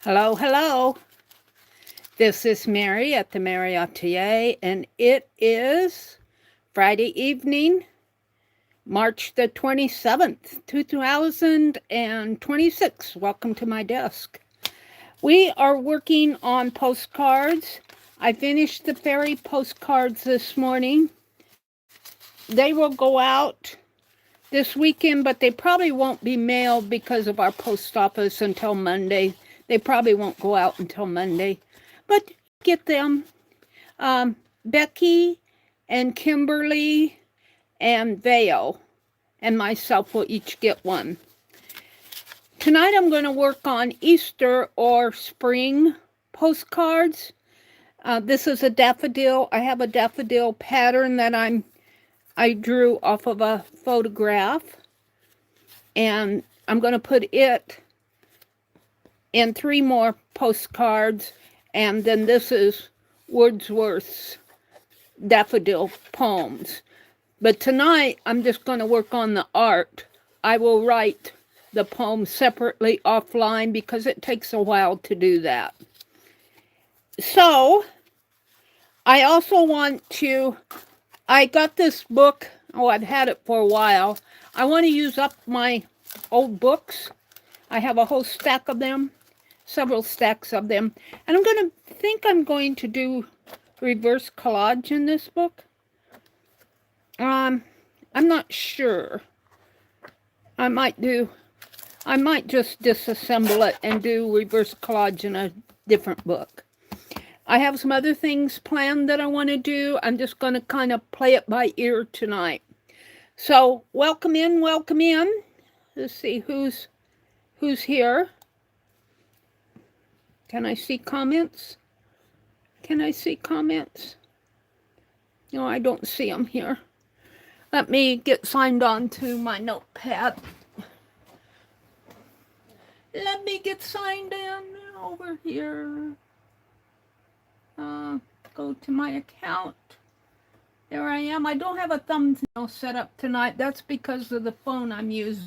Hello, hello. This is Meri at the Meri Atelier, and it is Friday evening, March the 27th, 2026. Welcome to my desk. We are working on postcards. I finished the fairy postcards this morning. They will go out this weekend, but they probably won't be mailed because of our post office until Monday. They probably won't go out until Monday, but get them. Becky and Kimberly and Vale and myself will each get one. Tonight I'm going to work on Easter or spring postcards. This is a daffodil. I have a daffodil pattern that I drew off of a photograph, and I'm going to put it in 3 more postcards, and then this is Wordsworth's daffodil poems. But tonight I'm just going to work on the art. I will write the poems separately offline because it takes a while to do that. So I also want to, I got this book, I've had it for a while. I want to use up my old books. I have a whole stack of them, several stacks of them. And I'm going to do reverse collage in this book. I'm not sure. I might just disassemble it and do reverse collage in a different book. I have some other things planned that I want to do. I'm just going to kind of play it by ear tonight. So welcome in, welcome in. Let's see who's here. Can I see comments? Can I see comments? No, I don't see them here. Let me get signed on to my notepad. Let me get signed in over here. Go to my account. There I am. I don't have a thumbnail set up tonight. That's because of the phone I'm using.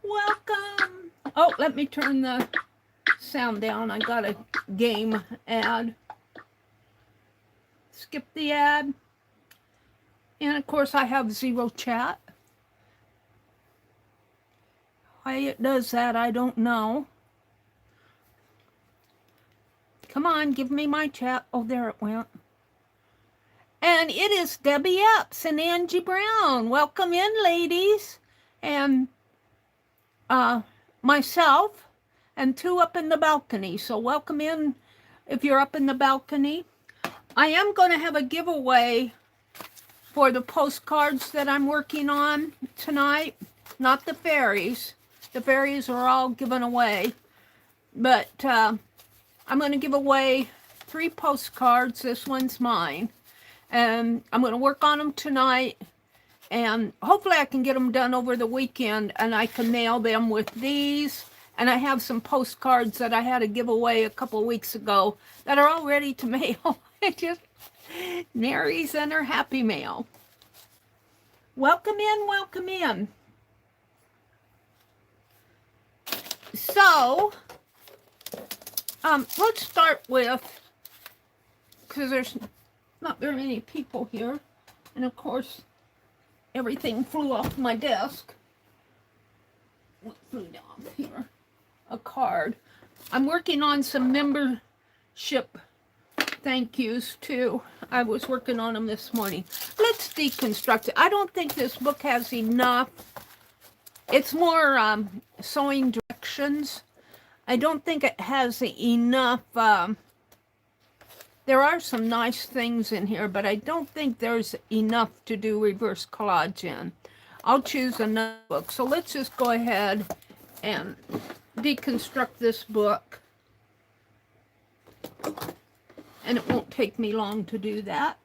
Welcome. Oh, let me turn the sound down. I got a game ad. Skip the ad. And of course I have zero chat. Why it does that, I don't know. Come on, give me my chat. Oh, there it went. And it is Debbie Epps and Angie Brown. Welcome in, ladies. And myself and 2 up in the balcony. So welcome in if you're up in the balcony. I am going to have a giveaway for the postcards that I'm working on tonight. Not the fairies. The fairies are all given away. But I'm going to give away 3 postcards. This one's mine. And I'm going to work on them tonight. And hopefully I can get them done over the weekend and I can mail them with these. And I have some postcards that I had to give away a couple of weeks ago that are all ready to mail. Just Mary's and her happy mail. Welcome in, welcome in. So, let's start with, because there's not very many people here. And of course, everything flew off my desk. What flew down here? A card. I'm working on some membership thank yous too. I was working on them this morning. Let's deconstruct it. I don't think this book has enough. It's more sewing directions. I don't think it has enough. There are some nice things in here, but I don't think there's enough to do reverse collage in. I'll choose another book. So let's just go ahead and deconstruct this book. And it won't take me long to do that.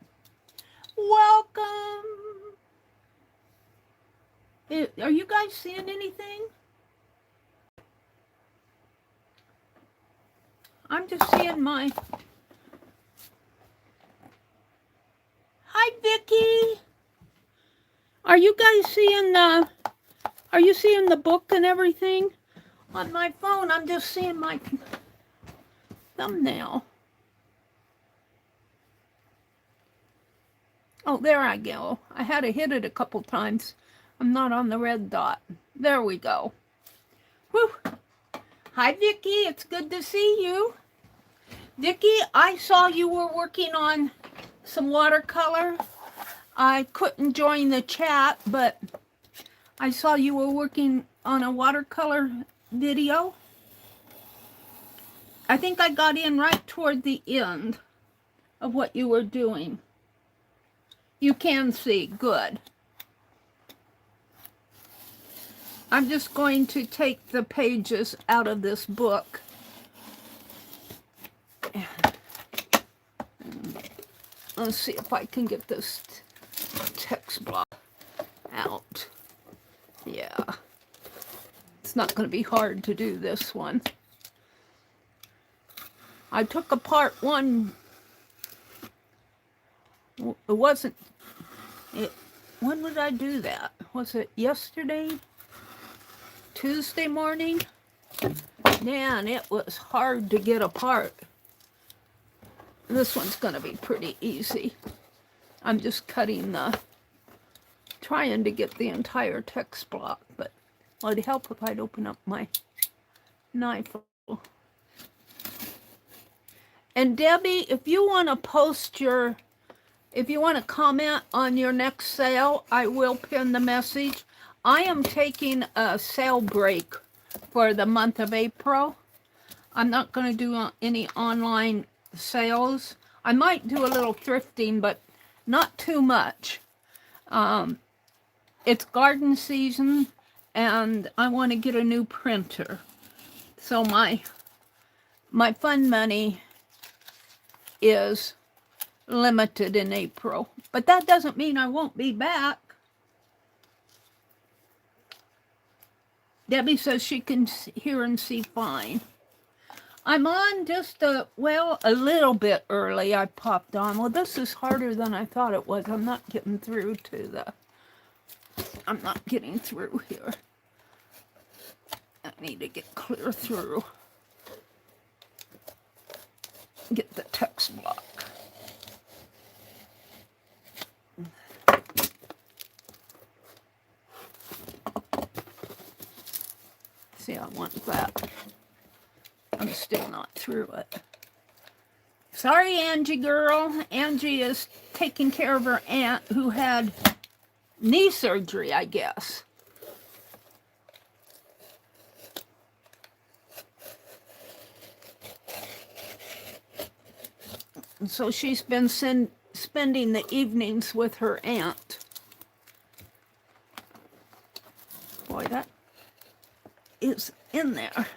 Welcome. Are you guys seeing anything? I'm just seeing my... Hi, Vicky. Are you guys seeing the Are you seeing the book and everything? On my phone, I'm just seeing my thumbnail. Oh, there I go. I had to hit it a couple times. I'm not on the red dot. There we go. Whew. Hi, Vicki. It's good to see you. Vicki, I saw you were working on some watercolor. I couldn't join the chat, but I saw you were working on a watercolor video. I think I got in right toward the end of what you were doing. You can see, good. I'm just going to take the pages out of this book. Let's see if I can get this text block out. Yeah. It's not going to be hard to do this one. I took apart one. It wasn't. When did I do that? Was it yesterday? Tuesday morning? Man, it was hard to get apart. This one's going to be pretty easy. I'm just trying to get the entire text block, but it'd help if I'd open up my knife. And Debbie, if you want to if you want to comment on your next sale, I will pin the message. I am taking a sale break for the month of April. I'm not going to do any online sales. I might do a little thrifting, but not too much. It's garden season, and I want to get a new printer. So my fund money is limited in April. But that doesn't mean I won't be back. Debbie says she can hear and see fine. I'm on just a little bit early. I popped on. Well, this is harder than I thought it was. I'm not getting through here. I need to get clear through. Get the text block. See, I want that. I'm still not through it. Sorry, Angie girl. Angie is taking care of her aunt who had knee surgery, I guess. And so she's been spending the evenings with her aunt. Boy, that is in there.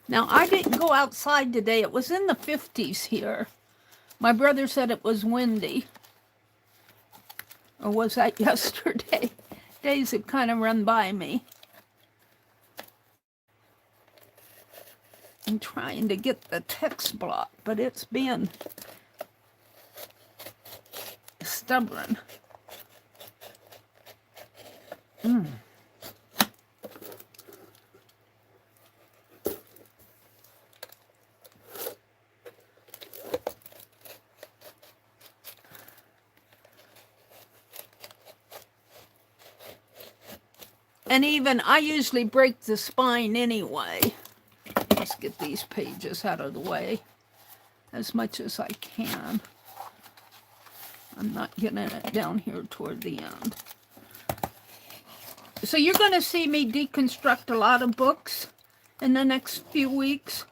Now, I didn't go outside today. It was in the 50s here. My brother said it was windy. Or was that yesterday? Days have kind of run by me. I'm trying to get the text block, but it's been stubborn. And even, I usually break the spine anyway. Let's get these pages out of the way as much as I can. I'm not getting it down here toward the end. So you're going to see me deconstruct a lot of books in the next few weeks.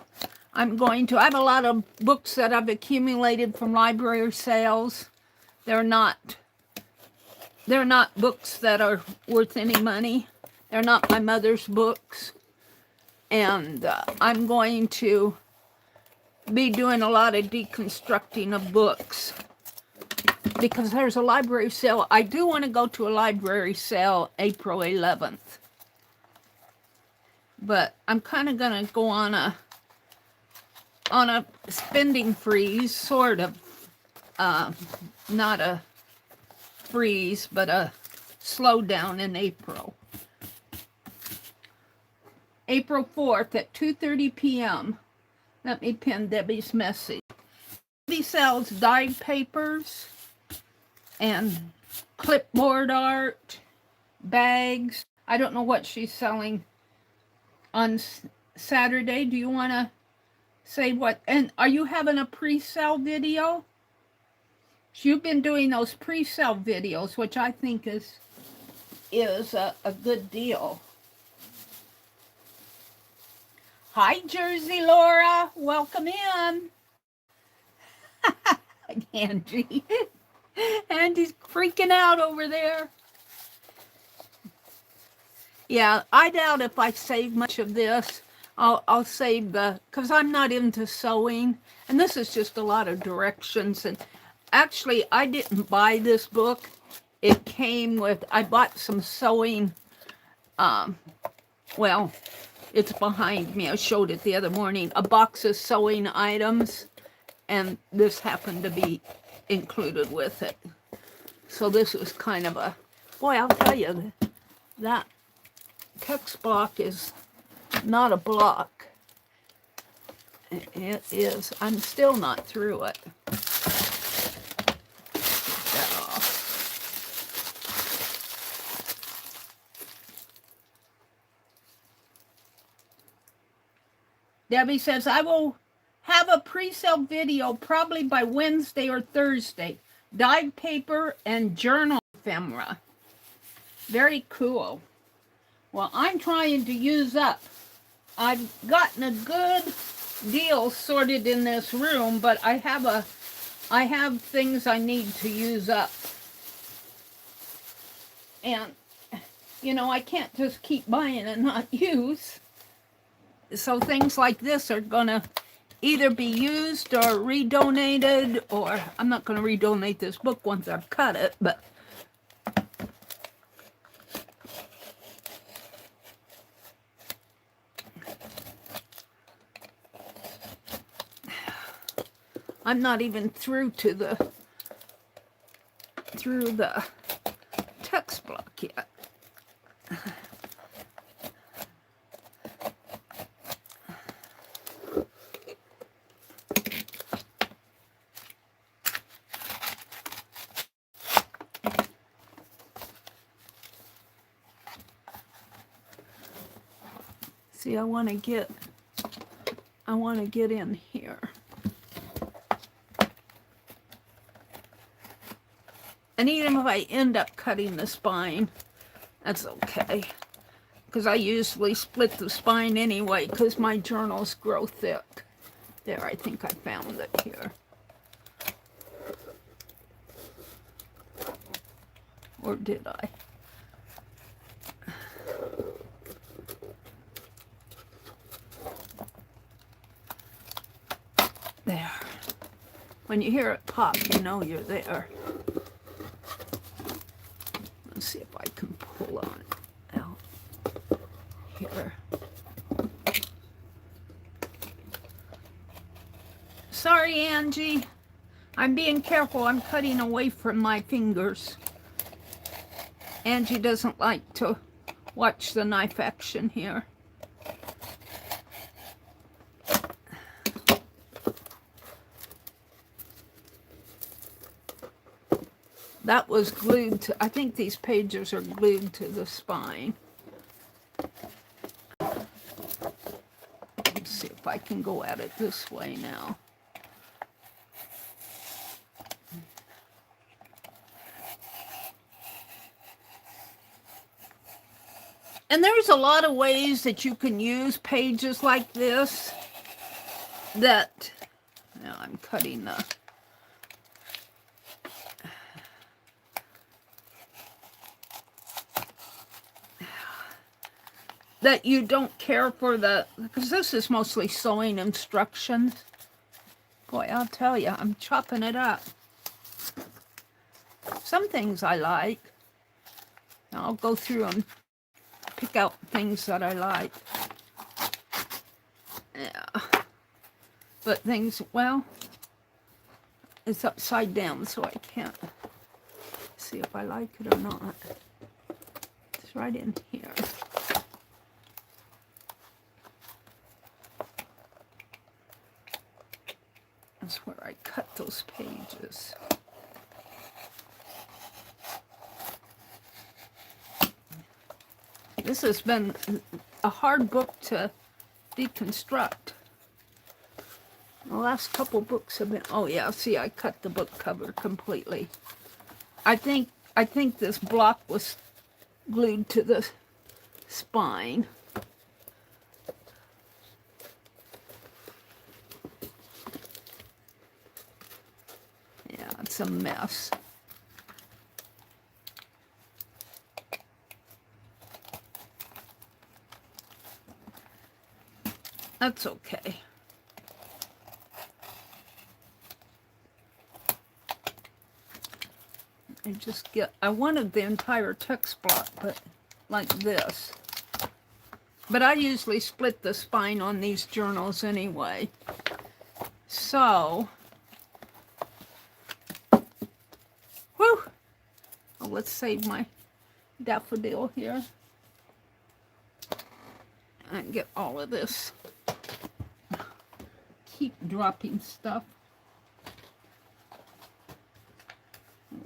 I have a lot of books that I've accumulated from library sales. They're not books that are worth any money. They're not my mother's books. And I'm going to be doing a lot of deconstructing of books because there's a library sale. I do want to go to a library sale April 11th. But I'm kind of going to go on a spending freeze, sort of. not a freeze, but a slowdown in April. April 4th at 2:30 p.m. Let me pin Debbie's message. Debbie sells dyed papers and clipboard art, bags. I don't know what she's selling on Saturday. Do you want to say what? And are you having a pre-sale video? You've been doing those pre-sale videos, which I think is a good deal. Hi, Jersey Laura. Welcome in. Angie. Angie's freaking out over there. Yeah, I doubt if I save much of this. I'll save because I'm not into sewing. And this is just a lot of directions. And actually, I didn't buy this book. It came with, I bought some sewing, well, it's behind me. I showed it the other morning. A box of sewing items, and this happened to be included with it. So this was kind of a, boy, I'll tell you, that text block is not a block. It is. I'm still not through it. Take that off. Debbie says, I will have a pre-sale video probably by Wednesday or Thursday. Dyed paper and journal ephemera. Very cool. Well, I'm trying to use up. I've gotten a good deal sorted in this room, but I have things I need to use up. And, you know, I can't just keep buying and not use. So things like this are going to either be used or redonated, or I'm not going to redonate this book once I've cut it, but I'm not even through to the text block yet. See, I want to get in here. And even if I end up cutting the spine, that's okay. Because I usually split the spine anyway, because my journals grow thick. There, I think I found it here. Or did I? There. When you hear it pop, you know you're there. Let's see if I can pull on it out here. Sorry, Angie. I'm being careful. I'm cutting away from my fingers. Angie doesn't like to watch the knife action here. That was glued to, I think these pages are glued to the spine. Let's see if I can go at it this way now. And there's a lot of ways that you can use pages like this that, now I'm cutting the, that you don't care for the, because this is mostly sewing instructions. Boy, I'll tell you, I'm chopping it up. Some things I like. I'll go through and pick out things that I like. Yeah. But things, well, It's upside down, so I can't see if I like it or not. It's right in here. That's where I cut those pages. This has been a hard book to deconstruct. The last couple books have been, oh yeah, see, I cut the book cover completely. I think this block was glued to the spine. Yeah, it's a mess. That's okay. I wanted the entire text block, but like this. But I usually split the spine on these journals anyway. So, whew! Oh, let's save my daffodil here. And get all of this. Keep dropping stuff.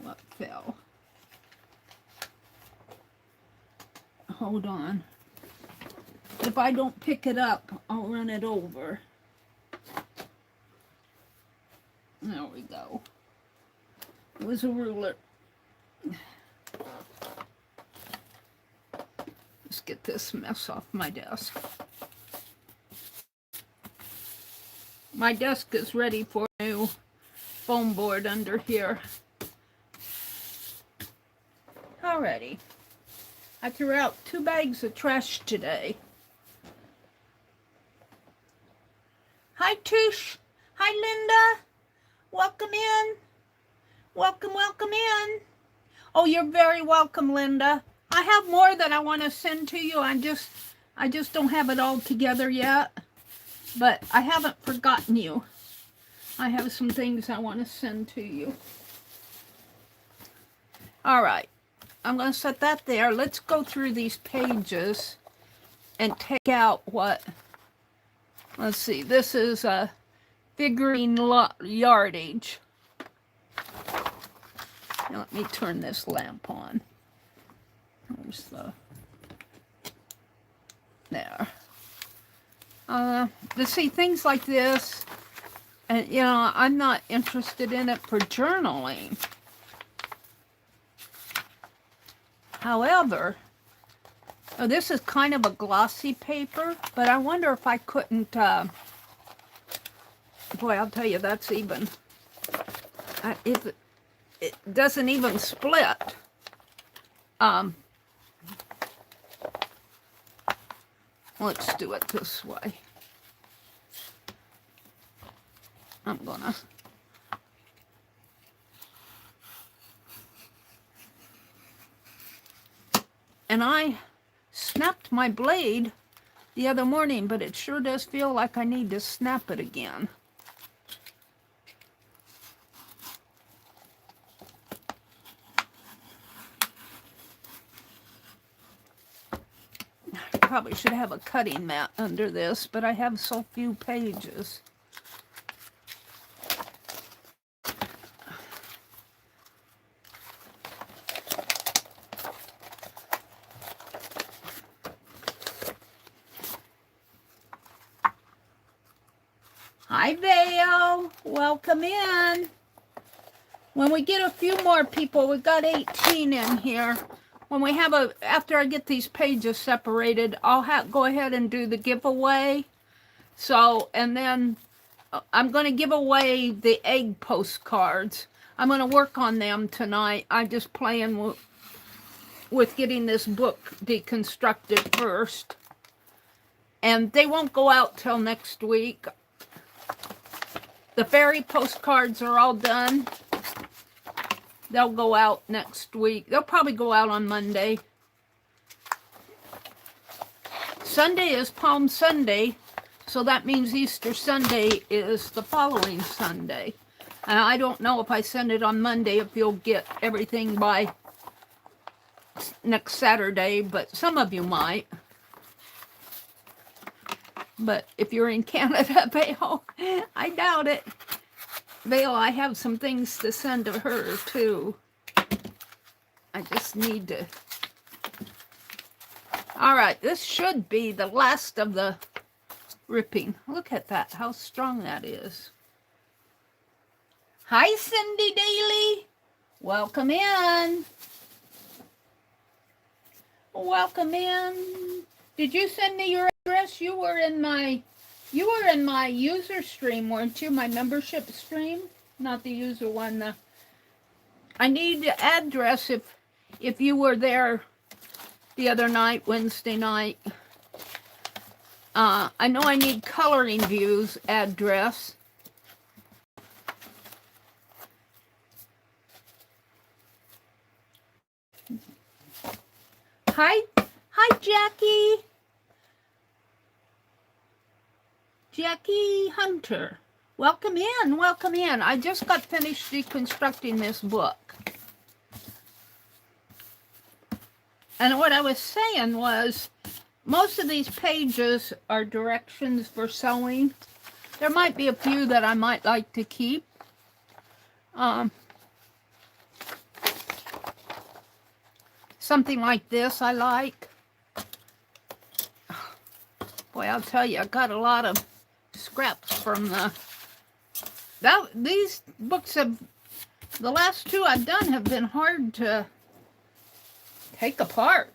What fell? Hold on. If I don't pick it up, I'll run it over. There we go. It was a ruler. Let's get this mess off my desk. My desk is ready for a new foam board under here. Alrighty. I threw out 2 bags of trash today. Hi, Toosh. Hi, Linda. Welcome in. Welcome, welcome in. Oh, you're very welcome, Linda. I have more that I want to send to you. I just don't have it all together yet. But I haven't forgotten you. I have some things I want to send to you. All right. I'm going to set that there. Let's go through these pages and take out what... Let's see. This is a figurine yardage. Now let me turn this lamp on. Where's the... There. To see things like this, and you know, I'm not interested in it for journaling. However, this is kind of a glossy paper, but I wonder if I couldn't, boy, I'll tell you, that's even, if it doesn't even split. Let's do it this way. I'm gonna... And I snapped my blade the other morning, but it sure does feel like I need to snap it again. I probably should have a cutting mat under this, but I have so few pages. Hi, Veo. Welcome in. When we get a few more people, we've got 18 in here. When we have after I get these pages separated, I'll go ahead and do the giveaway. So, and then I'm going to give away the egg postcards. I'm going to work on them tonight. I'm just playing with getting this book deconstructed first. And they won't go out till next week. The fairy postcards are all done. They'll go out next week. They'll probably go out on Monday. Sunday is Palm Sunday, so that means Easter Sunday is the following Sunday. And I don't know if I send it on Monday if you'll get everything by next Saturday, but some of you might. But if you're in Canada, Vale, I doubt it. Vale, I have some things to send to her, too. I just need to... All right, this should be the last of the ripping. Look at that, how strong that is. Hi, Cindy Daly. Welcome in. Welcome in. Did you send me your address? You were in my user stream, weren't you? My membership stream, not the user one. I need the address if you were there the other night, Wednesday night. I know I need Coloring Views address. Hi, Jackie. Jackie Hunter. Welcome in, welcome in. I just got finished deconstructing this book. And what I was saying was, most of these pages are directions for sewing. There might be a few that I might like to keep. Something like this I like. Boy, I'll tell you, I got a lot of scraps from these books have, the last two I've done have been hard to take apart.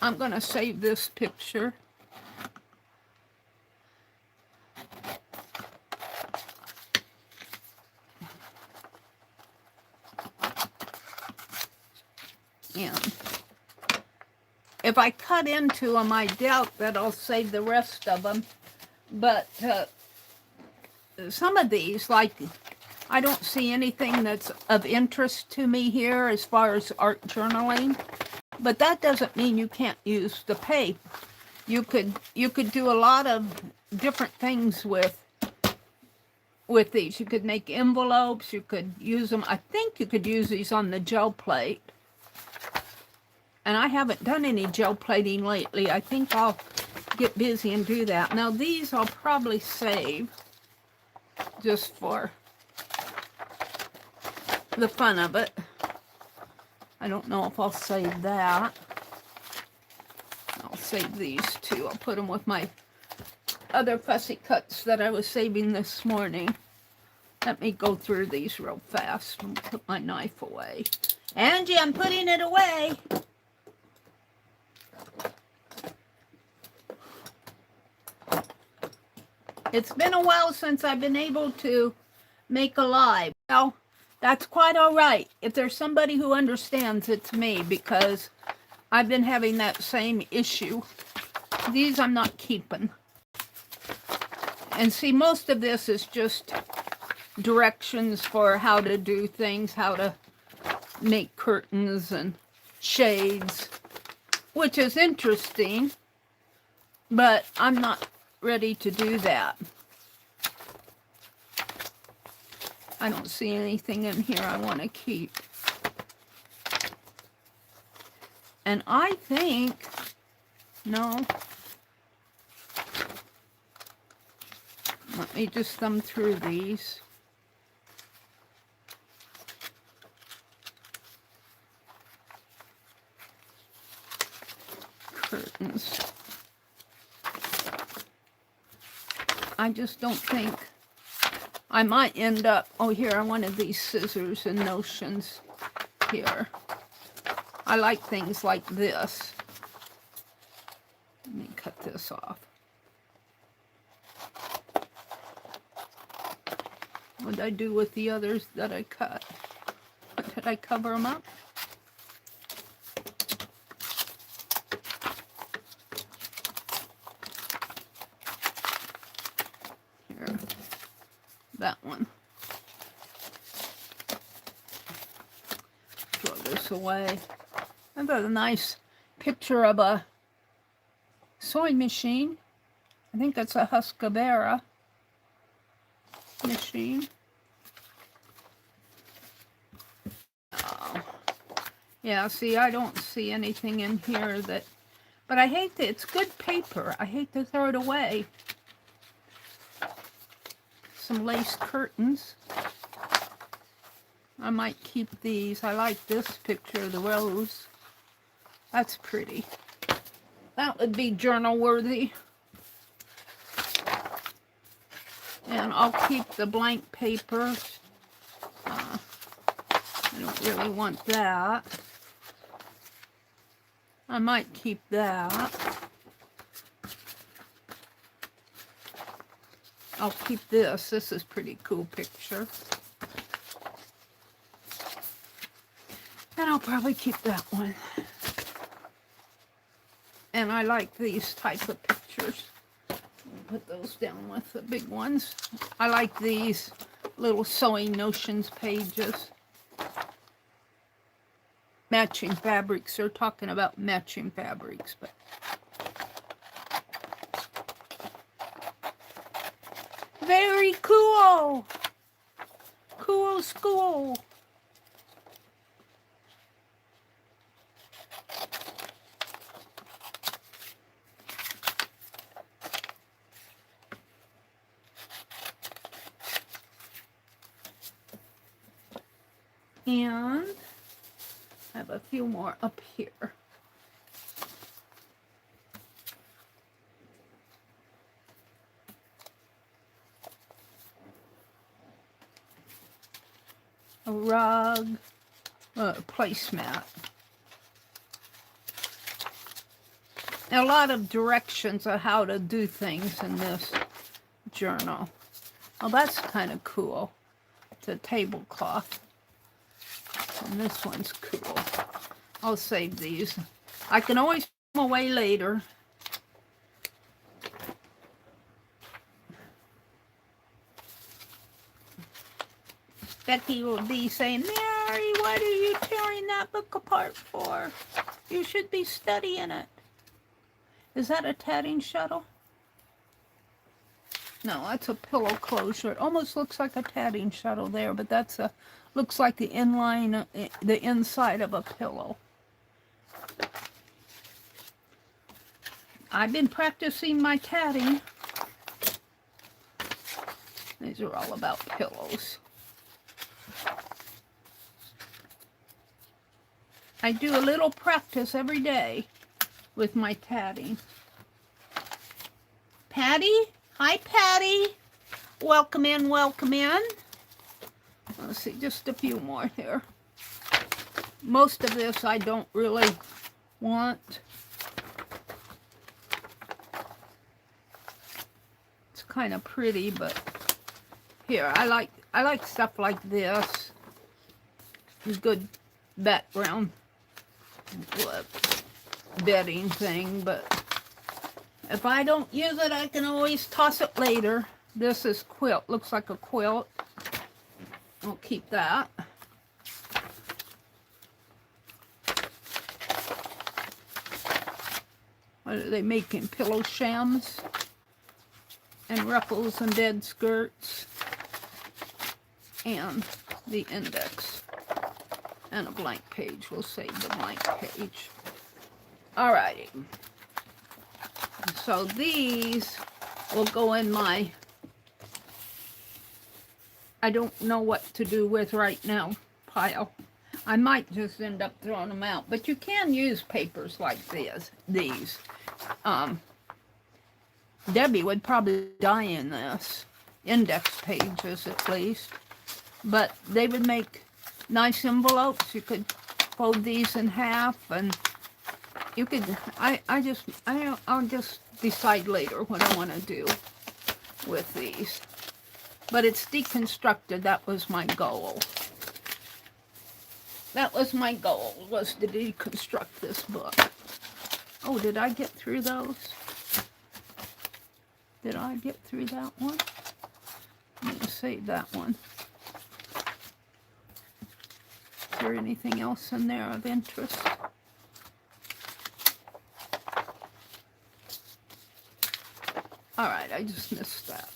I'm going to save this picture. And if I cut into them, I doubt that I'll save the rest of them. But some of these, like, I don't see anything that's of interest to me here as far as art journaling. But that doesn't mean you can't use the paper. You could do a lot of different things with these. You could make envelopes. You could use them. I think you could use these on the gel plate. And I haven't done any gel plating lately. I think I'll get busy and do that. Now these I'll probably save just for the fun of it. I don't know if I'll save that. I'll save these too. I'll put them with my other fussy cuts that I was saving this morning. Let me go through these real fast and put my knife away. Angie, I'm putting it away. It's been a while since I've been able to make a live. Well, that's quite all right. If there's somebody who understands, it's me, because I've been having that same issue. These I'm not keeping. And see, most of this is just directions for how to do things, how to make curtains and shades, which is interesting, but I'm not ready to do that. I don't see anything in here I want to keep. And I think, no. Let me just thumb through these. Curtains. I just don't think I might end up, oh here, I wanted these scissors and notions here. I like things like this. Let me cut this off. What did I do with the others that I cut? Did I cover them up? That one. Throw this away. I've got a nice picture of a sewing machine. I think that's a Husqvarna machine. Oh. Yeah, see, I don't see anything in here that, but I hate that it's good paper. I hate to throw it away. Some lace curtains. I might keep these. I like this picture of the rose. That's pretty. That would be journal worthy. And I'll keep the blank paper. I don't really want that. I might keep that. I'll keep this. This is a pretty cool picture. And I'll probably keep that one. And I like these type of pictures. Put those down with the big ones. I like these little sewing notions pages. Matching fabrics. They're talking about matching fabrics, but very cool. Cool school. And I have a few more up here. A rug, a placemat. A lot of directions on how to do things in this journal. Oh, that's kind of cool. It's a tablecloth. And this one's cool. I'll save these. I can always put them away later. Becky will be saying, Meri, what are you tearing that book apart for? You should be studying it. Is that a tatting shuttle? No, that's a pillow closure. It almost looks like a tatting shuttle there, but that's a, looks like the inline, the inside of a pillow. I've been practicing my tatting. These are all about pillows. I do a little practice every day with my tatting. Patty? Hi, Patty. Welcome in, welcome in. Let's see, just a few more here. Most of this I don't really want. It's kind of pretty, but here, I like stuff like this. Good background bedding thing, but if I don't use it, I can always toss it later. This is quilt. Looks like a quilt. I'll keep that. What are they making? Pillow shams and ruffles and bed skirts and the index and a blank page. We'll save the blank page. Alrighty. So these will go in my, I don't know what to do with right now, pile. I might just end up throwing them out, but you can use papers like these. Debbie would probably die in this, index pages at least, but they would make nice envelopes. You could fold these in half, and you could, I'll just decide later what I want to do with these. But it's deconstructed. That was my goal. That was my goal, was to deconstruct this book. Oh, did I get through those? Did I get through that one? I'm going to save that one. Is there anything else in there of interest? All right, I just missed that.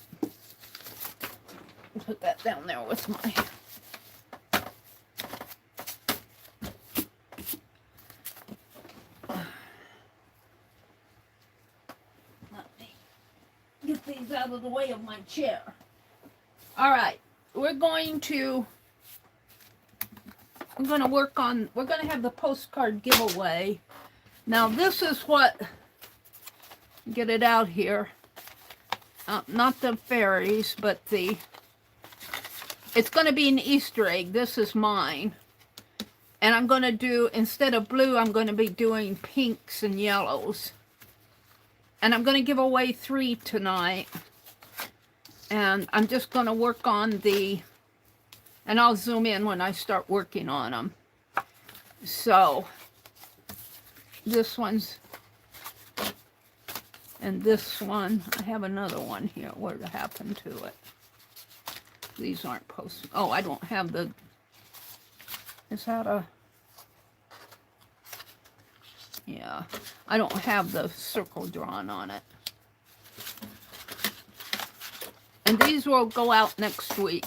Put that down there with my... Let me get these out of the way of my chair. All right, we're going to work on, we're going to have the postcard giveaway. Now this is what, get it out here, not the fairies, but the, it's going to be an Easter egg. This is mine. And I'm going to do, instead of blue, I'm going to be doing pinks and yellows. And I'm going to give away 3 tonight. And I'm just going to work on the, and I'll zoom in when I start working on them. So, this one's, and this one, I have another one here. What happened to it? These aren't posted. Oh, I don't have the, is that a, yeah, I don't have the circle drawn on it. And these will go out next week.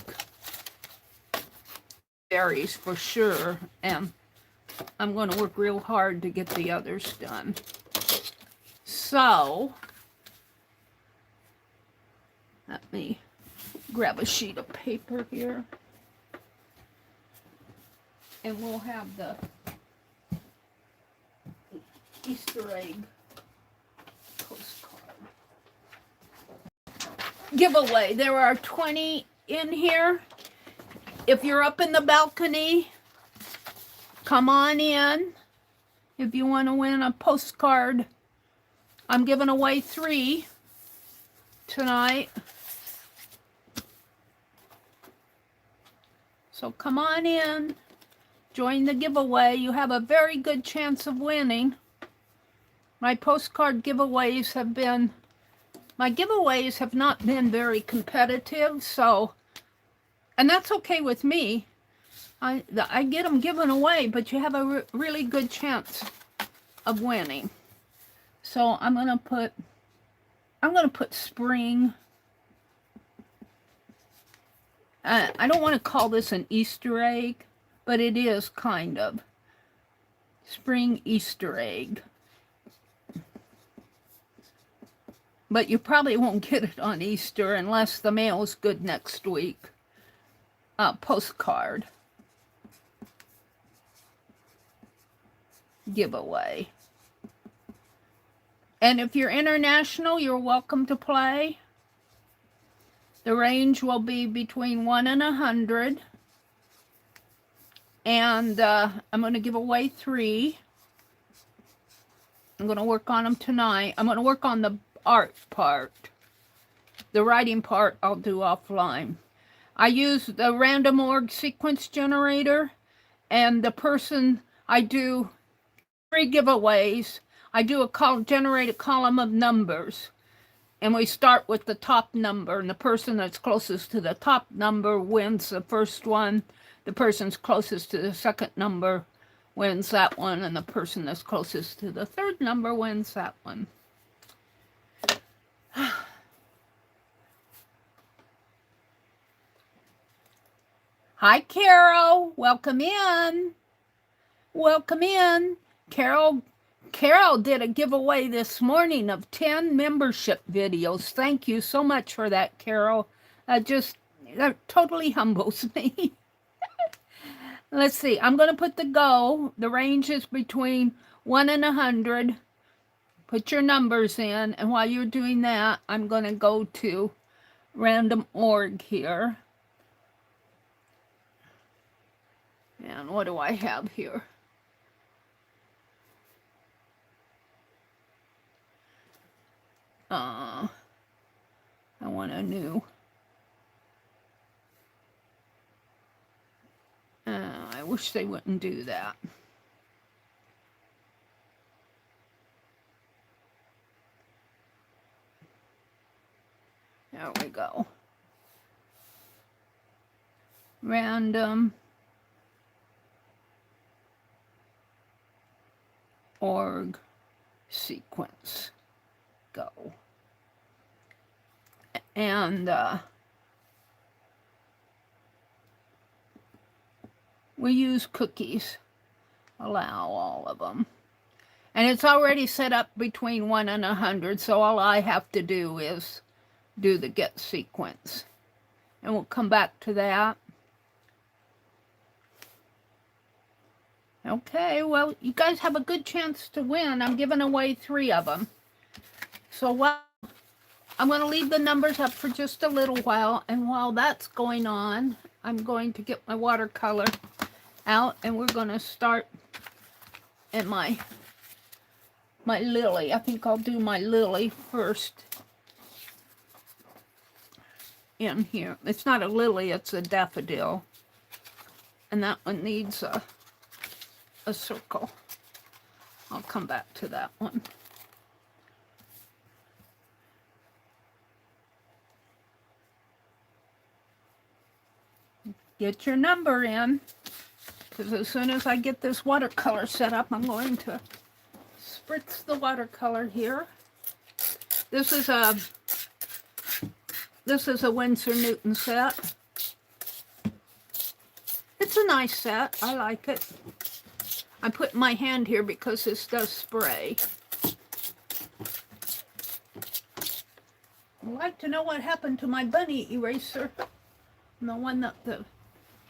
Berries for sure. And I'm going to work real hard to get the others done. So, let me grab a sheet of paper here. And we'll have the Easter egg postcard giveaway. There are 20 in here. If you're up in the balcony, come on in. If you want to win a postcard, I'm giving away 3 tonight. So come on in, join the giveaway. You have a very good chance of winning. My postcard giveaways have been, my giveaways have not been very competitive, so, and that's okay with me. I get them given away, but you have a really good chance of winning. So I'm gonna put spring. I don't want to call this an Easter egg, but it is kind of. Spring Easter egg. But you probably won't get it on Easter unless the mail's good next week. Postcard giveaway. And if you're international, you're welcome to play. The range will be between 1 and 100. And I'm going to give away 3. I'm going to work on them tonight. I'm going to work on the art part. The writing part I'll do offline. I use the random org sequence generator, and the person, I do 3 giveaways. I do generate a column of numbers, and we start with the top number, and the person that's closest to the top number wins the first one. The person's closest to the second number wins that one, and the person that's closest to the third number wins that one. Hi, Carol. Welcome in. Welcome in. Carol did a giveaway this morning of 10 membership videos. Thank you so much for that, Carol. That totally humbles me. Let's see. I'm going to put the go. The range is between 1 and 100. Put your numbers in. And while you're doing that, I'm going to go to random org here. And what do I have here? I want a new. I wish they wouldn't do that. There we go. Random org sequence. Go. And we use cookies. Allow all of them. And it's already set up between 1 and 100, so all I have to do is do the get sequence. And we'll come back to that. Okay, well, you guys have a good chance to win. I'm giving away 3 of them. So I'm going to leave the numbers up for just a little while, and while that's going on, I'm going to get my watercolor out, and we're going to start in my lily. I think I'll do my lily first in here. It's not a lily, it's a daffodil. And that one needs a circle. I'll come back to that one. Get your number in, because as soon as I get this watercolor set up, I'm going to spritz the watercolor here. This is a Winsor Newton set. It's a nice set. I like it. I put my hand here because this does spray. I'd like to know what happened to my bunny eraser. And the one that the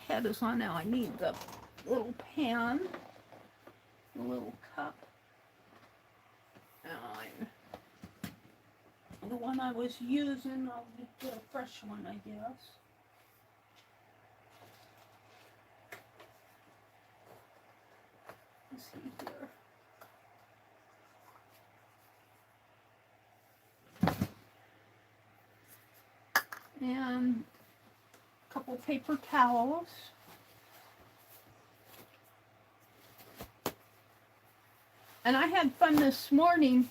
head is on now. I need the little pan, the little cup. The one I was using, I'll get a fresh one, I guess. Let's see here. And a couple paper towels. And I had fun this morning,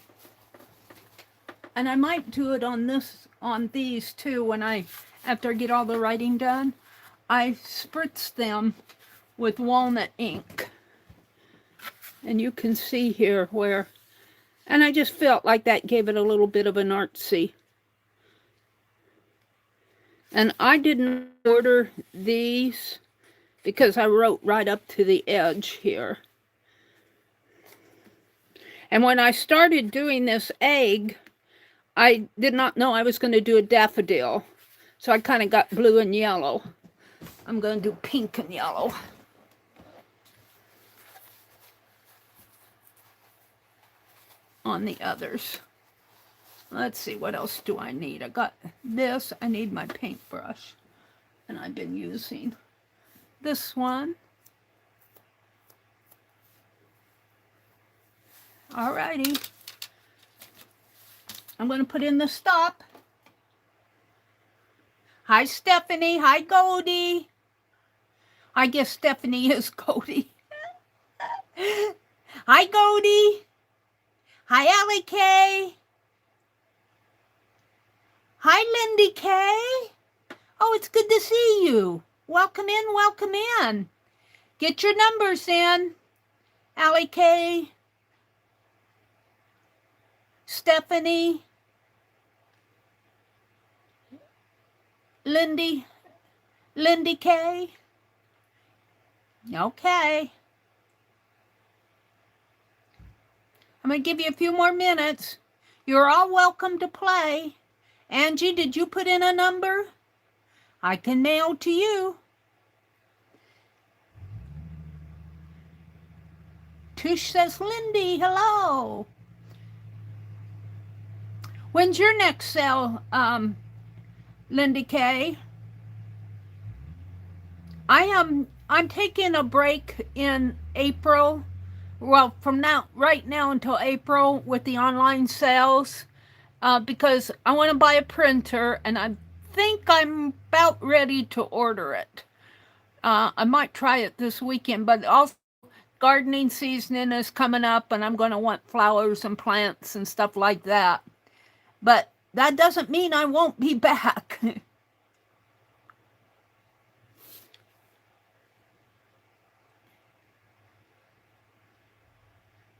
and I might do it on these too after I get all the writing done. I spritz them with walnut ink. And you can see here where, and I just felt like that gave it a little bit of an artsy. And I didn't order these because I wrote right up to the edge here. And when I started doing this egg, I did not know I was going to do a daffodil. So I kind of got blue and yellow. I'm going to do pink and yellow. On the others. Let's see, what else do I need? I got this. I need my paintbrush. And I've been using this one. Alrighty. I'm going to put in the stop. Hi, Stephanie. Hi, Goldie. I guess Stephanie is Goldie. Hi, Goldie. Hi, Allie K. Hi, Lindy K. Oh, it's good to see you. Welcome in, welcome in. Get your numbers in. Allie K. Stephanie. Lindy K. Okay. I'm going to give you a few more minutes. You're all welcome to play. Angie, did you put in a number? I can mail to you. Tush says, Lindy, hello. When's your next sale, Lindy K? I'm taking a break in April. Well, from right now until April with the online sales, because I want to buy a printer, and I think I'm about ready to order it. I might try it this weekend, but also gardening season is coming up, and I'm going to want flowers and plants and stuff like that. But that doesn't mean I won't be back.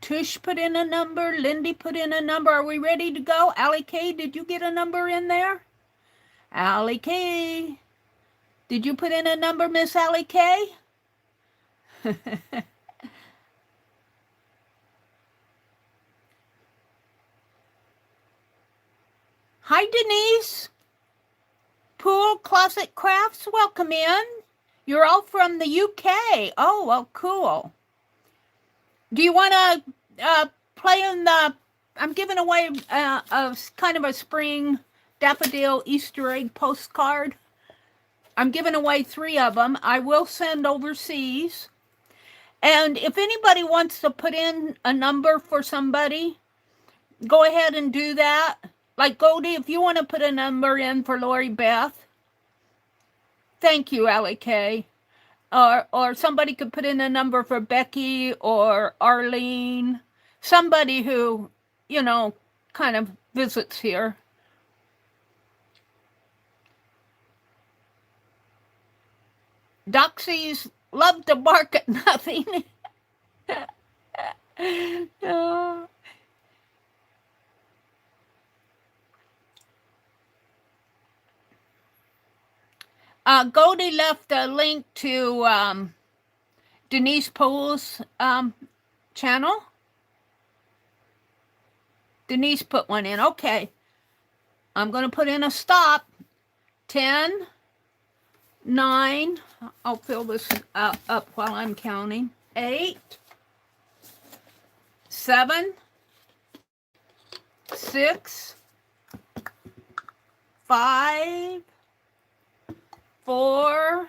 Tush put in a number. Lindy put in a number. Are we ready to go? Allie K, did you get a number in there? Allie K. Did you put in a number, Miss Allie K? Hi, Denise. Pool Closet Crafts, welcome in. You're all from the UK. Oh, well, cool. Do you want to play in the... I'm giving away a kind of a spring daffodil Easter egg postcard. I'm giving away 3 of them. I will send overseas. And if anybody wants to put in a number for somebody, go ahead and do that. Like Goldie, if you want to put a number in for Lori Beth, thank you, Allie K. Or somebody could put in a number for Becky or Arlene, somebody who, you know, kind of visits here. Doxies love to bark at nothing. Goldie left a link to Denise Pool's channel. Denise put one in. Okay. I'm going to put in a stop. 10, 9. I'll fill this up while I'm counting. 8, 7, 6, 5, 4,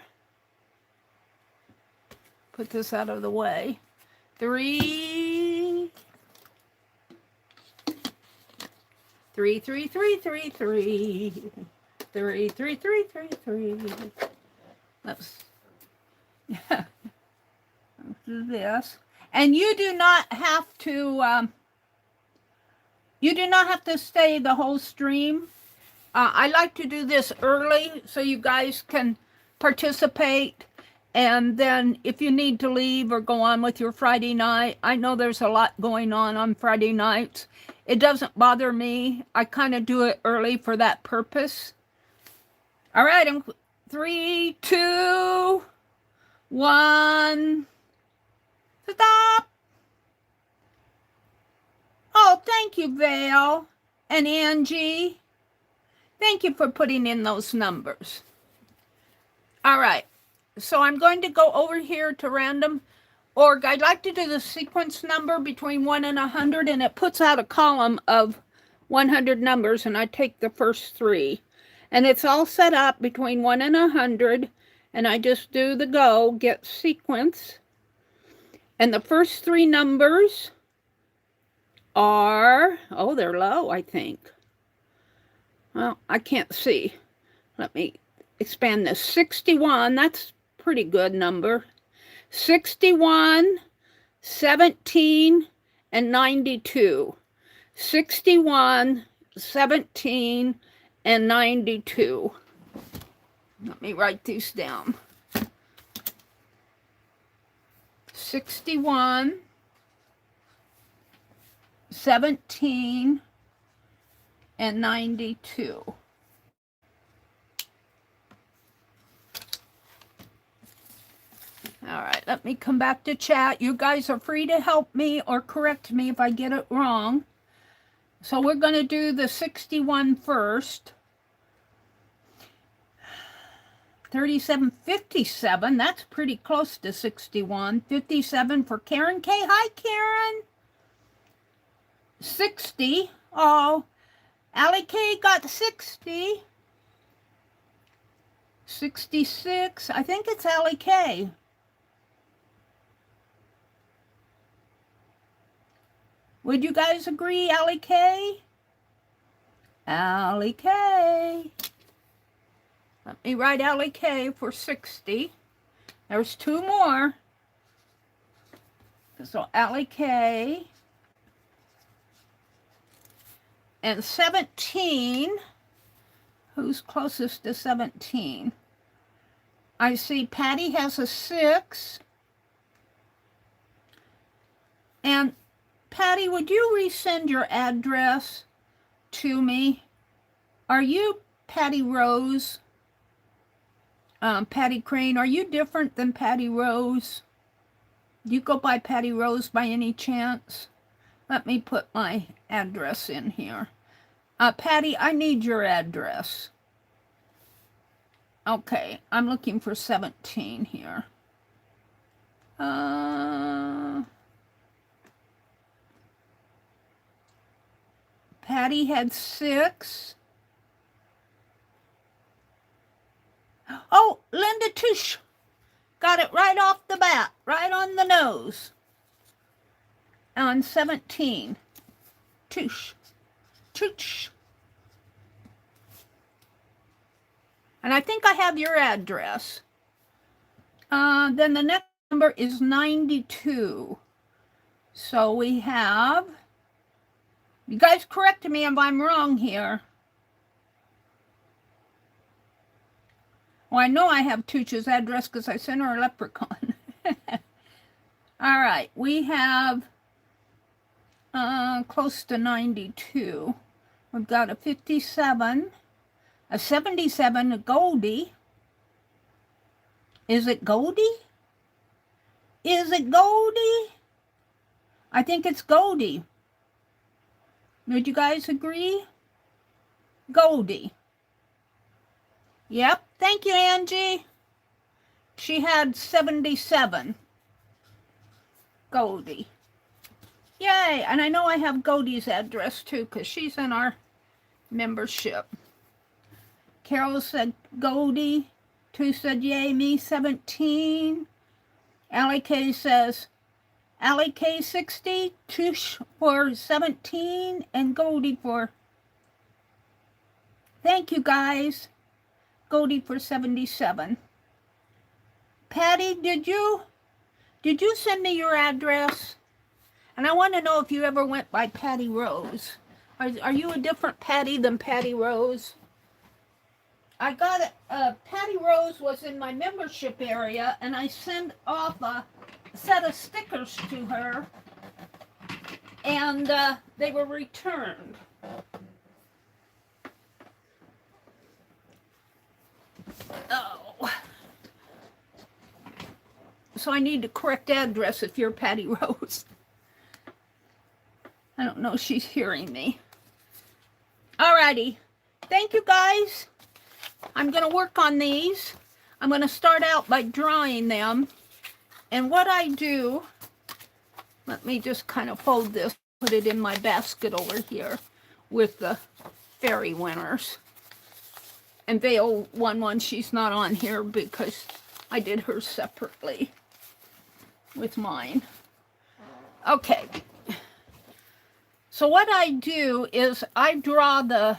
put this out of the way, 3, 3, 3, 3, 3, 3, 3, 3, 3, 3, 3. Let's do this. And you do not have to stay the whole stream. I like to do this early so you guys can participate, and then if you need to leave or go on with your Friday night, I know there's a lot going on Friday nights. It doesn't bother me. I kind of do it early for that purpose. All right, 3, 2, 1, stop. Oh, thank you, Vale and Angie. Thank you for putting in those numbers. All right, so I'm going to go over here to random org. I'd like to do the sequence number between 1 and 100, and it puts out a column of 100 numbers, and I take the first 3. And it's all set up between 1 and 100, and I just do the go, get sequence. And the first 3 numbers are, oh, they're low, I think. Well, I can't see. Let me expand this. 61, that's a pretty good number. 61, 17, and 92. 61, 17, and 92. Let me write these down. 61, 17, and 92. All right, let me come back to chat. You guys are free to help me or correct me if I get it wrong. So we're going to do the 61 first. 37, 57, that's pretty close to 61. 57 for Karen K. Hi, Karen. 60. Oh, Allie K got 60. 66. I think it's Allie K. Would you guys agree, Allie K? Allie K. Let me write Allie K for 60. There's 2 more. So Allie K. And 17. Who's closest to 17? I see Patty has a 6. And Patty, would you resend your address to me? Are you Patty Rose. Patty Crane, are you different than Patty Rose? Do you go by Patty Rose by any chance? Let me put my address in here. Patty, I need your address. Okay, I'm looking for 17 here. Patty had 6. Oh, Linda Touche. Got it right off the bat, right on the nose. On 17. Touche. Touche. And I think I have your address. Then the next number is 92. So we have, you guys correct me if I'm wrong here. Well, I know I have Tucha's address because I sent her a leprechaun. All right, we have close to 92. We've got a 57, a 77, a Goldie. Is it Goldie? Is it Goldie? I think it's Goldie. Would you guys agree? Goldie. Yep. Thank you, Angie. She had 77. Goldie. Yay. And I know I have Goldie's address too because she's in our membership. Carol said Goldie. 2 said yay, me 17. Allie K says Allie K 60. Tush for 17 and Goldie for. Thank you guys. Goldie for 77. Patty, did you send me your address? And I want to know if you ever went by Patty Rose. Are you a different Patty than Patty Rose? I got it. Patty Rose was in my membership area, and I sent off a set of stickers to her, and they were returned. Oh. So I need the correct address if you're Patty Rose. I don't know if she's hearing me. Alrighty. Thank you guys. I'm going to work on these. I'm going to start out by drawing them. And what I do, let me just kind of fold this, put it in my basket over here with the fairy winners. And Vale won, she's not on here because I did hers separately with mine. Okay. So what I do is I draw the,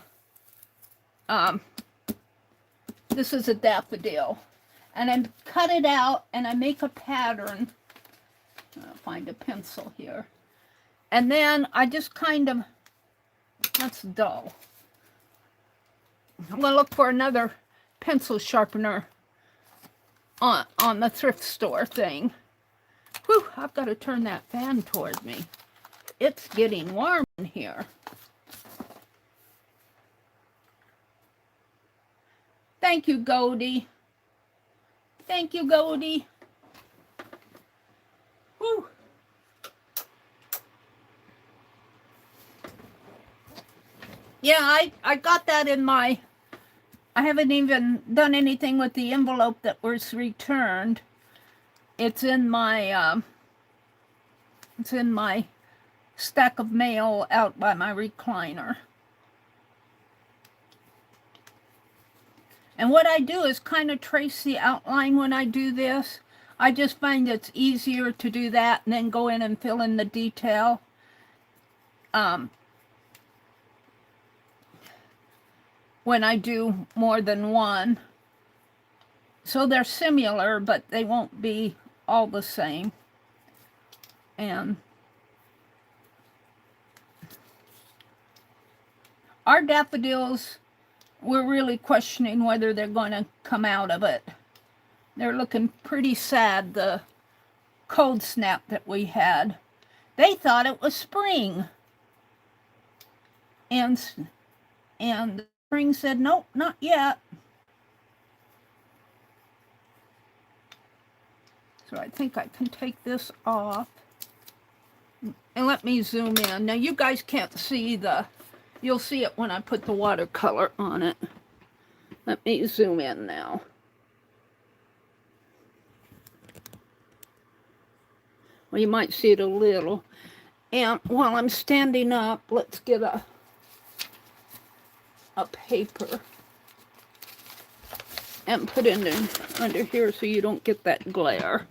this is a daffodil, and I cut it out and I make a pattern. I'll find a pencil here. And then I just kind of, that's dull. I'm going to look for another pencil sharpener on the thrift store thing. Whew, I've got to turn that fan toward me. It's getting warm in here. Thank you, Goldie. Thank you, Goldie. Whew. Yeah, I got that in my, I haven't even done anything with the envelope that was returned. It's in my stack of mail out by my recliner. And what I do is kind of trace the outline when I do this. I just find it's easier to do that and then go in and fill in the detail. When I do more than one. So they're similar, but they won't be all the same. And our daffodils, we're really questioning whether they're going to come out of it. They're looking pretty sad, the cold snap that we had. They thought it was spring. And Spring said, nope, not yet. So I think I can take this off. And let me zoom in. Now you guys can't see you'll see it when I put the watercolor on it. Let me zoom in now. Well, you might see it a little. And while I'm standing up, let's get a paper and put it under here so you don't get that glare.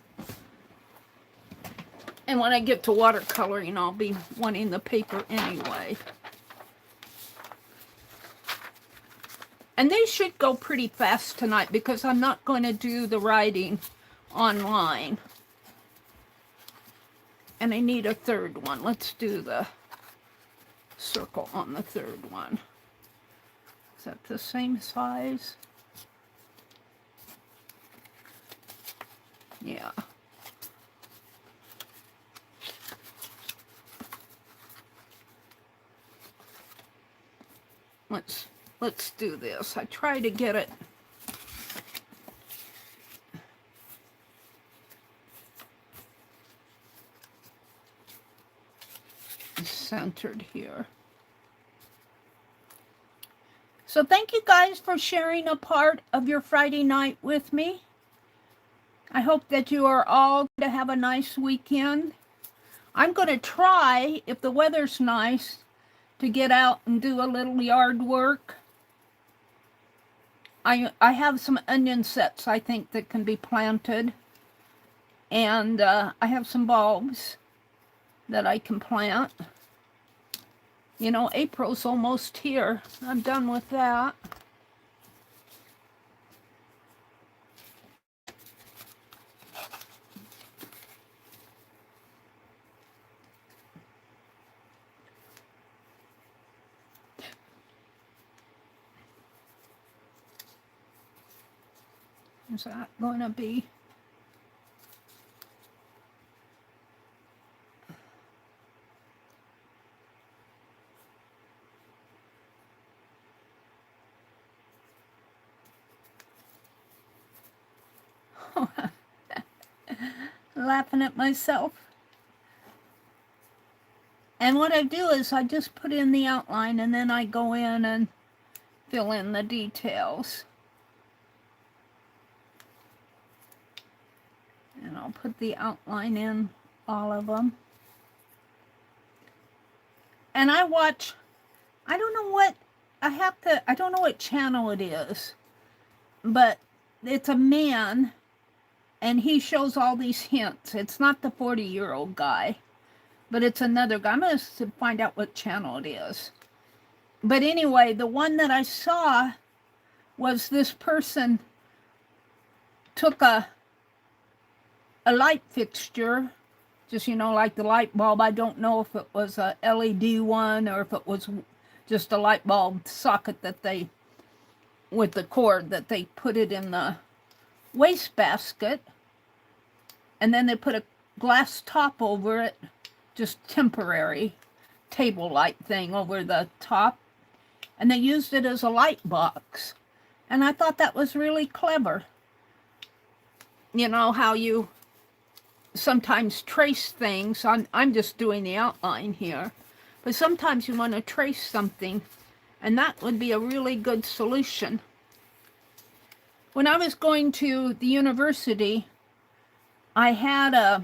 And when I get to watercoloring, I'll be wanting the paper anyway. And they should go pretty fast tonight because I'm not going to do the writing online. And I need a third one. Let's do the circle on the third one. Is that the same size? Yeah. Let's do this. I try to get it centered here. So thank you guys for sharing a part of your Friday night with me. I hope that you are all going to have a nice weekend. I'm going to try, if the weather's nice, to get out and do a little yard work. I have some onion sets, I think, that can be planted. And I have some bulbs that I can plant. You know, April's almost here. I'm done with that. Is that going to be? Laughing at myself. And what I do is I just put in the outline and then I go in and fill in the details. And I'll put the outline in all of them. And I watch, I don't know what, I don't know what channel it is, but it's a man and he shows all these hints. It's not the 40-year-old guy, but it's another guy. I'm going to find out what channel it is. But anyway, the one that I saw was this person took a light fixture, just, you know, like the light bulb. I don't know if it was a LED one or if it was just a light bulb socket that they, with the cord, that they put it in the wastebasket. And then they put a glass top over it, just temporary table light thing over the top. And they used it as a light box. And I thought that was really clever. You know how you sometimes trace things. I'm just doing the outline here. But sometimes you want to trace something, and that would be a really good solution. When I was going to the university, I had a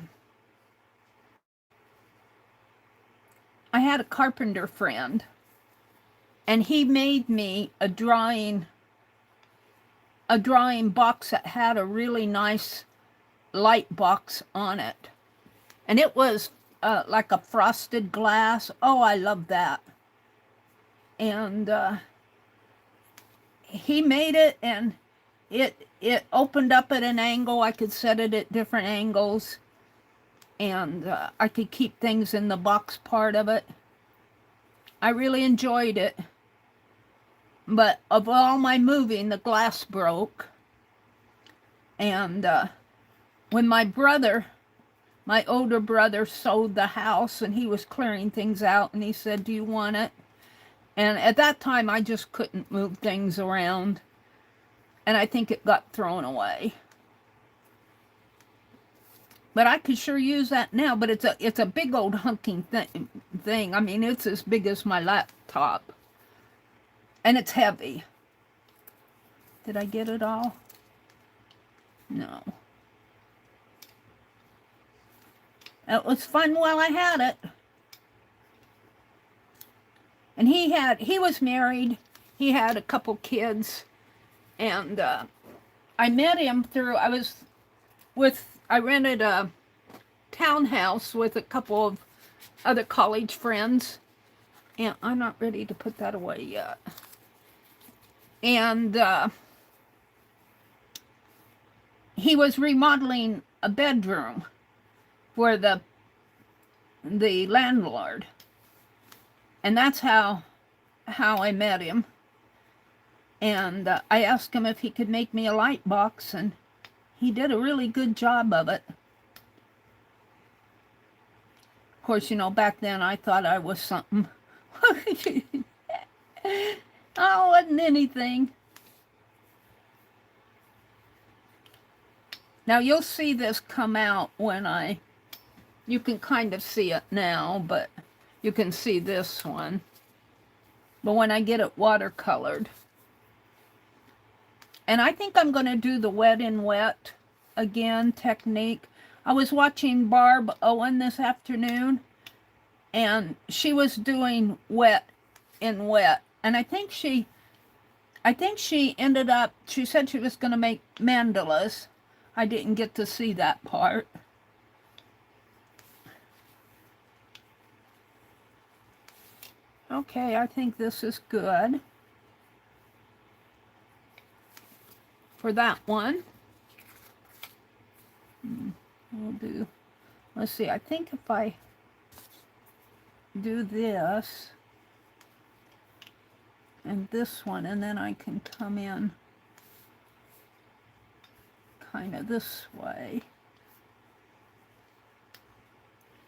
carpenter friend, and he made me a drawing box that had a really nice light box on it. And it was like a frosted glass. Oh, I love that. And he made it, and it opened up at an angle. I could set it at different angles, and I could keep things in the box part of it. I really enjoyed it. But of all my moving, the glass broke. And when my older brother sold the house and he was clearing things out, and he said, "Do you want it?" And at that time, I just couldn't move things around. And I think it got thrown away. But I could sure use that now. But it's a big old hunking thing. I mean, it's as big as my laptop. And it's heavy. Did I get it all? No. It was fun while I had it. And he was married. He had a couple kids. And I met him through, I rented a townhouse with a couple of other college friends. And I'm not ready to put that away yet. And he was remodeling a bedroom for the landlord. And that's how I met him. And I asked him if he could make me a light box, and he did a really good job of it. Of course, you know, back then I thought I was something. I wasn't anything. Now you'll see this come out when you can kind of see it now, but you can see this one. But when I get it watercolored. And I think I'm going to do the wet in wet again technique. I was watching Barb Owen this afternoon, and she was doing wet in wet. And I think she ended up, she said she was going to make mandalas. I didn't get to see that part. Okay, I think this is good for that one. We'll do, let's see, I think if I do this and this one, and then I can come in kind of this way.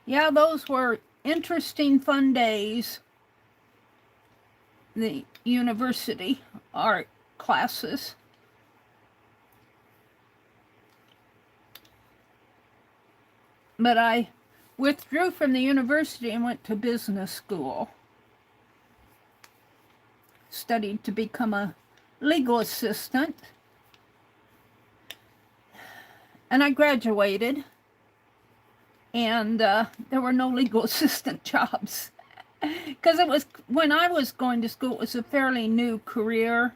Yeah, those were interesting, fun days. The university art classes. But I withdrew from the university and went to business school. Studied to become a legal assistant. And I graduated. And there were no legal assistant jobs. Because it was, when I was going to school, it was a fairly new career.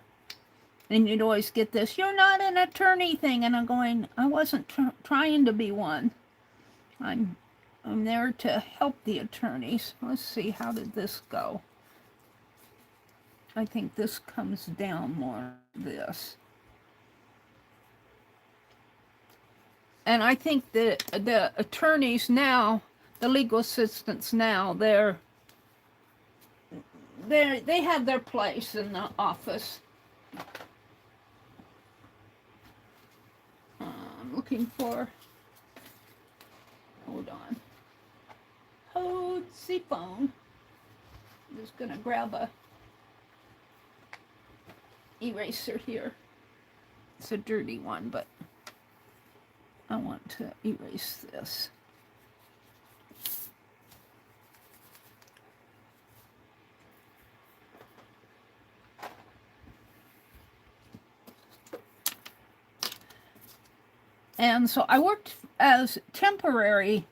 And you'd always get this, you're not an attorney thing. And I'm going, I wasn't trying to be one. I'm there to help the attorneys. Let's see, how did this go? I think this comes down more like this. And I think that the attorneys now, the legal assistants now, they have their place in the office. I'm looking for, hold on. Hold the phone. I'm just gonna grab a eraser here. It's a dirty one, but I want to erase this. And so I worked as temporary,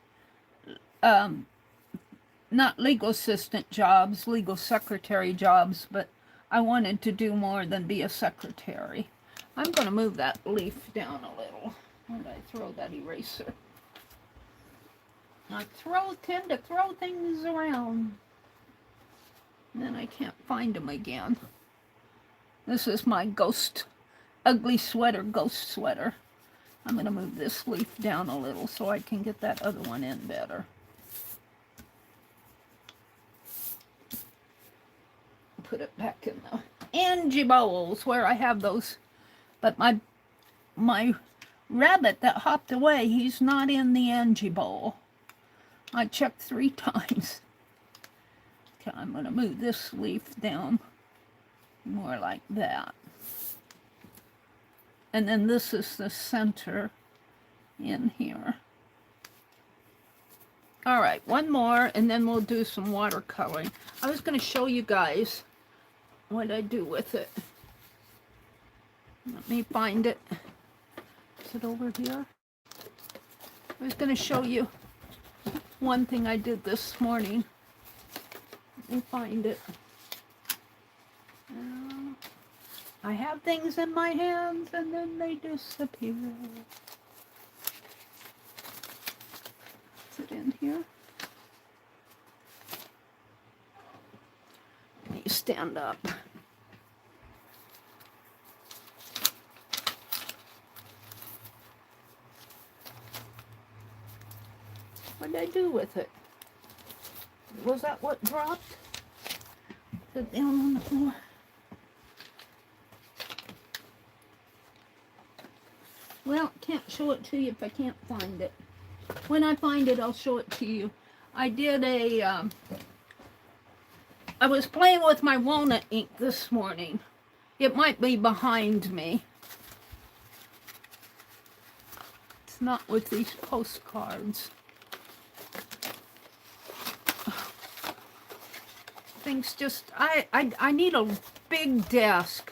not legal assistant jobs, legal secretary jobs, but I wanted to do more than be a secretary. I'm going to move that leaf down a little. Where did I throw that eraser? I tend to throw things around. And then I can't find them again. This is my ghost, ugly sweater, ghost sweater. I'm going to move this leaf down a little so I can get that other one in better. Put it back in the Angie bowls where I have those. But my rabbit that hopped away, he's not in the Angie bowl. I checked 3 times. Okay, I'm going to move this leaf down more like that. And then this is the center in here. All right, one more, and then we'll do some watercoloring. I was going to show you guys what I do with it. Let me find it. Is it over here? I was going to show you one thing I did this morning. Let me find it. I have things in my hands and then they disappear. Is it in here? Let me stand up. What did I do with it? Was that what dropped? Is it down on the floor? Well, can't show it to you if I can't find it. When I find it, I'll show it to you. I did I was playing with my walnut ink this morning. It might be behind me. It's not with these postcards. Things just, I need a big desk.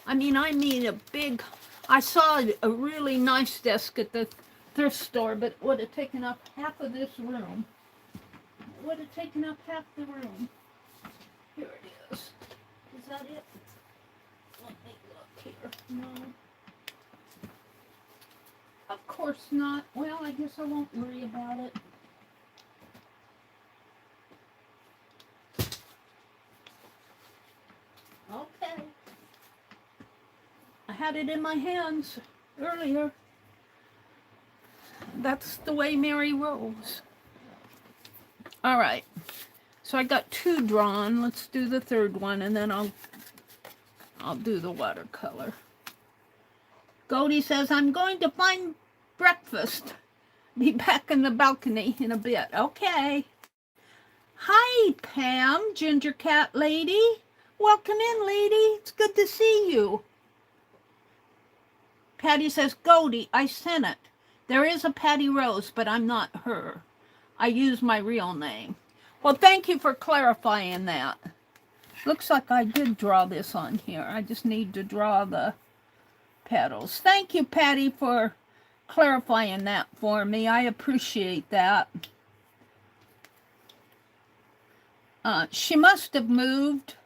I mean, I need a big, I saw a really nice desk at the thrift store, but it would have taken up half of this room. It would have taken up half the room. Here it is. Is that it? Let me look here. No. Of course not. Well, I guess I won't worry about it. Okay. I had it in my hands earlier. That's the way Meri rolls. All right. So I got 2 drawn. Let's do the third one, and then I'll do the watercolor. Goldie says, I'm going to find breakfast. Be back in the balcony in a bit. Okay. Hi, Pam, Ginger Cat Lady. Welcome in, lady. It's good to see you. Patty says, Goldie, I sent it. There is a Patty Rose, but I'm not her. I use my real name. Well, thank you for clarifying that. Looks like I did draw this on here. I just need to draw the petals. Thank you, Patty, for clarifying that for me. I appreciate that. She must have moved,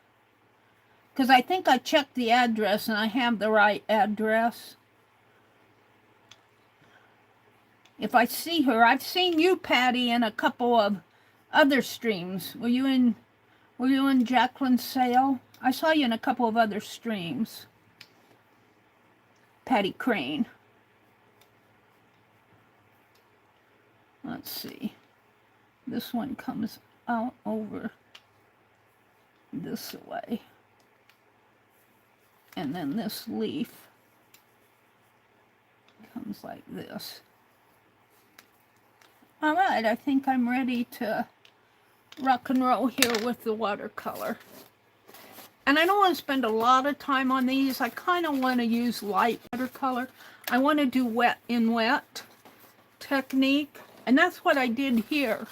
because I think I checked the address and I have the right address. If I see her, I've seen you, Patty, in a couple of other streams. Were you in Jacqueline's sale? I saw you in a couple of other streams. Patty Crane. Let's see. This one comes out over this way. And then this leaf comes like this. All right, I think I'm ready to rock and roll here with the watercolor. And I don't want to spend a lot of time on these. I kind of want to use light watercolor. I want to do wet in wet technique. And that's what I did here.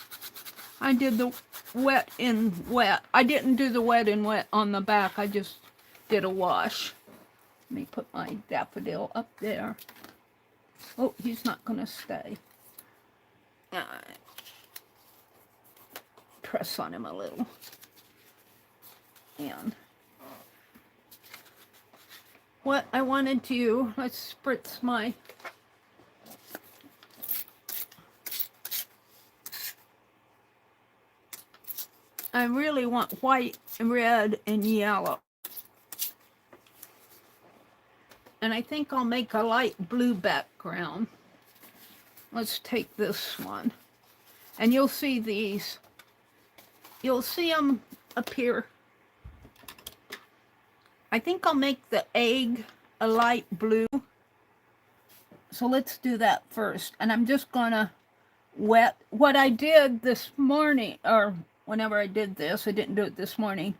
I did the wet in wet. I didn't do the wet in wet on the back. I just did a wash. Let me put my daffodil up there. Oh, he's not going to stay. Press on him a little. And what I want to do, let's spritz my I really want white and red and yellow. And I think I'll make a light blue background. Let's take this one. And you'll see these. You'll see them appear. I think I'll make the egg a light blue. So let's do that first. And I'm just going to wet. What I did this morning, or whenever I did this, I didn't do it this morning,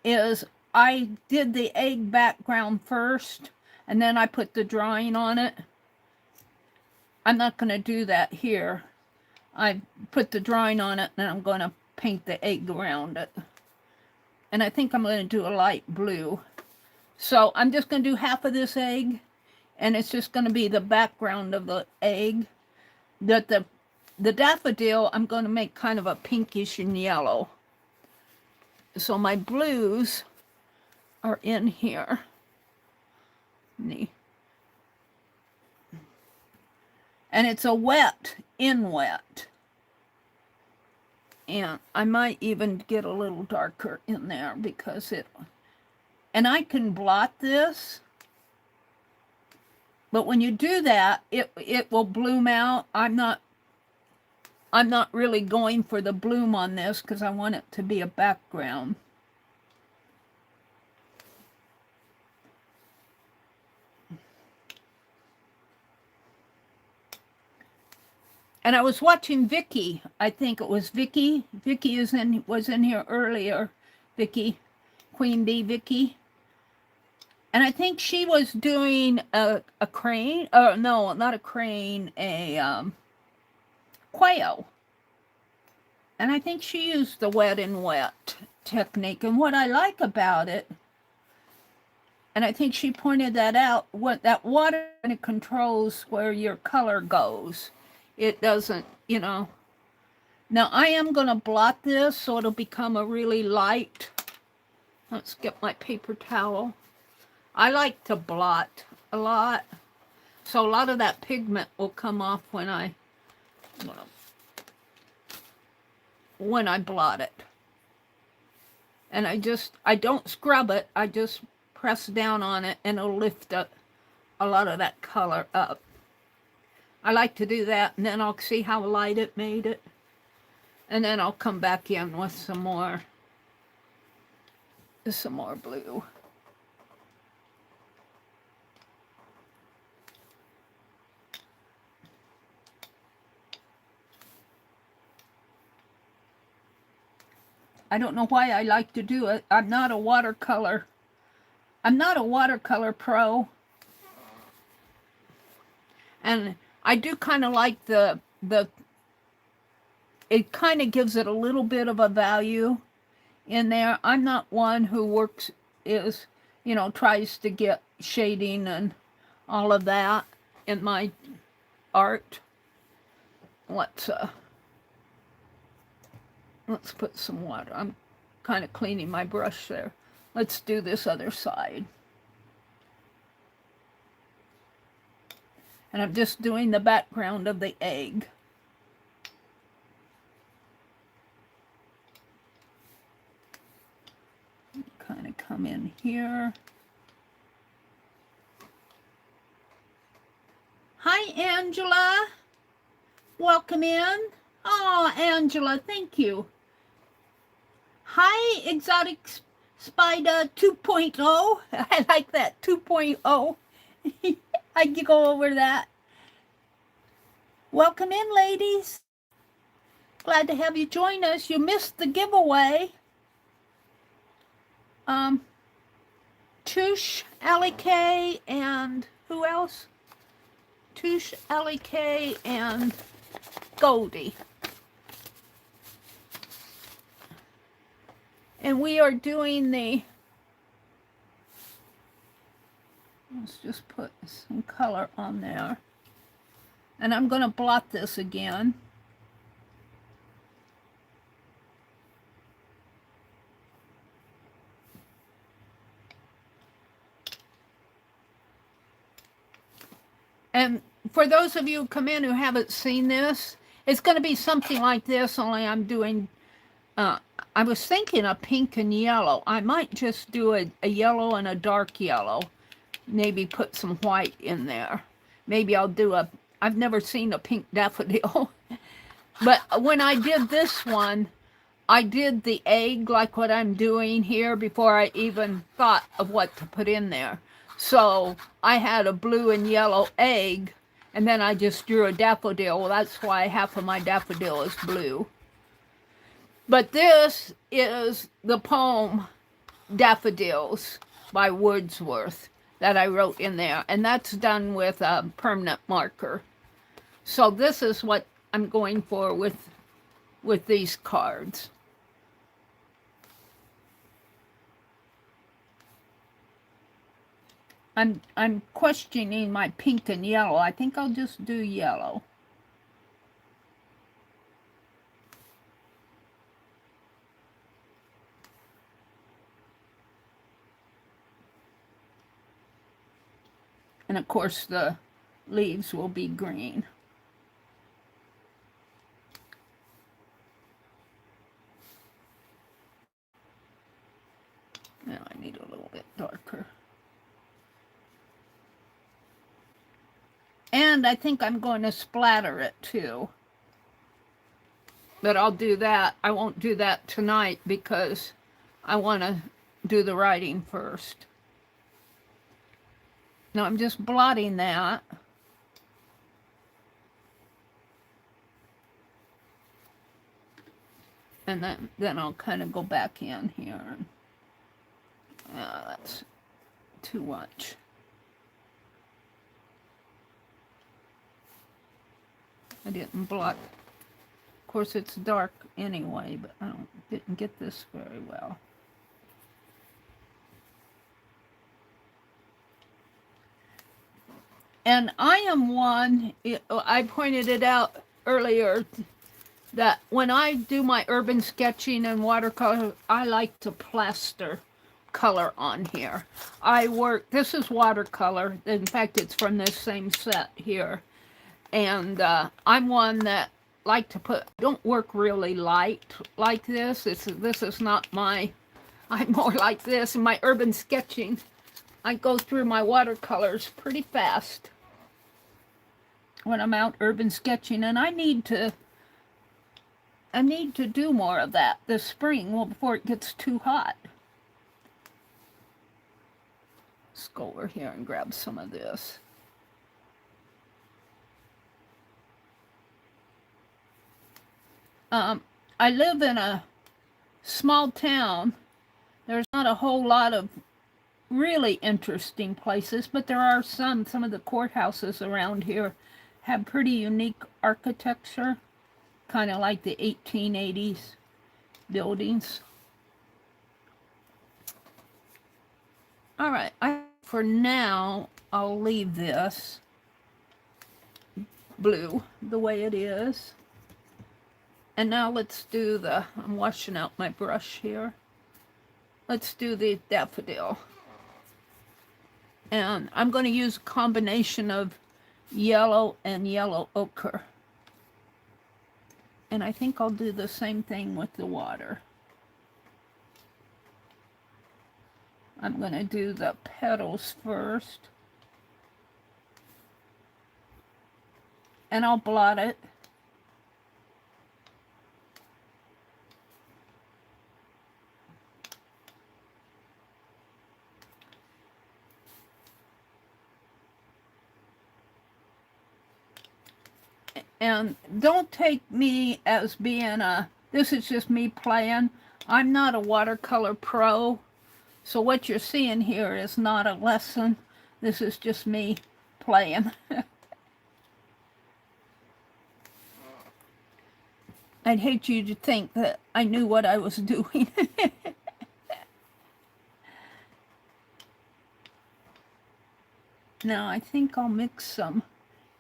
is I did the egg background first, and then I put the drawing on it. I'm not going to do that here. I put the drawing on it, and I'm going to paint the egg around it. And I think I'm going to do a light blue. So I'm just going to do half of this egg, and it's just going to be the background of the egg. That the daffodil, I'm going to make kind of a pinkish and yellow. So my blues are in here. And it's a wet, in wet. And I might even get a little darker in there because it, and I can blot this. But when you do that, it will bloom out. I'm not really going for the bloom on this because I want it to be a background. And I was watching Vicky. I think it was Vicky. Vicky was in here earlier. Vicky, Queen Bee Vicky. And I think she was doing a crane. Oh, no, not a crane. A quail. And I think she used the wet and wet technique. And what I like about it, and I think she pointed that out, what that water kind of controls where your color goes. It doesn't, you know. Now I am going to blot this so it'll become a really light. Let's get my paper towel. I like to blot a lot. So a lot of that pigment will come off when I blot it. And I don't scrub it. I just press down on it and it'll lift up a lot of that color up. I like to do that, and then I'll see how light it made it. And then I'll come back in with some more blue. I don't know why I like to do it. I'm not a watercolor pro. And I do kind of like it kind of gives it a little bit of a value in there. I'm not one who tries to get shading and all of that in my art. Let's put some water. I'm kind of cleaning my brush there. Let's do this other side. And I'm just doing the background of the egg. Kind of come in here. Hi, Angela. Welcome in. Oh, Angela, thank you. Hi, Exotic Spider 2.0. I like that, 2.0. I can go over that. Welcome in, ladies. Glad to have you join us. You missed the giveaway. Touche, Allie and who else? Touche, Allie and Goldie. And we are doing let's just put some color on there. And I'm going to blot this again. And for those of you who come in who haven't seen this, it's going to be something like this, only I'm doing, I was thinking a pink and yellow. I might just do a yellow and a dark yellow. Maybe put some white in there. Maybe I'll do I've never seen a pink daffodil. But when I did this one, I did the egg like what I'm doing here before I even thought of what to put in there. So I had a blue and yellow egg, and then I just drew a daffodil. Well, that's why half of my daffodil is blue. But this is the poem Daffodils by Wordsworth that I wrote in there, and that's done with a permanent marker. So this is what I'm going for with these cards. I'm questioning my pink and yellow. I think I'll just do yellow. And of course the leaves will be green. Now I need a little bit darker. And I think I'm going to splatter it too. But I'll do that. I won't do that tonight because I want to do the writing first. Now I'm just blotting that. And then I'll kind of go back in here. And, that's too much. I didn't blot. Of course, it's dark anyway, but I didn't get this very well. And I am one, I pointed it out earlier, that when I do my urban sketching and watercolor, I like to plaster color on here. This is watercolor. In fact, it's from this same set here. And I'm one that like to don't work really light like this. This is not I'm more like this. In my urban sketching, I go through my watercolors pretty fast when I'm out urban sketching, and I need to do more of that this spring, before it gets too hot. Let's go over here and grab some of this. I live in a small town. There's not a whole lot of really interesting places, but there are some of the courthouses around here have pretty unique architecture, kind of like the 1880s buildings. All right, for now, I'll leave this blue the way it is. And now let's do I'm washing out my brush here. Let's do the daffodil. And I'm going to use a combination of yellow and yellow ochre. And I think I'll do the same thing with the water. I'm going to do the petals first. And I'll blot it. And don't take me as being this is just me playing. I'm not a watercolor pro. So what you're seeing here is not a lesson. This is just me playing. I'd hate you to think that I knew what I was doing. Now I think I'll mix some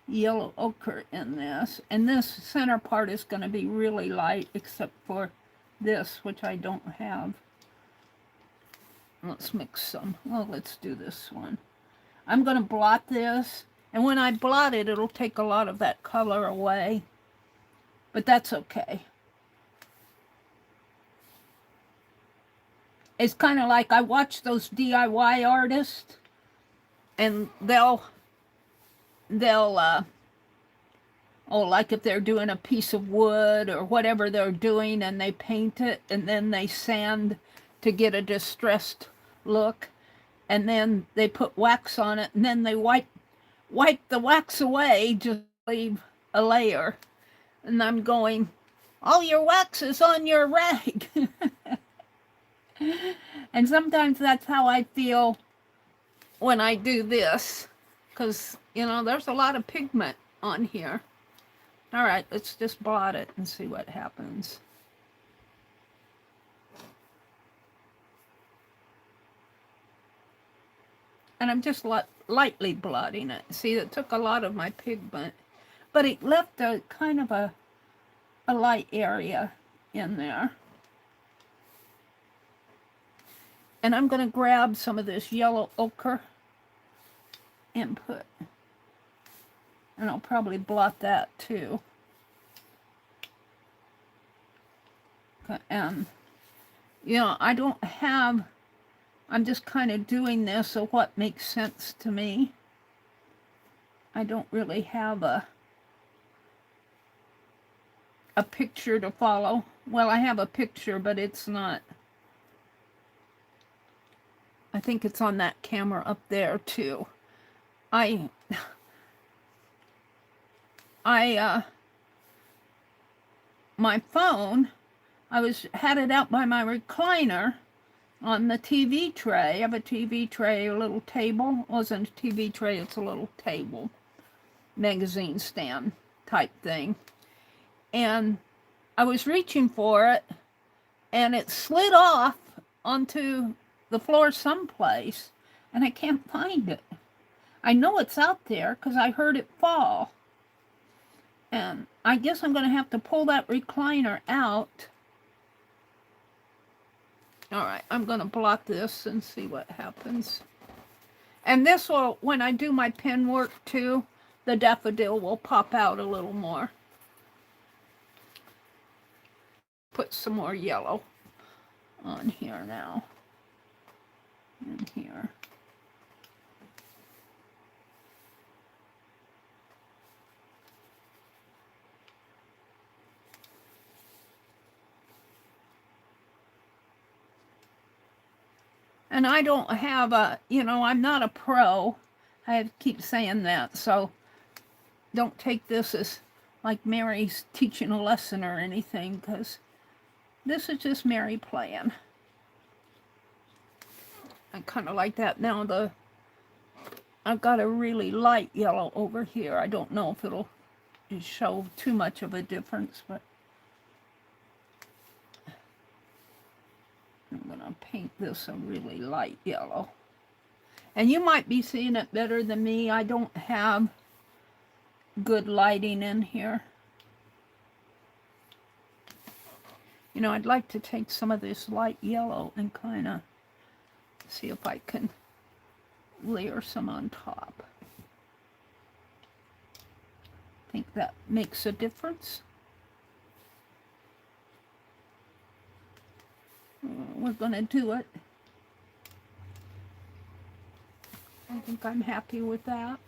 yellow ochre in this, and this center part is going to be really light except for this, which I don't have. Let's mix some. Well, let's do this one. I'm going to blot this, and when I blot it, it'll take a lot of that color away, but that's okay. It's kind of like I watch those DIY artists, and they'll like if they're doing a piece of wood or whatever they're doing, and they paint it and then they sand to get a distressed look, and then they put wax on it, and then they wipe the wax away, just leave a layer. And I'm going, all your wax is on your rag. And sometimes that's how I feel when I do this, because, you know, there's a lot of pigment on here. All right, let's just blot it and see what happens. And I'm just lightly blotting it. See, it took a lot of my pigment, but it left a kind of a light area in there. And I'm going to grab some of this yellow ochre and put, and I'll probably blot that too. And, you know, I don't have, I'm just kind of doing this so what makes sense to me. I don't really have a picture to follow. Well, I have a picture, but it's not. I think it's on that camera up there too. My phone, I had it out by my recliner on the TV tray. I have a TV tray, a little table. It wasn't a TV tray, it's a little table, magazine stand type thing. And I was reaching for it, and it slid off onto the floor someplace, and I can't find it. I know it's out there because I heard it fall. And I guess I'm going to have to pull that recliner out. All right, I'm going to blot this and see what happens. And this will, when I do my pen work too, the daffodil will pop out a little more. Put some more yellow on here now. And here. And I don't have a, you know, I'm not a pro. I keep saying that, so don't take this as like Meri's teaching a lesson or anything, because this is just Meri playing. I kind of like that. Now I've got a really light yellow over here. I don't know if it'll show too much of a difference, but I'm going to paint this a really light yellow. And you might be seeing it better than me. I don't have good lighting in here. You know, I'd like to take some of this light yellow and kind of see if I can layer some on top. Think that makes a difference. We're going to do it. I think I'm happy with that.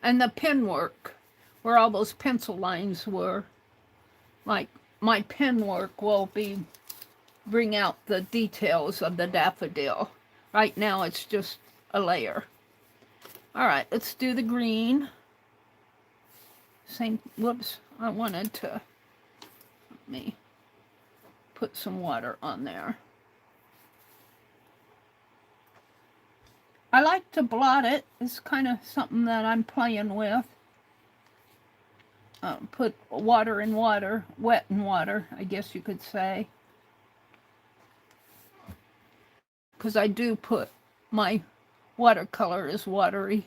And the pen work, where all those pencil lines were, like my pen work will bring out the details of the daffodil. Right now it's just a layer. All right, let's do the green. Same, whoops, I wanted to, let me put some water on there. I like to blot it. It's kind of something that I'm playing with. Put water in water, wet in water, I guess you could say. Because I do put my watercolor is watery.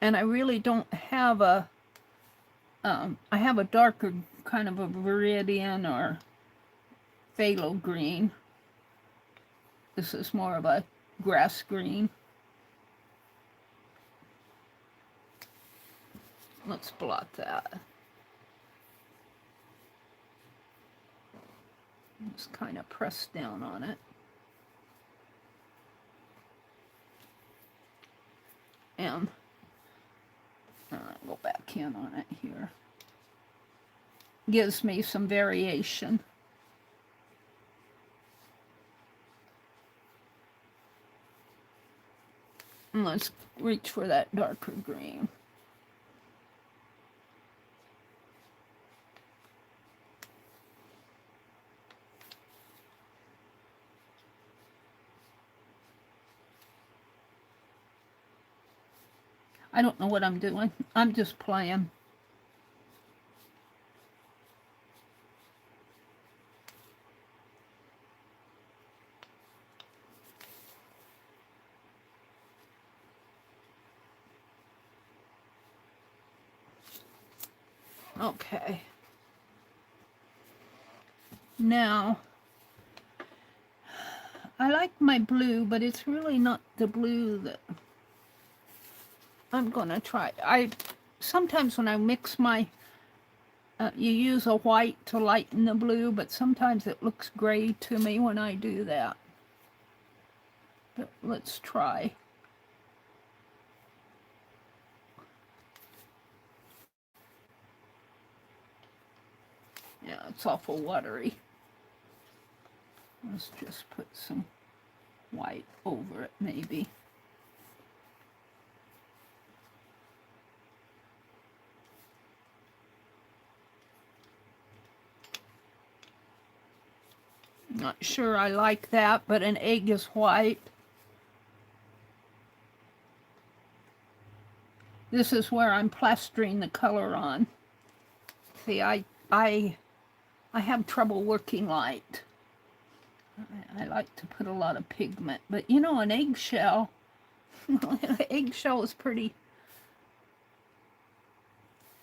And I really don't have a, I have a darker kind of a viridian or phthalo green. This is more of a grass green. Let's blot that. Just kind of press down on it. And go back in on it here. Gives me some variation. Let's reach for that darker green. I don't know what I'm doing. I'm just playing. Okay. Now, I like my blue, but it's really not the blue that I'm gonna try. Sometimes when I mix my, you use a white to lighten the blue, but sometimes it looks gray to me when I do that. But let's try. Yeah, it's awful watery. Let's just put some white over it, maybe. Not sure I like that, but an egg is white. This is where I'm plastering the color on. See, I have trouble working light. I like to put a lot of pigment, but you know, an eggshell, eggshell is pretty.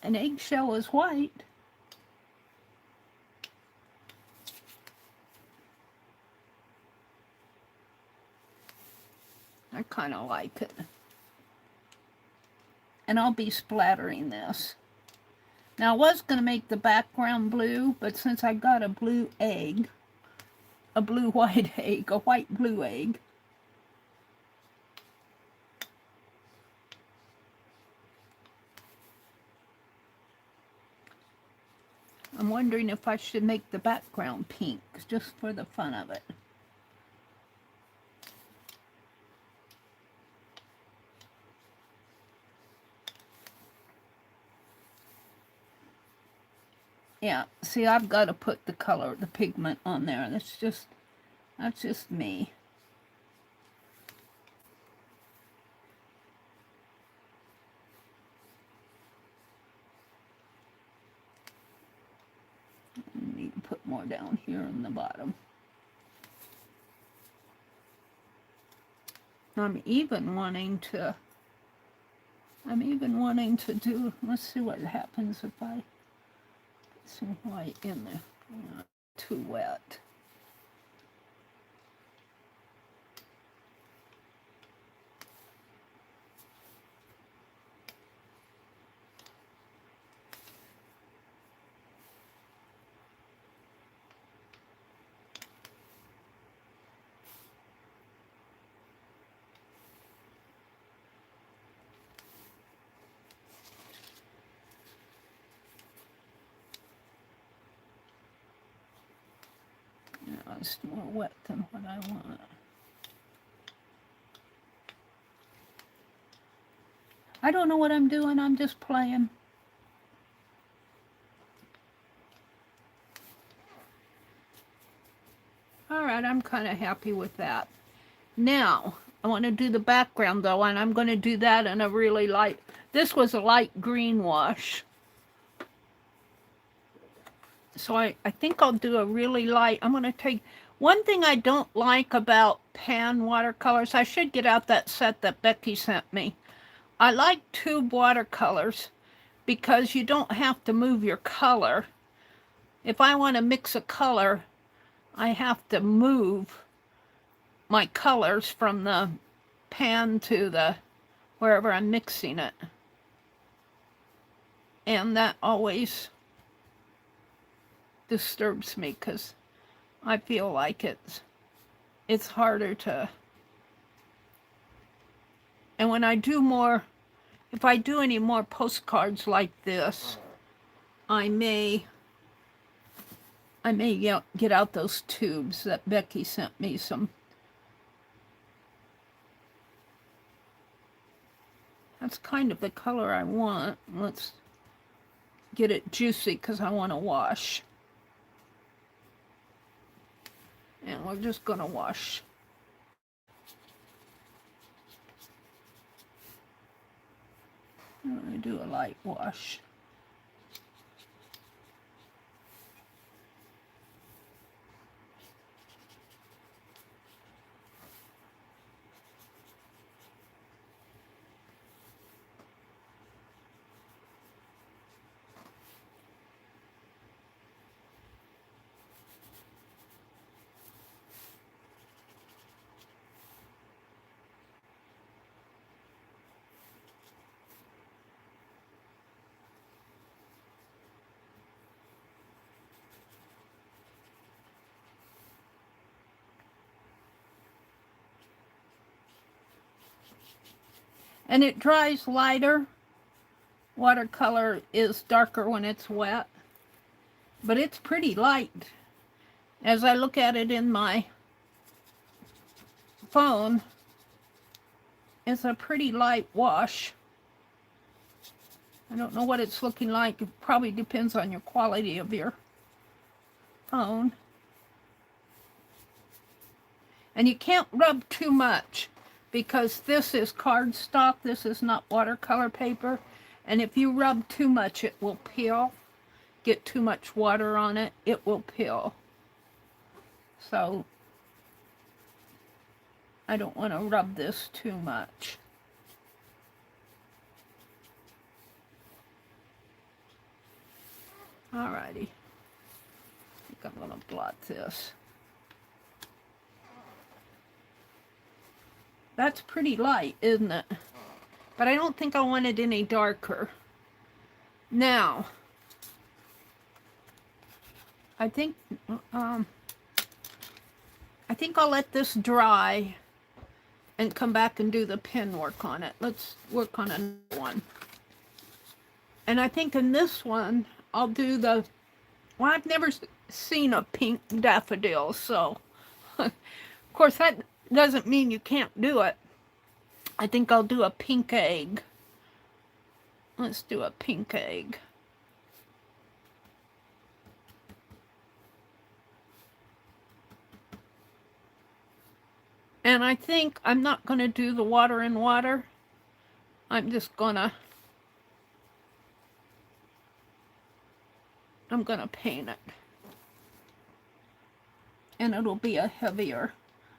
An eggshell is white. I kind of like it. And I'll be splattering this. Now I was going to make the background blue, but since I got a blue egg, a blue-white egg, a white-blue egg, I'm wondering if I should make the background pink, just for the fun of it. Yeah, see, I've got to put the color, the pigment on there. That's just me. I need to put more down here in the bottom. I'm even wanting to do, let's see what happens if I put some white in there. Not too wet. It's more wet than what I want. I don't know what I'm doing, I'm just playing. Alright, I'm kind of happy with that. Now, I want to do the background though, and I'm going to do that in a really light, this was a light green wash. So I think I'll do a really light, I'm going to take, one thing I don't like about pan watercolors, I should get out that set that Becky sent me. I like tube watercolors because you don't have to move your color. If I want to mix a color, I have to move my colors from the pan to the wherever I'm mixing it. And that always disturbs me because I feel like it's harder to, and when I do more, if I do any more postcards like this, I may get out those tubes that Becky sent me some. That's kind of the color I want. Let's get it juicy because I want to wash. And we're just going to wash. I'm going to do a light wash. And it dries lighter. Watercolor is darker when it's wet, but it's pretty light. As I look at it in my phone, it's a pretty light wash. I don't know what it's looking like. It probably depends on your quality of your phone. And you can't rub too much because this is cardstock. This is not watercolor paper. And if you rub too much, it will peel. Get too much water on it, it will peel. So I don't want to rub this too much. Alrighty. I think I'm going to blot this. That's pretty light, isn't it? But I don't think I want it any darker. Now, I think I'll let this dry and come back and do the pen work on it. Let's work on another one. And I think in this one, I'll do the, well, I've never seen a pink daffodil, so of course that doesn't mean you can't do it. I think I'll do a pink egg. Let's do a pink egg. And I think I'm not going to do the water in water. I'm gonna paint it. And it'll be a heavier.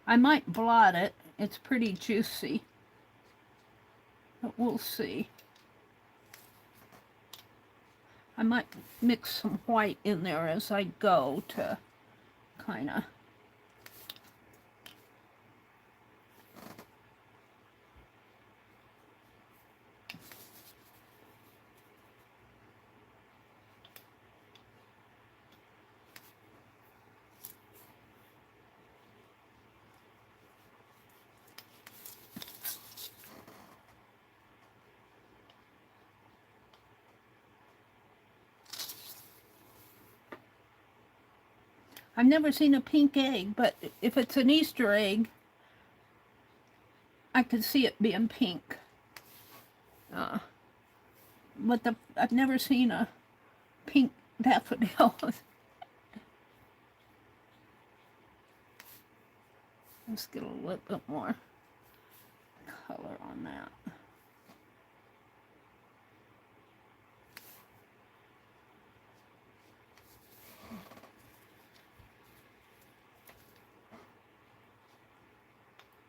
I might blot it. It's pretty juicy. But we'll see. I might mix some white in there as I go to kind of. I've never seen a pink egg, but if it's an Easter egg, I could see it being pink. But I've never seen a pink daffodil. Let's get a little bit more color on that.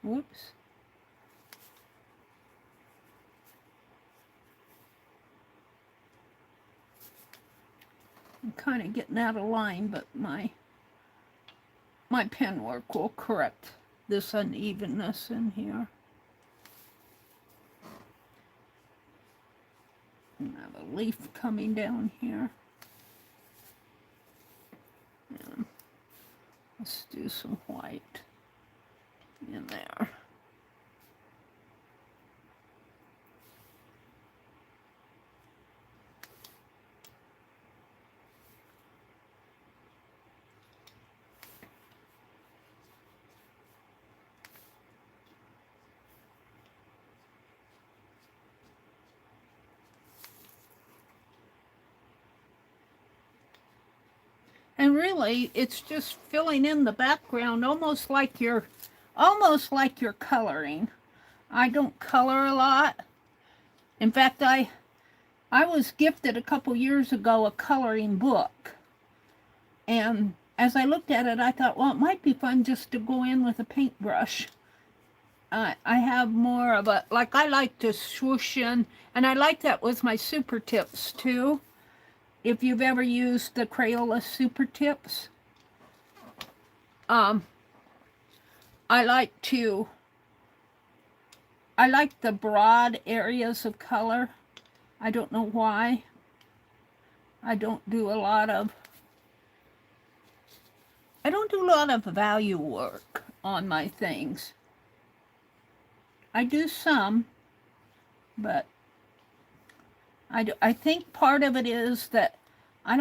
Whoops. I'm kind of getting out of line, but my pen work will correct this unevenness in here. And I have a leaf coming down here. And let's do some white in there. And really, it's just filling in the background, almost like you're coloring. I don't color a lot. In fact, I was gifted a couple years ago a coloring book. And as I looked at it, I thought, well, it might be fun just to go in with a paintbrush. I have more of a, like, I like to swoosh in, and I like that with my super tips too. If you've ever used the Crayola super tips, I like the broad areas of color. I don't know why. I don't do a lot of value work on my things. I do some, but I think part of it is that I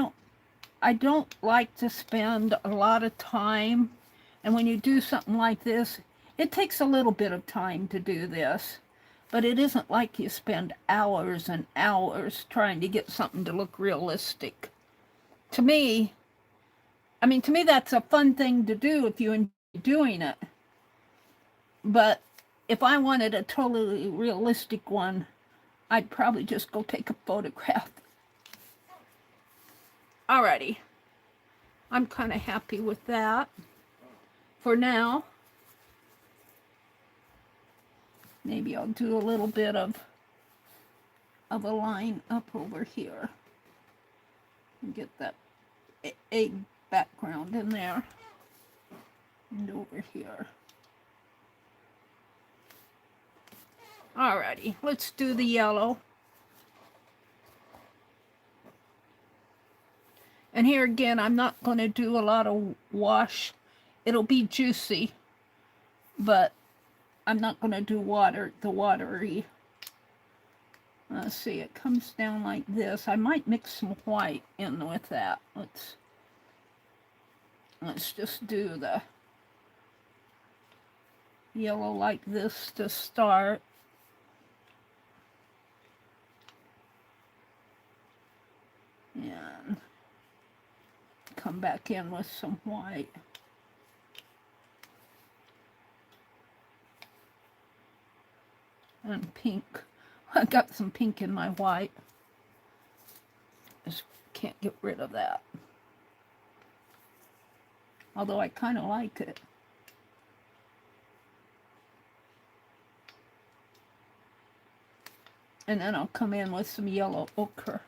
don't like to spend a lot of time, and when you do something like this, it takes a little bit of time to do this, but it isn't like you spend hours and hours trying to get something to look realistic. To me, that's a fun thing to do if you enjoy doing it, but if I wanted a totally realistic one, I'd probably just go take a photograph. Alrighty. I'm kind of happy with that for now. Maybe I'll do a little bit of a line up over here and get that egg background in there and over here. Alrighty, let's do the yellow. And here again, I'm not going to do a lot of wash. It'll be juicy, but I'm not going to do the watery. Let's see, it comes down like this. I might mix some white in with that. Let's just do the yellow like this to start. And come back in with some white. And pink. I got some pink in my white. Just can't get rid of that. Although I kind of like it. And then I'll come in with some yellow ochre.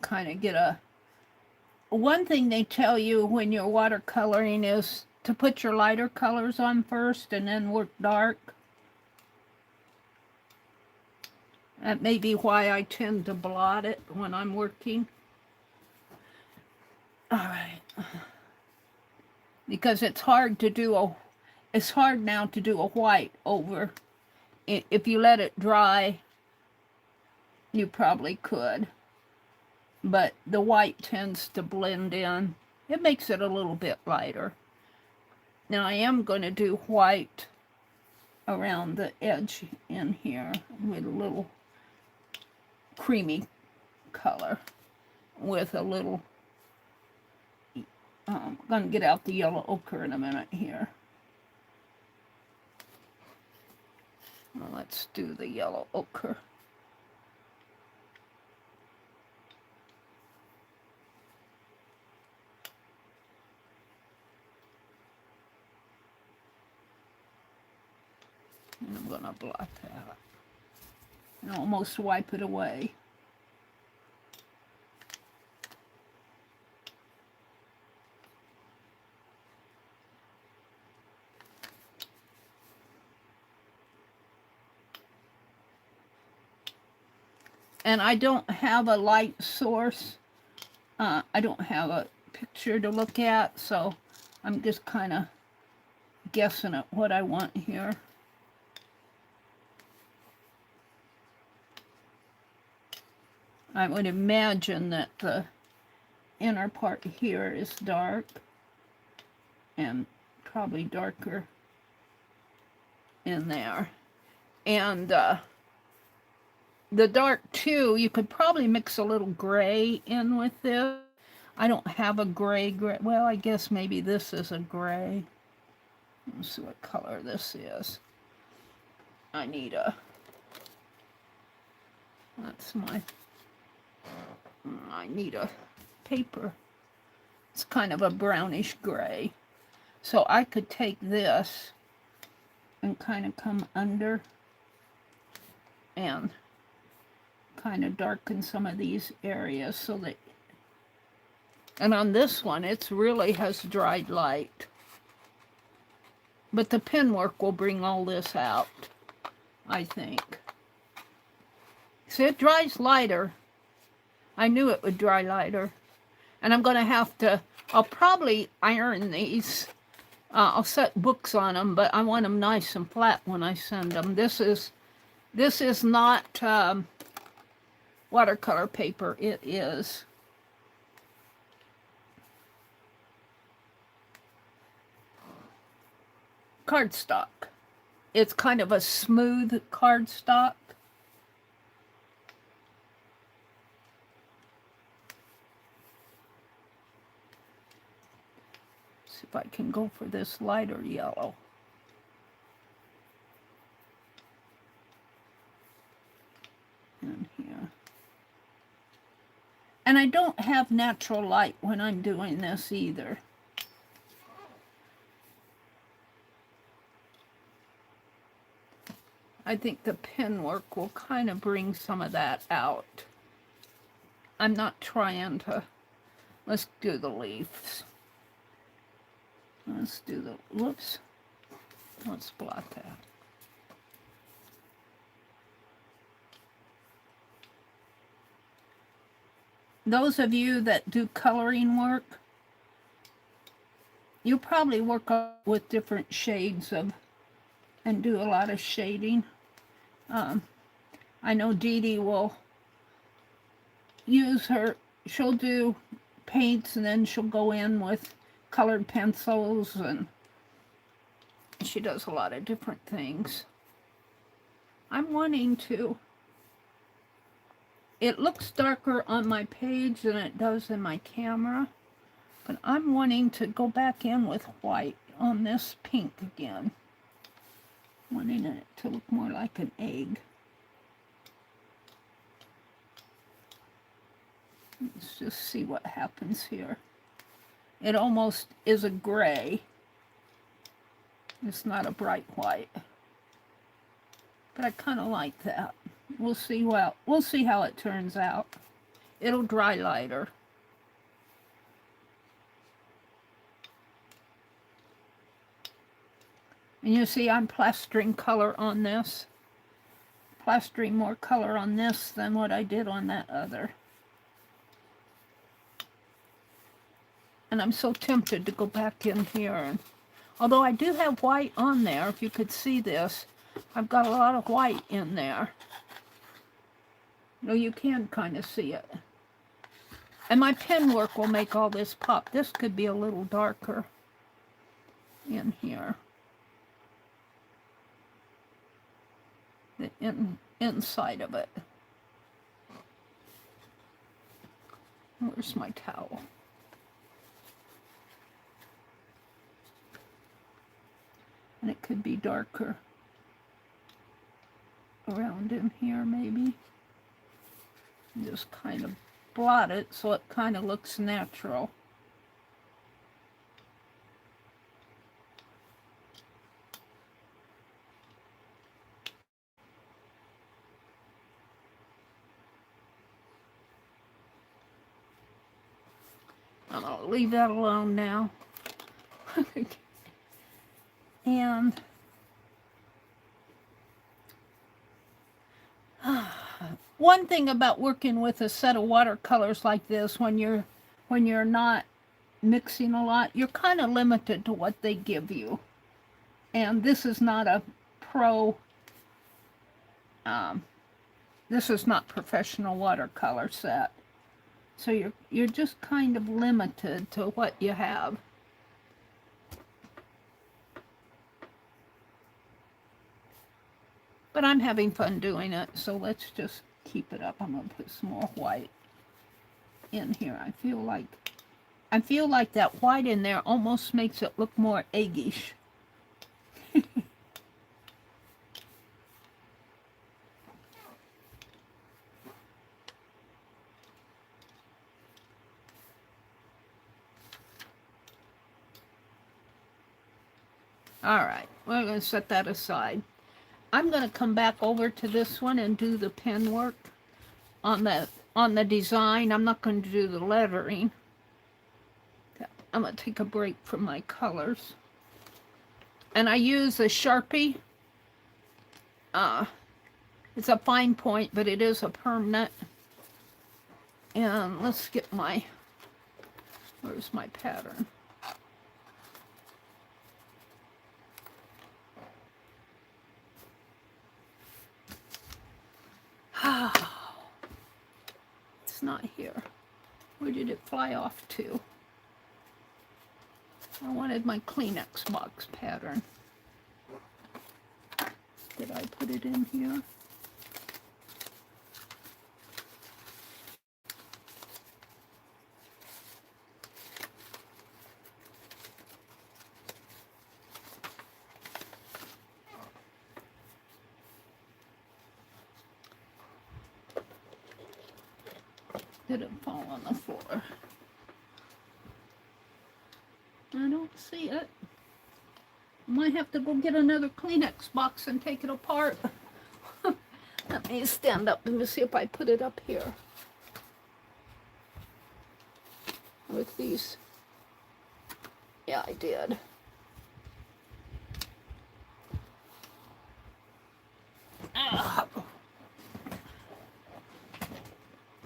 Kind of get a... One thing they tell you when you're watercoloring is to put your lighter colors on first and then work dark. That may be why I tend to blot it when I'm working. All right. Because it's hard now to do a white over. If you let it dry, you probably could. But the white tends to blend in. It makes it a little bit lighter. Now I am going to do white around the edge in here with a little creamy color with a little... I'm going to get out the yellow ochre in a minute here. Well, let's do the yellow ochre. And I'm going to blot that and almost wipe it away. And I don't have a light source. I don't have a picture to look at, so I'm just kind of guessing at what I want here. I would imagine that the inner part here is dark and probably darker in there. And the dark too, you could probably mix a little gray in with this. I don't have a gray. Well, I guess maybe this is a gray. Let's see what color this is. I need a, that's my, I need a paper. It's kind of a brownish gray. So I could take this and kind of come under and kind of darken some of these areas so that, and on this one it really has dried light. But the pen work will bring all this out, I think. See, it dries lighter. I knew it would dry lighter. And I'm going to have to, I'll probably iron these. I'll set books on them, but I want them nice and flat when I send them. This is not watercolor paper. It is cardstock. It's kind of a smooth cardstock. See if I can go for this lighter yellow. In here. And I don't have natural light when I'm doing this either. I think the pen work will kind of bring some of that out. I'm not trying to, let's do the leaves. Let's do the, whoops, let's blot that. Those of you that do coloring work, you probably work with different shades of, and do a lot of shading. I know Dee Dee will use her, she'll do paints and then she'll go in with colored pencils, and she does a lot of different things. I'm wanting to, it looks darker on my page than it does in my camera, but I'm wanting to go back in with white on this pink again. Wanting it to look more like an egg. Let's just see what happens here. It almost is a gray. It's not a bright white. But I kind of like that. We'll see. Well, we'll see how it turns out. It'll dry lighter. And you see I'm plastering color on this. Plastering more color on this than what I did on that other. And I'm so tempted to go back in here. And although I do have white on there, if you could see this, I've got a lot of white in there. No, you can kind of see it. And my pen work will make all this pop. This could be a little darker in here. The inside of it. Where's my towel? And it could be darker around in here maybe. Just kind of blot it so it kind of looks natural. I'll leave that alone now. And one thing about working with a set of watercolors like this, when you're not mixing a lot, you're kind of limited to what they give you. And this is not a pro, this is not professional watercolor set. So you're just kind of limited to what you have. But I'm having fun doing it, so let's just keep it up. I'm going to put some more white in here. I feel like that white in there almost makes it look more eggish. All right, we're going to set that aside. I'm going to come back over to this one and do the pen work on the design. I'm not going to do the lettering. I'm going to take a break from my colors. And I use a Sharpie. It's a fine point, but it is a permanent. And let's get my, where's my pattern? It's not here. Where did it fly off to? I wanted my Kleenex box pattern. Did I put it in here? Did it fall on the floor? I don't see it. Might have to go get another Kleenex box and take it apart. Let me stand up and see if I put it up here. With these. Yeah, I did.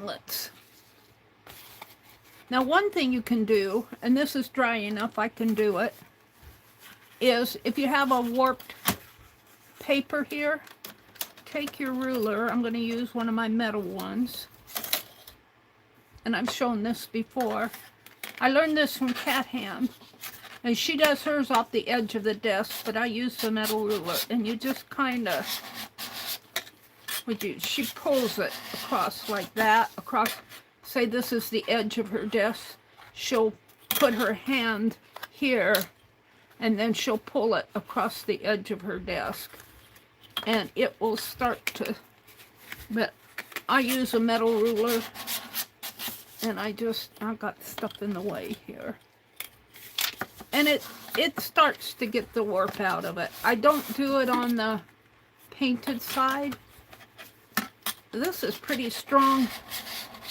Let's. Now, one thing you can do, and this is dry enough I can do it, is if you have a warped paper here, take your ruler. I'm going to use one of my metal ones. And I've shown this before. I learned this from Cat Hand. And she does hers off the edge of the desk, but I use the metal ruler. And you just kind of, she pulls it across like that, across. Say this is the edge of her desk, she'll put her hand here and then she'll pull it across the edge of her desk and it will start to, but I use a metal ruler and I've got stuff in the way here. And it starts to get the warp out of it. I don't do it on the painted side. This is pretty strong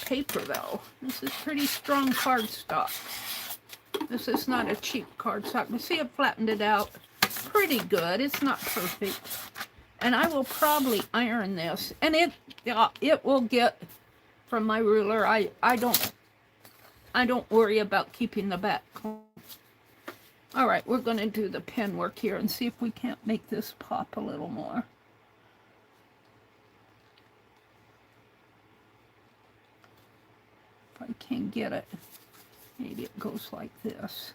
paper though. This is pretty strong cardstock. This is not a cheap cardstock. But see, I flattened it out pretty good. It's not perfect. And I will probably iron this. And it will get from my ruler. I don't worry about keeping the back clean. Alright, we're gonna do the pen work here and see if we can't make this pop a little more. If I can get it, maybe it goes like this.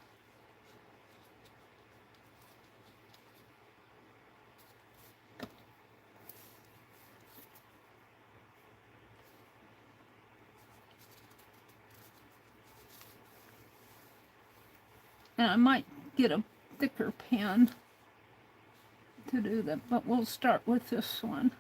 And I might get a thicker pen to do that, but we'll start with this one.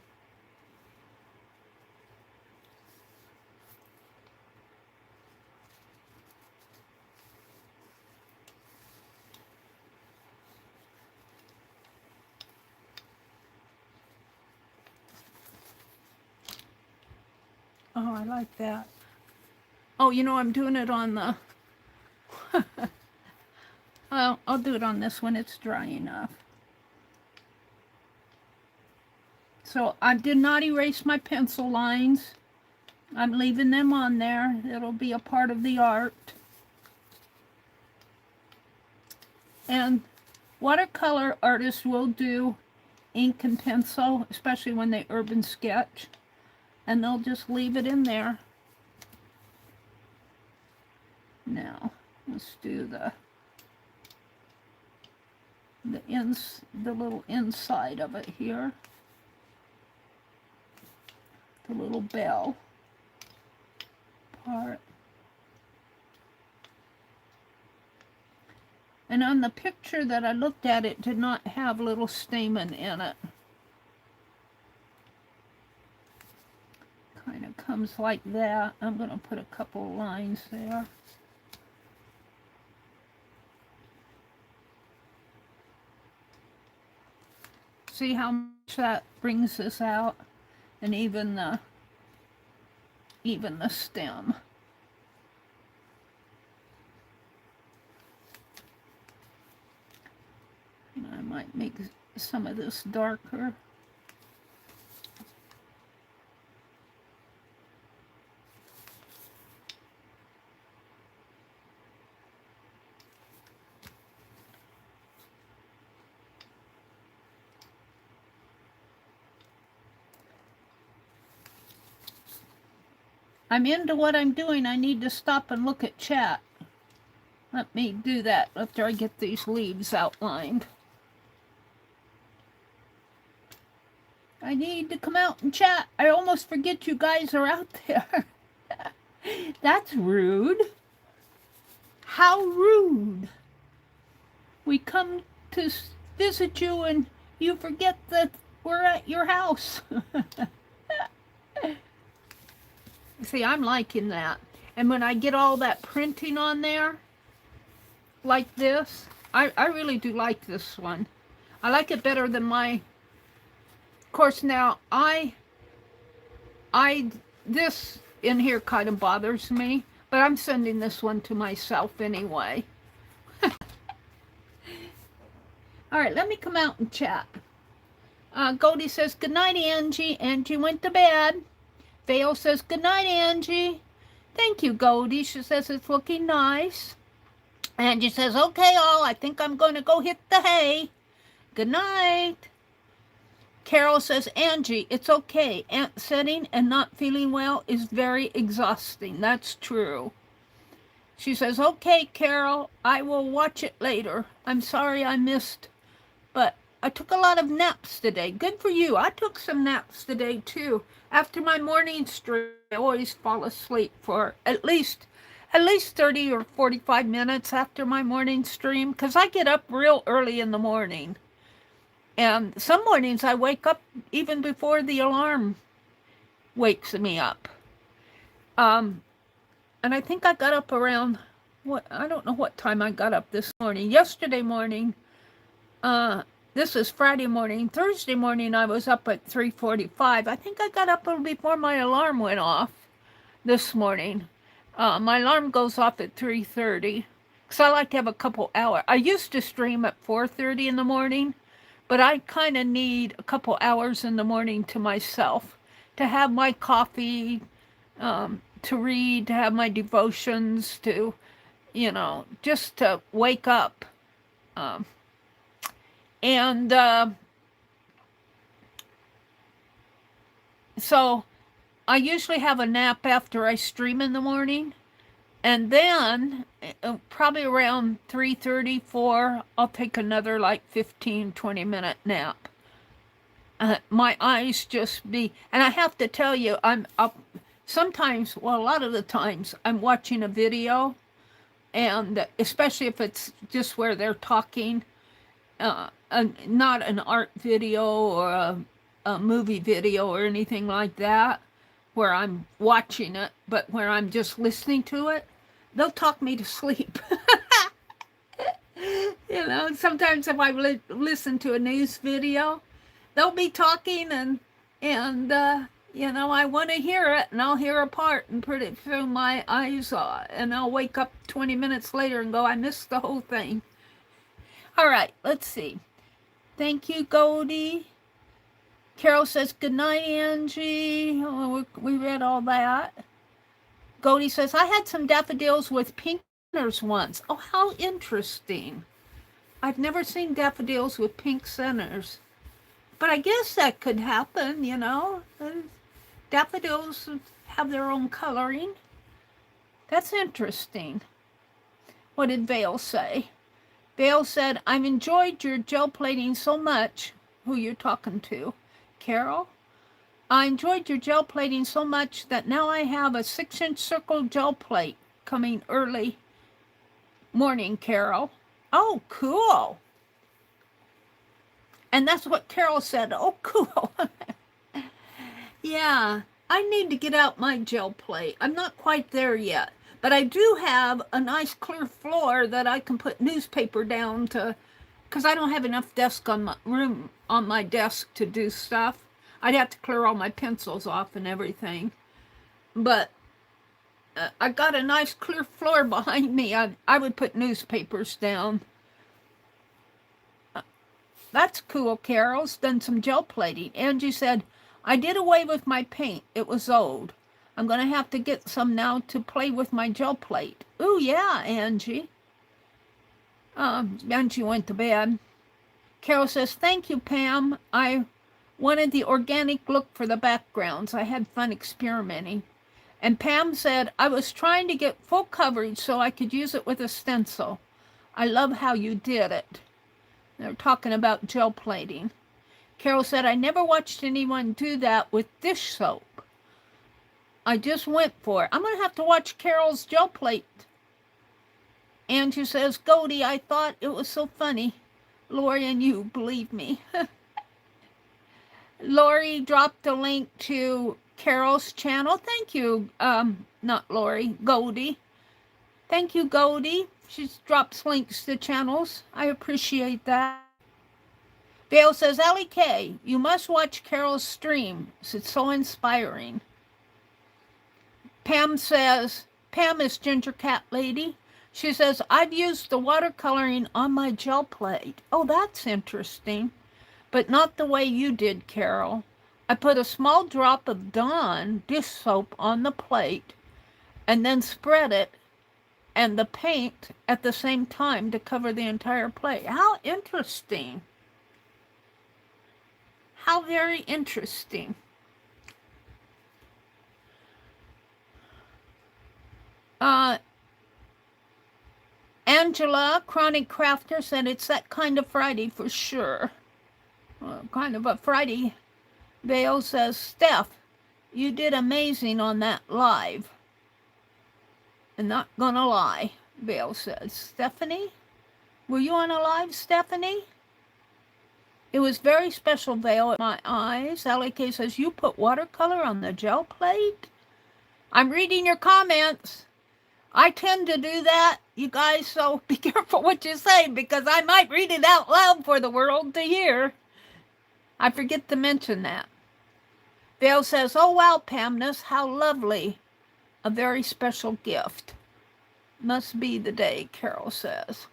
Oh, I like that. Oh, you know, I'm doing it on the... Well, I'll do it on this one. It's dry enough. So I did not erase my pencil lines. I'm leaving them on there. It'll be a part of the art. And watercolor artists will do ink and pencil, especially when they urban sketch, and they'll just leave it in there. Now, let's do the little inside of it here. The little bell part. And on the picture that I looked at, it did not have little stamen in it. Kind of comes like that. I'm going to put a couple lines there. See how much that brings this out? And even the stem. And I might make some of this darker. I'm into what I'm doing. I need to stop and look at chat. Let me do that after I get these leaves outlined. I need to come out and chat. I almost forget you guys are out there. That's rude. How rude. We come to visit you and you forget that we're at your house. See, I'm liking that. And when I get all that printing on there, like this, I really do like this one. I like it better than my, of course now, this in here kind of bothers me, but I'm sending this one to myself anyway. All right, let me come out and chat. Goldie says, good night, Angie. Angie went to bed. Vale says, good night, Angie. Thank you, Goldie. She says it's looking nice. Angie says, okay, all. I think I'm going to go hit the hay. Good night. Carol says, Angie, it's okay. Ant setting and not feeling well is very exhausting. That's true. She says, okay, Carol, I will watch it later. I'm sorry I missed, but I took a lot of naps today. Good for you. I took some naps today, too. After my morning stream, I always fall asleep for at least 30 or 45 minutes after my morning stream, because I get up real early in the morning. And some mornings I wake up even before the alarm wakes me up. And I think I got up around, I don't know what time I got up this morning. Yesterday morning, this is Friday morning. Thursday morning, I was up at 3:45. I think I got up a little before my alarm went off this morning. My alarm goes off at 3:30 because I like to have a couple hours. I used to stream at 4:30 in the morning, but I kind of need a couple hours in the morning to myself to have my coffee, to read, to have my devotions, to, just to wake up. So I usually have a nap after I stream in the morning, and then probably around 3:30, 4, I'll take another like 15-20 minute nap. My eyes just be, and I have to tell you, I'm up sometimes, well, a lot of the times I'm watching a video, and especially if it's just where they're talking, not an art video or a movie video or anything like that, where I'm watching it, but where I'm just listening to it, they'll talk me to sleep. Sometimes if I listen to a news video, they'll be talking and I want to hear it, and I'll hear a part and put it through my eyes, and I'll wake up 20 minutes later and go, I missed the whole thing. All right, let's see. Thank you, Goldie. Carol says, good night, Angie. Oh, we read all that. Goldie says, I had some daffodils with pink runners once. Oh, how interesting. I've never seen daffodils with pink centers. But I guess that could happen, you know. Daffodils have their own coloring. That's interesting. What did Vale say? Vale said, I've enjoyed your gel plating so much. Who you're talking to? Carol? I enjoyed your gel plating so much that now I have a 6-inch circle gel plate coming early morning, Carol. Oh, cool. And that's what Carol said. Oh, cool. Yeah, I need to get out my gel plate. I'm not quite there yet. But I do have a nice clear floor that I can put newspaper down to, because I don't have enough desk on my room, on my desk to do stuff. I'd have to clear all my pencils off and everything. But I got a nice clear floor behind me. I would put newspapers down. That's cool, Carol's done some gel plating. Angie said, I did away with my paint. It was old. I'm going to have to get some now to play with my gel plate. Ooh, yeah, Angie. Angie went to bed. Carol says, thank you, Pam. I wanted the organic look for the backgrounds. I had fun experimenting. And Pam said, I was trying to get full coverage so I could use it with a stencil. I love how you did it. They're talking about gel plating. Carol said, I never watched anyone do that with dish soap. I just went for it. I'm going to have to watch Carol's gel plate. Andrew says, Goldie, I thought it was so funny. Lori and you, believe me. Lori dropped a link to Carol's channel. Thank you, not Lori, Goldie. Thank you, Goldie. She drops links to channels. I appreciate that. Vale says, Allie K, you must watch Carol's stream. It's so inspiring. Pam says, Pam is Ginger Cat Lady. She says, I've used the watercoloring on my gel plate. Oh, that's interesting. But not the way you did, Carol. I put a small drop of Dawn dish soap on the plate and then spread it and the paint at the same time to cover the entire plate. How interesting. How very interesting. Angela, Chronic Crafter, said it's that kind of Friday for sure. Kind of a Friday. Vale says, Steph, you did amazing on that live. I'm not gonna lie, Vale says. Stephanie, were you on a live, Stephanie? It was very special, Vale, at my eyes. Allie K says, you put watercolor on the gel plate? I'm reading your comments. I tend to do that, you guys, so be careful what you say, because I might read it out loud for the world to hear. I forget to mention that. Vale says, oh, wow, Pamness, how lovely. A very special gift. Must be the day, Carol says.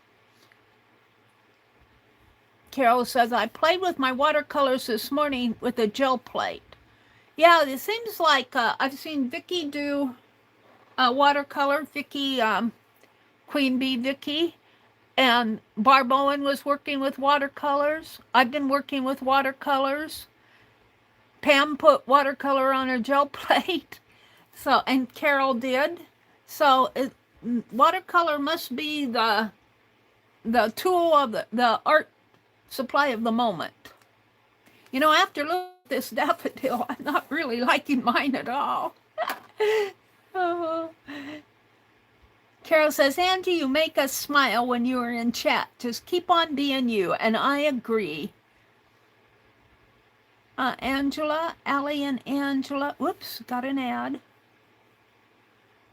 Carol says, I played with my watercolors this morning with a gel plate. Yeah, it seems like I've seen Vicky do watercolor. Vicky, Queen Bee Vicky, and Barb Owen was working with watercolors. I've been working with watercolors. Pam put watercolor on her gel plate. So, and Carol did. So watercolor must be the tool of the art supply of the moment. You know, after looking at this daffodil, I'm not really liking mine at all. Oh. Carol says, Angie, you make us smile when you are in chat. Just keep on being you, and I agree. Angela, Allie and Angela. Whoops, got an ad.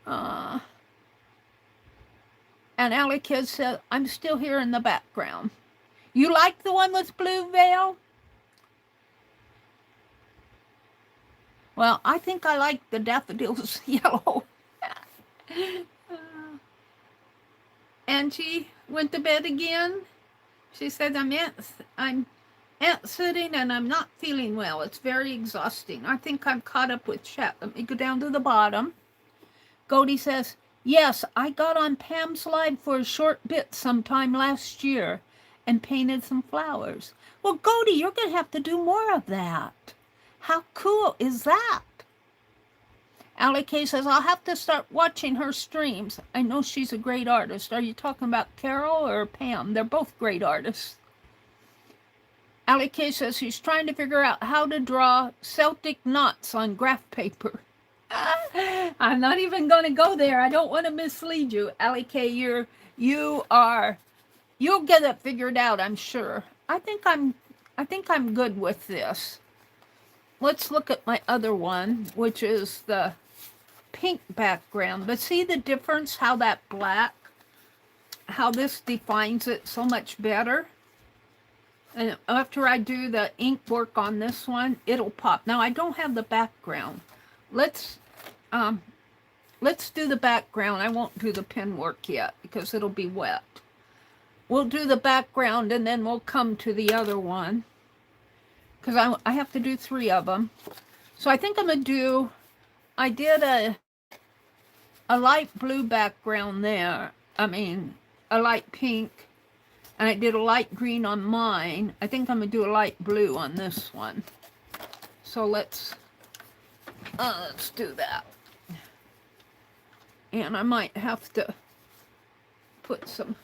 And Allie Kid said, I'm still here in the background. You like the one with blue, Veil? Well, I think I like the daffodils yellow. Angie went to bed again. She said, I'm ant sitting and I'm not feeling well. It's very exhausting. I think I'm caught up with chat. Let me go down to the bottom. Goldie says, yes, I got on Pam's live for a short bit sometime last year, and painted some flowers. Well, Goldie, you're going to have to do more of that. How cool is that? Allie K says, I'll have to start watching her streams. I know she's a great artist. Are you talking about Carol or Pam? They're both great artists. Allie K says she's trying to figure out how to draw Celtic knots on graph paper. I'm not even going to go there. I don't want to mislead you. Allie K, you'll get it figured out, I'm sure. I think I'm good with this. Let's look at my other one, which is the pink background. But see the difference, how that black, how this defines it so much better? And after I do the ink work on this one, it'll pop. Now, I don't have the background. Let's do the background. I won't do the pen work yet because it'll be wet. We'll do the background and then we'll come to the other one. Because I have to do 3 of them. So I think I'm going to do, I did a light blue background there. I mean, a light pink. And I did a light green on mine. I think I'm going to do a light blue on this one. So let's do that. And I might have to put some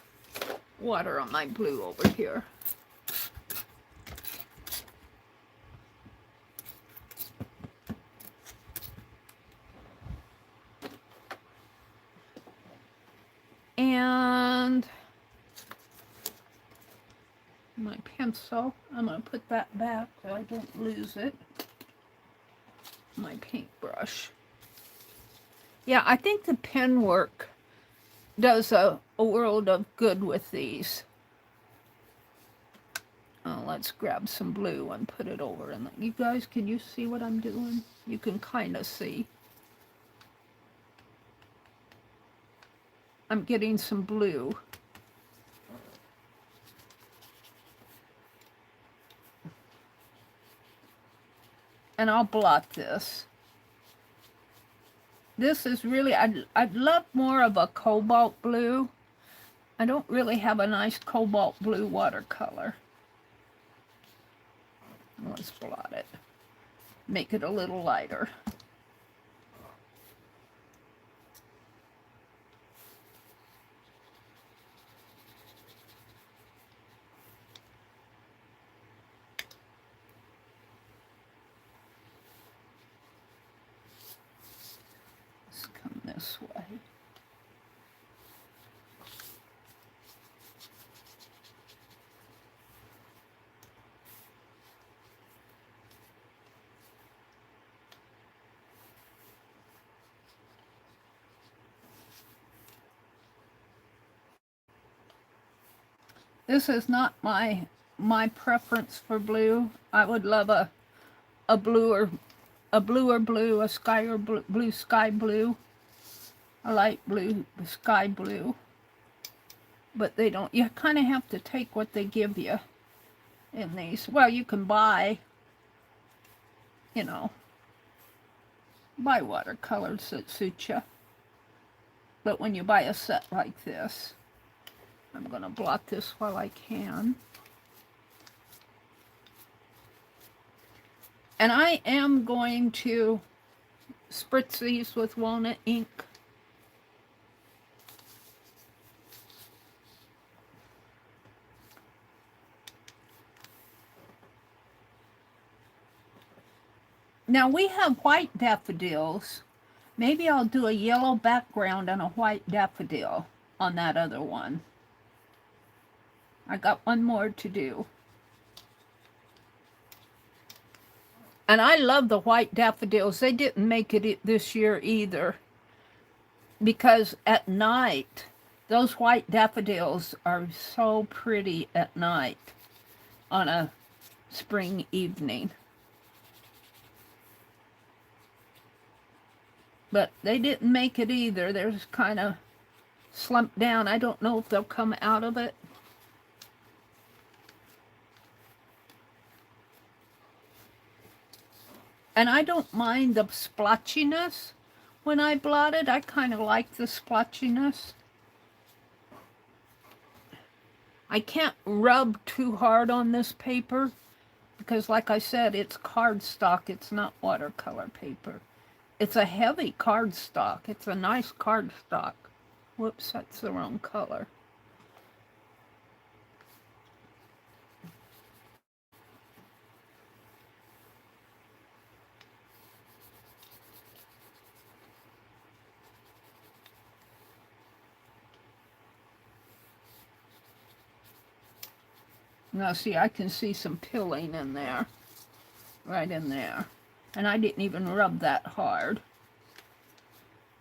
water on my blue over here. And my pencil, I'm going to put that back so I don't lose it. My paintbrush. Yeah, I think the pen work does a world of good with these. Let's grab some blue and put it over. And you guys, can you see what I'm doing? You can kind of see. I'm getting some blue. And I'll blot this. This is really, I'd love more of a cobalt blue. I don't really have a nice cobalt blue watercolor. Let's blot it. Make it a little lighter. This way. This is not my preference for blue. I would love a bluer blue, a sky or blue sky blue. A light blue, sky blue, but they don't, you kind of have to take what they give you in these. Well, you can buy, you know, buy watercolors that suit you, but when you buy a set like this, I'm going to blot this while I can. And I am going to spritz these with walnut ink. Now we have white daffodils. Maybe I'll do a yellow background and a white daffodil on that other one. I got one more to do. And I love the white daffodils. They didn't make it this year either. Because at night, those white daffodils are so pretty at night on a spring evening. But they didn't make it either. They're just kind of slumped down. I don't know if they'll come out of it. And I don't mind the splotchiness when I blot it. I kind of like the splotchiness. I can't rub too hard on this paper because, like I said, it's cardstock. It's not watercolor paper. It's a heavy cardstock. It's a nice cardstock. Whoops, that's the wrong color. Now see, I can see some pilling in there, right in there. And I didn't even rub that hard.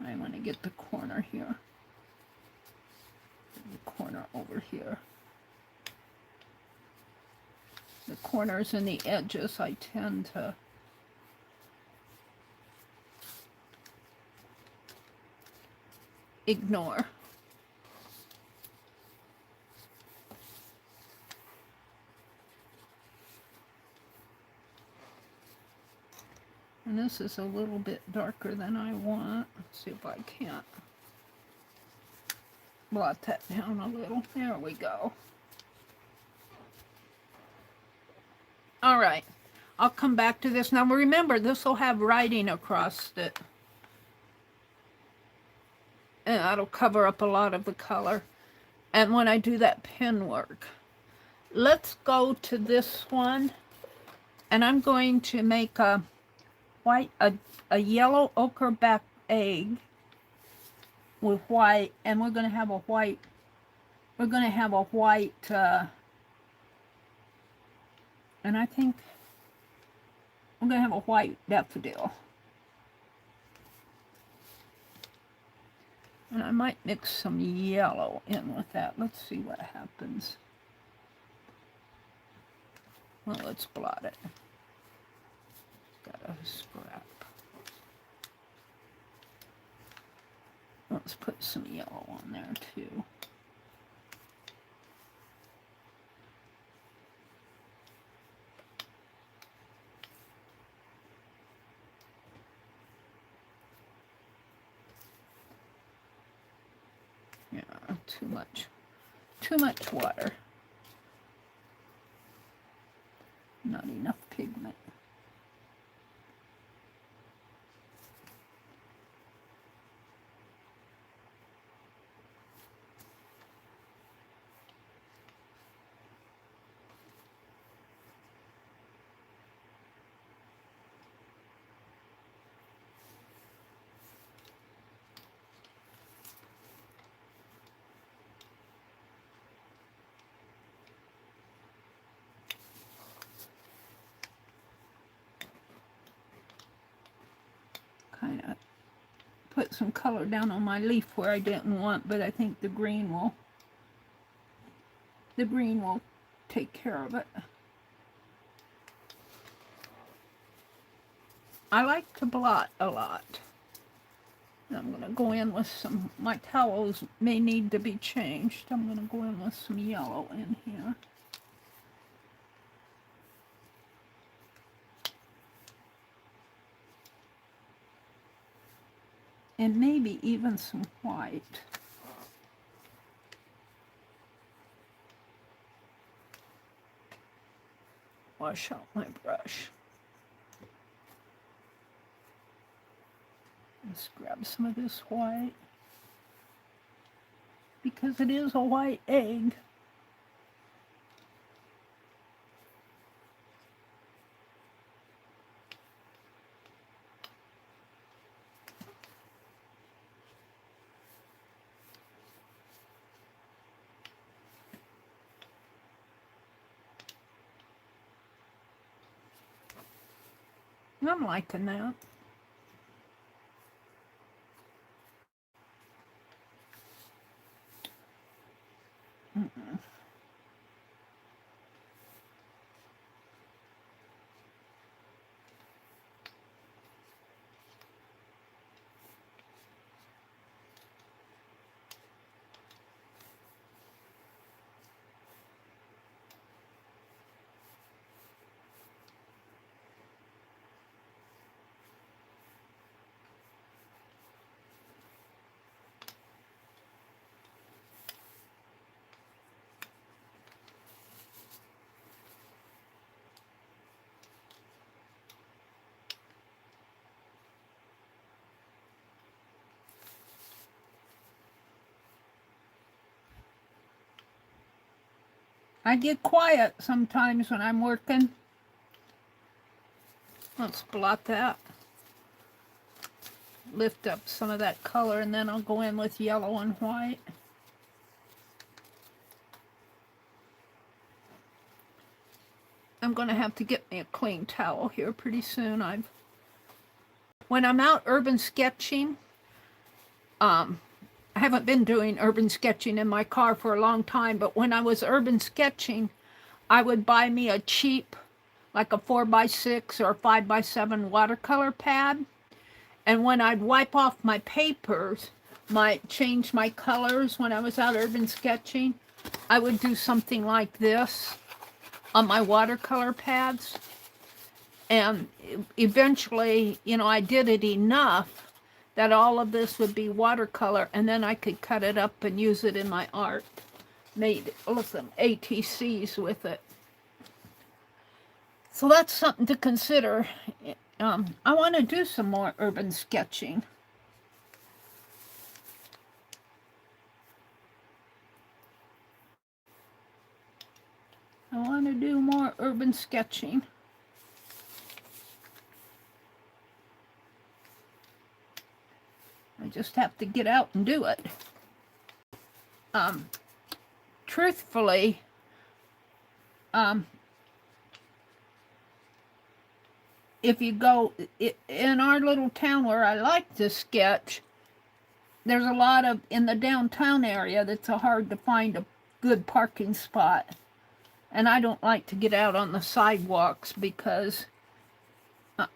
I want to get the corner here. The corner over here. The corners and the edges I tend to ignore. And this is a little bit darker than I want. Let's see if I can't blot that down a little. There we go. All right, I'll come back to this. Now remember, this will have writing across it. And that'll cover up a lot of the color. And when I do that pen work, let's go to this one. And I'm going to make a yellow ochre back egg with white, and we're going to have a white, and I think we're going to have a white daffodil. And I might mix some yellow in with that. Let's see what happens. Well, let's blot it. Got a scrap. Let's put some yellow on there too. Yeah, too much water. Not enough pigment. Kind of put some color down on my leaf where I didn't want, but I think the green will take care of it. I like to blot a lot. I'm going to go in with some, my towels may need to be changed. I'm going to go in with some yellow in here. And maybe even some white. Wash out my brush. Let's grab some of this white. Because it is a white egg. I'm liking that. I get quiet sometimes when I'm working. Let's blot that. Lift up some of that color, and then I'll go in with yellow and white. I'm going to have to get me a clean towel here pretty soon. When I'm out urban sketching, I haven't been doing urban sketching in my car for a long time, but when I was urban sketching, I would buy me a cheap, like a 4x6 or 5x7 watercolor pad. And when I'd wipe off my papers, change my colors when I was out urban sketching, I would do something like this on my watercolor pads. And eventually, you know, I did it enough that all of this would be watercolor, and then I could cut it up and use it in my art. Made some ATCs with it. So that's something to consider. I want to do some more urban sketching. I want to do more urban sketching. I just have to get out and do it. Truthfully, if you go in our little town where I like to sketch, there's a lot of, in the downtown area, that's hard to find a good parking spot. And I don't like to get out on the sidewalks because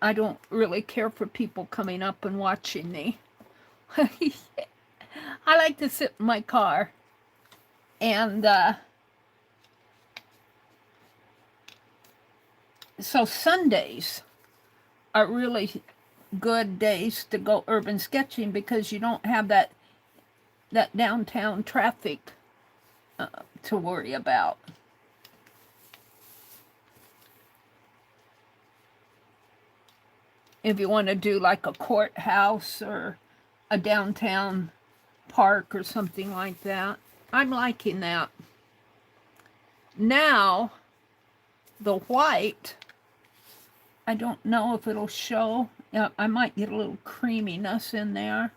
I don't really care for people coming up and watching me. I like to sit in my car. And so Sundays are really good days to go urban sketching because you don't have that downtown traffic to worry about. If you want to do like a courthouse or a downtown park or something like that. I'm liking that. Now, the white, I don't know if it'll show. I might get a little creaminess in there.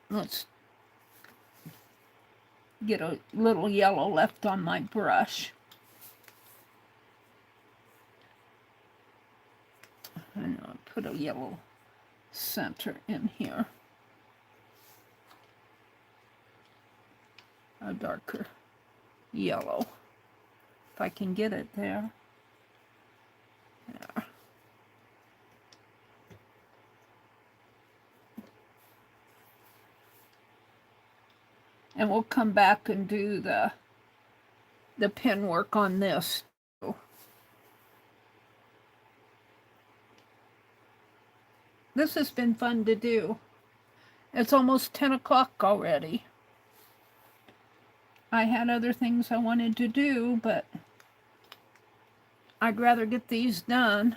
Let's get a little yellow left on my brush. And I'll put a yellow center in here. A darker yellow, if I can get it there. There. And we'll come back and do the pen work on this. This has been fun to do. It's almost 10 o'clock already. I had other things I wanted to do, but I'd rather get these done.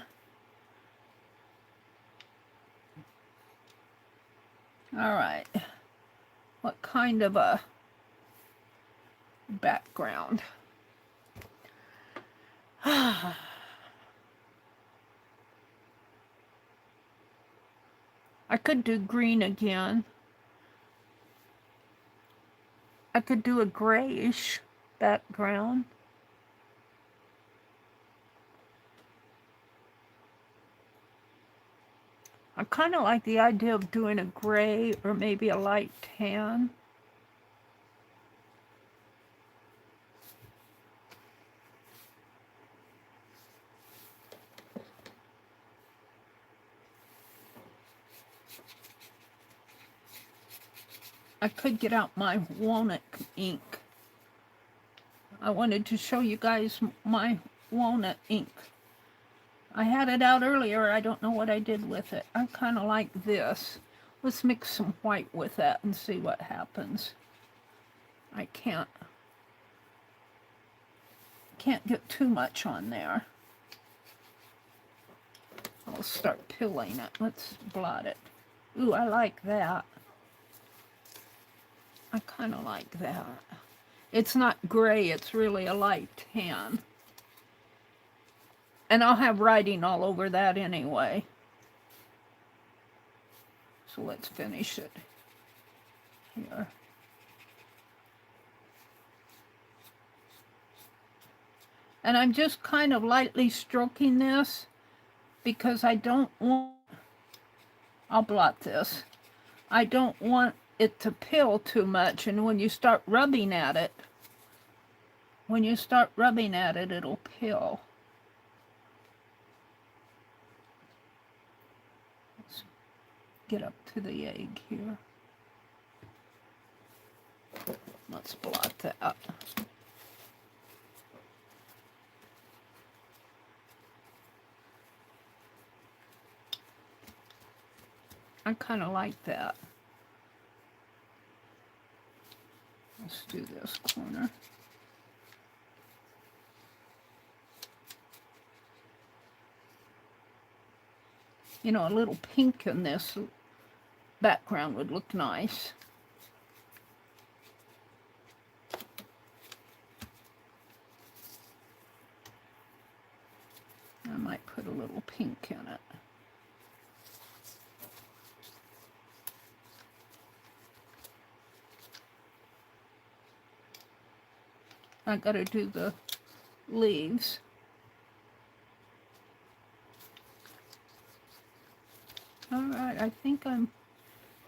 All right. What kind of a background? I could do green again. I could do a grayish background. I kind of like the idea of doing a gray or maybe a light tan. I could get out my walnut ink. I wanted to show you guys my walnut ink. I had it out earlier. I don't know what I did with it. I kind of like this. Let's mix some white with that and see what happens. I can't get too much on there. I'll start pilling it. Let's blot it. Ooh, I like that. I kind of like that. It's not gray, it's really a light tan. And I'll have writing all over that anyway. So let's finish it here. And I'm just kind of lightly stroking this because I don't want, I'll blot this. I don't want it to pill too much, and when you start rubbing at it, it'll pill. Let's get up to the egg here. Let's blot that. I kind of like that. Let's do this corner. You know, a little pink in this background would look nice. I might put a little pink in it. I gotta do the leaves. All right, I think I'm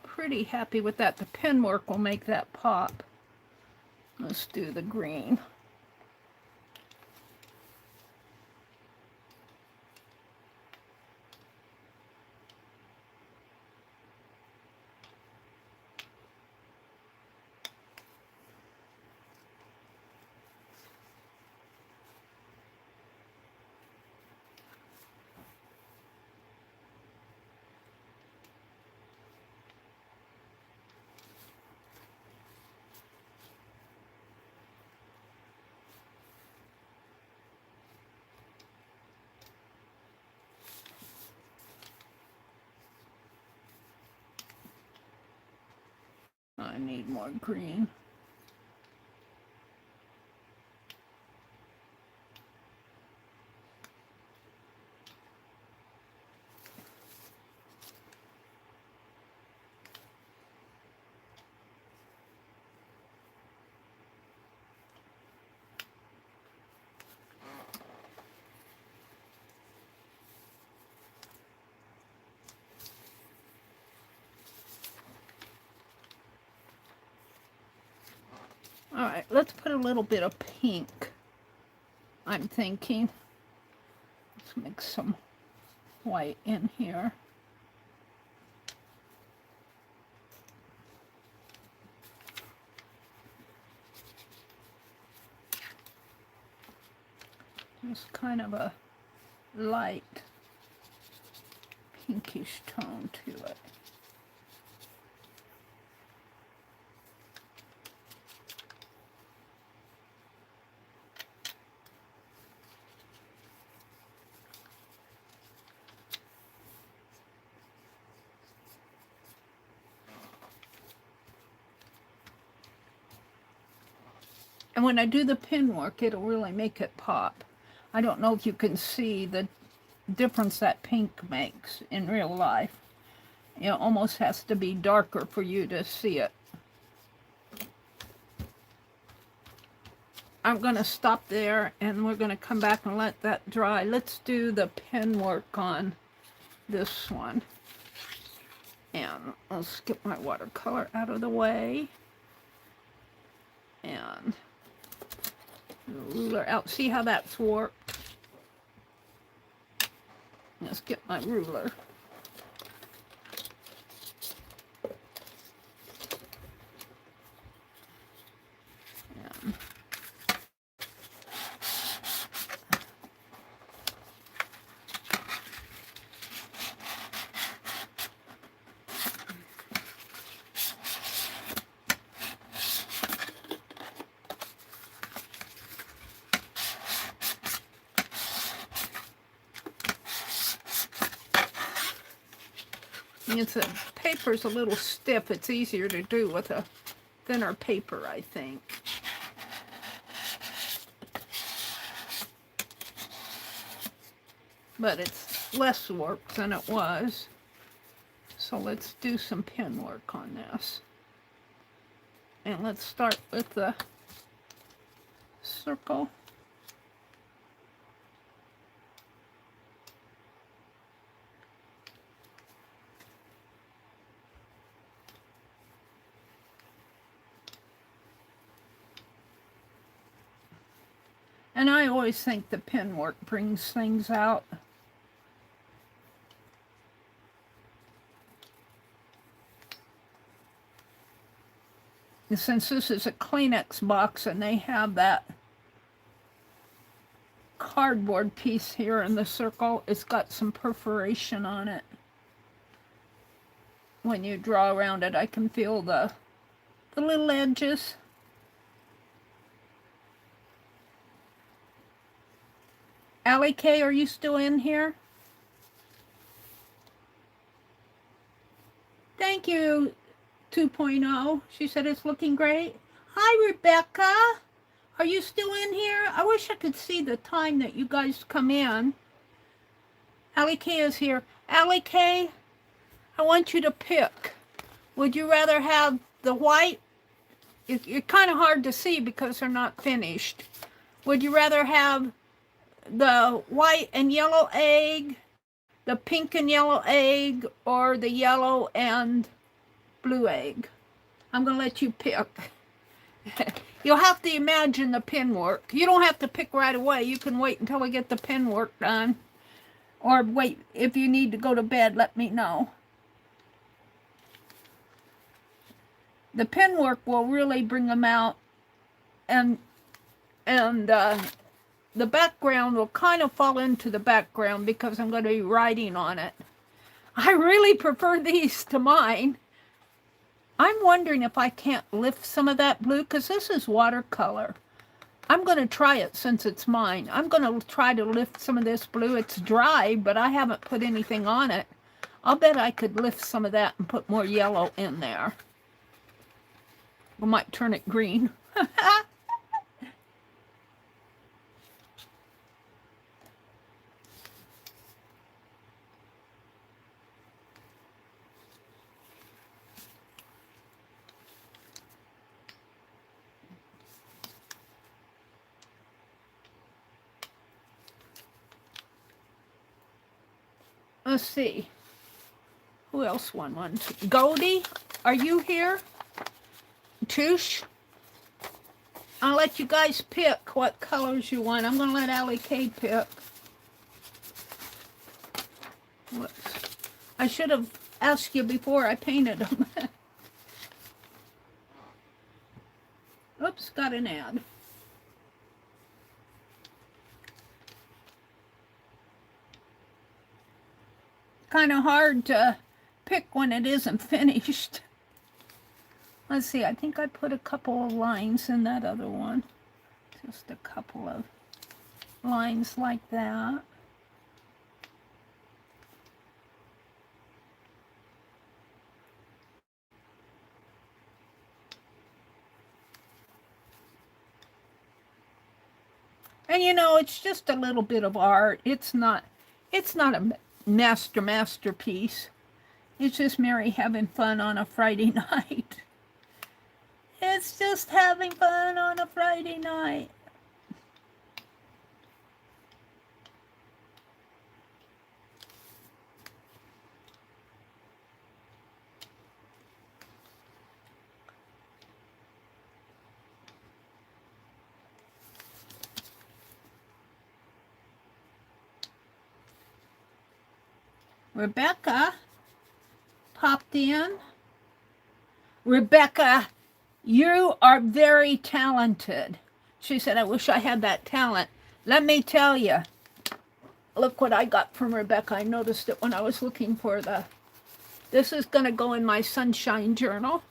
pretty happy with that. The pen work will make that pop. Let's do the green. I need more green. All right, let's put a little bit of pink, I'm thinking. Let's mix some white in here. Just kind of a light pinkish tone to it. And when I do the pen work, it'll really make it pop. I don't know if you can see the difference that pink makes in real life. It almost has to be darker for you to see it. I'm going to stop there and we're going to come back and let that dry. Let's do the pen work on this one. And let's get my watercolor out of the way. And the ruler out. See how that's warped? Let's get my ruler. The paper's a little stiff. It's easier to do with a thinner paper, I think. but it's less work than it was. So let's do some pen work on this. And let's start with the circle. And I always think the pen work brings things out. And since this is a Kleenex box and they have that cardboard piece here in the circle, it's got some perforation on it. When you draw around it, I can feel the little edges. Allie K, are you still in here? Thank you, 2.0. She said it's looking great. Hi, Rebecca. Are you still in here? I wish I could see the time that you guys come in. Allie K is here. Allie K, I want you to pick. Would you rather have the white? It's kind of hard to see because they're not finished. Would you rather have the white and yellow egg, the pink and yellow egg, or the yellow and blue egg? I'm going to let you pick. You'll have to imagine the pen work. You don't have to pick right away. You can wait until we get the pen work done. Or wait, if you need to go to bed, let me know. The pen work will really bring them out, and the background will kind of fall into the background because I'm going to be writing on it. I really prefer these to mine. I'm wondering if I can't lift some of that blue, because this is watercolor. I'm going to try it since it's mine. I'm going to try to lift some of this blue. It's dry, but I haven't put anything on it. I'll bet I could lift some of that and put more yellow in there. I might turn it green. Let's see. Who else won one? Goldie, are you here? Touche? I'll let you guys pick what colors you want. I'm going to let Allie K pick. Whoops. I should have asked you before I painted them. Oops, got an ad. Kind of hard to pick when it isn't finished. Let's see, I think I put a couple of lines in that other one. Just a couple of lines like that. And you know, it's just a little bit of art. It's not a masterpiece. It's just Meri having fun on a Friday night. It's just having fun on a Friday night. Rebecca popped in. Rebecca, you are very talented. She said, I wish I had that talent. Let me tell you. Look what I got from Rebecca. I noticed it when I was looking for this is going to go in my sunshine journal.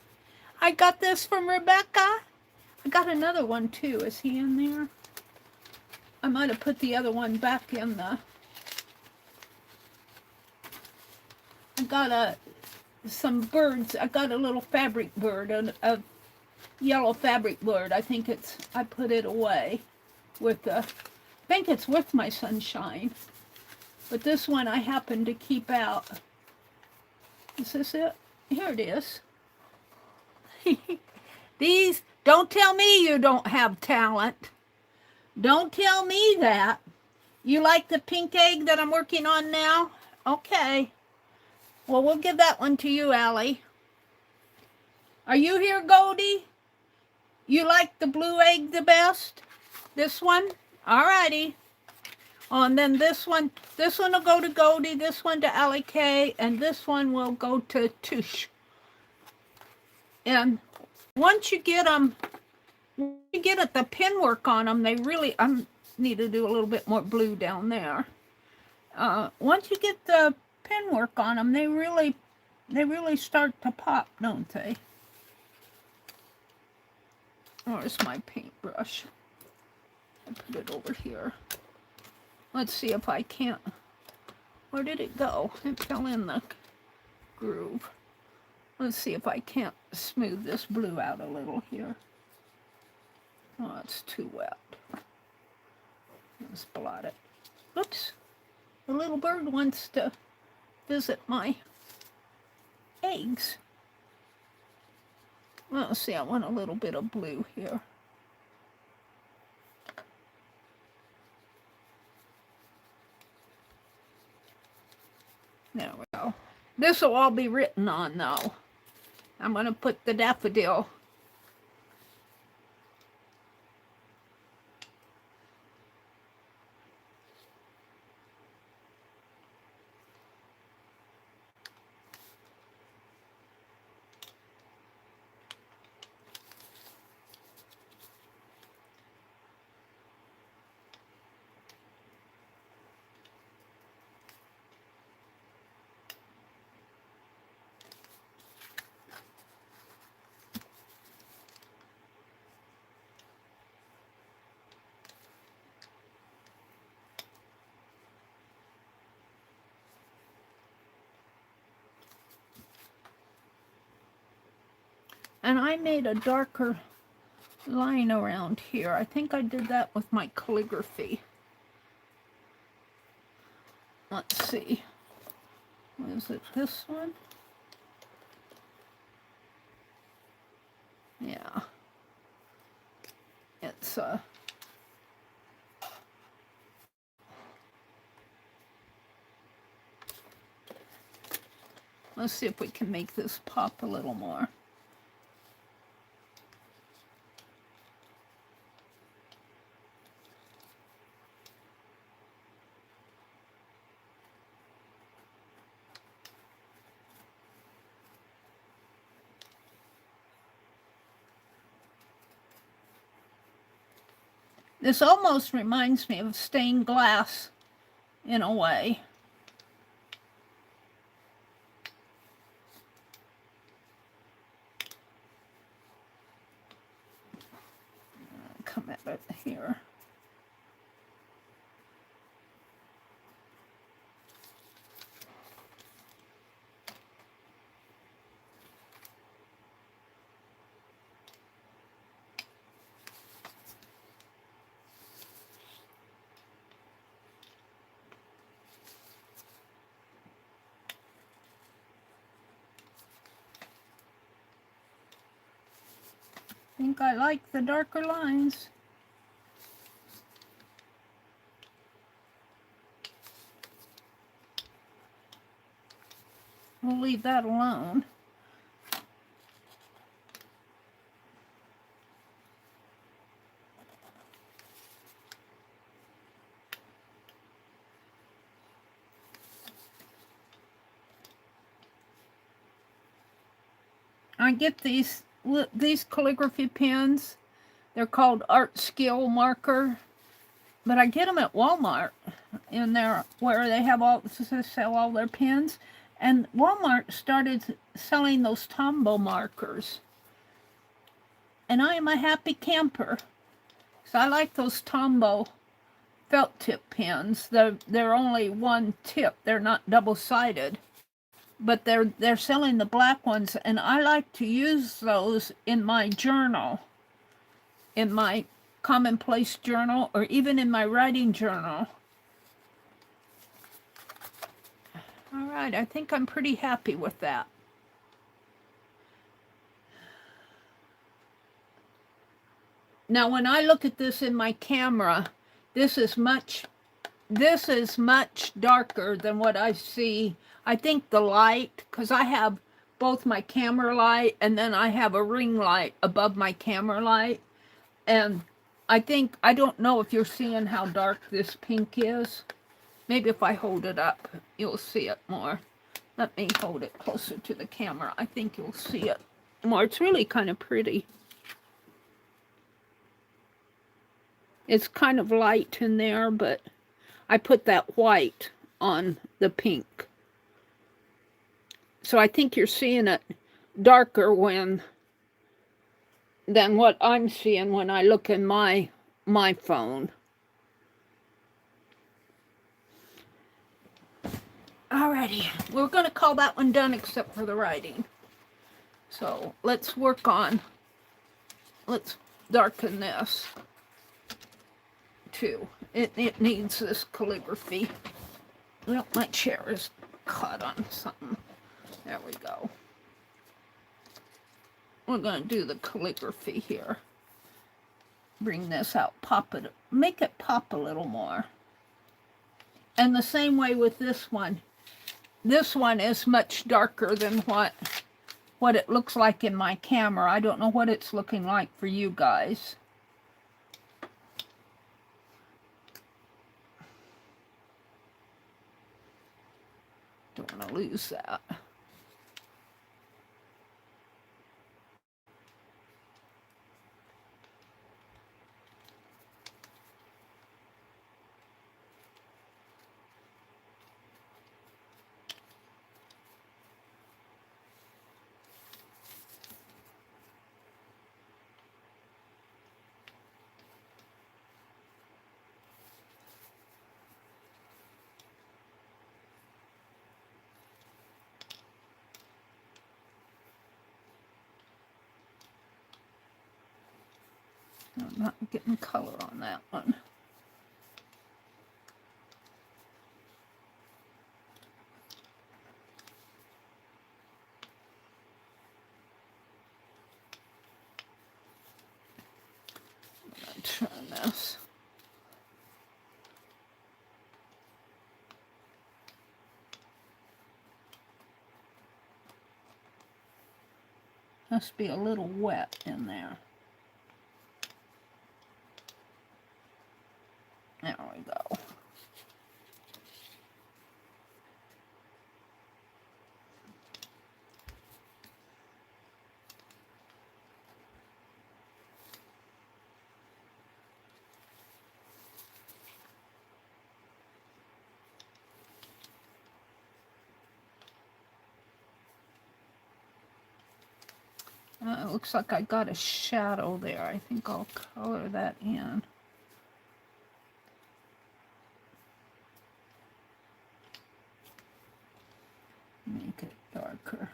I got this from Rebecca. I got another one too. Is he in there? I might have put the other one back in the... I got some birds. I got a little fabric bird, a yellow fabric bird. I think I put it away with I think it's with my sunshine. But this one I happen to keep out. Is this it? Here it is. These, don't tell me you don't have talent. Don't tell me that. You like the pink egg that I'm working on now? Okay. Well, we'll give that one to you, Allie. Are you here, Goldie? You like the blue egg the best? This one? Alrighty. Oh, and then this one will go to Goldie, this one to Allie K, and this one will go to Tush. And once you get them, you get at the pin work on them, they really, I need to do a little bit more blue down there. Once you get the pin work on them, they really start to pop, don't they? Where's my paintbrush? I put it over here. Let's see if I can't. Where did it go? It fell in the groove. Let's see if I can't smooth this blue out a little here. Oh, it's too wet. Let's blot it. Oops. The little bird wants to visit my eggs. Let's see, I want a little bit of blue here. There we go. This will all be written on, though. I'm going to put the daffodil. And I made a darker line around here. I think I did that with my calligraphy. Let's see. Is it this one? Yeah. It's let's see if we can make this pop a little more. This almost reminds me of stained glass in a way. Come at it here. I think I like the darker lines. We'll leave that alone. I get these calligraphy pens. They're called Art Skill Marker, but I get them at Walmart in there where they have sell all their pens. And Walmart started selling those Tombow markers, and I am a happy camper. So I like those Tombow felt tip pens. They're only one tip. They're not double-sided. But they're selling the black ones, and I like to use those in my journal, in my commonplace journal, or even in my writing journal. All right, I think I'm pretty happy with that. Now, when I look at this in my camera, this is much darker than what I see. I think the light, because I have both my camera light and then I have a ring light above my camera light. And I don't know if you're seeing how dark this pink is. Maybe if I hold it up, you'll see it more. Let me hold it closer to the camera. I think you'll see it more. It's really kind of pretty. It's kind of light in there, but I put that white on the pink. So I think you're seeing it darker than what I'm seeing when I look in my phone. Alrighty, we're going to call that one done except for the writing. So let's darken this too. It needs this calligraphy. Well, my chair is caught on something. There we go. We're going to do the calligraphy here. Bring this out, pop it, make it pop a little more. And the same way with this one. This one is much darker than what it looks like in my camera. I don't know what it's looking like for you guys. Don't want to lose that. I'm not getting color on that one. I'm going to turn this. Must be a little wet in there. There we go. It looks like I got a shadow there. I think I'll color that in. Make it darker.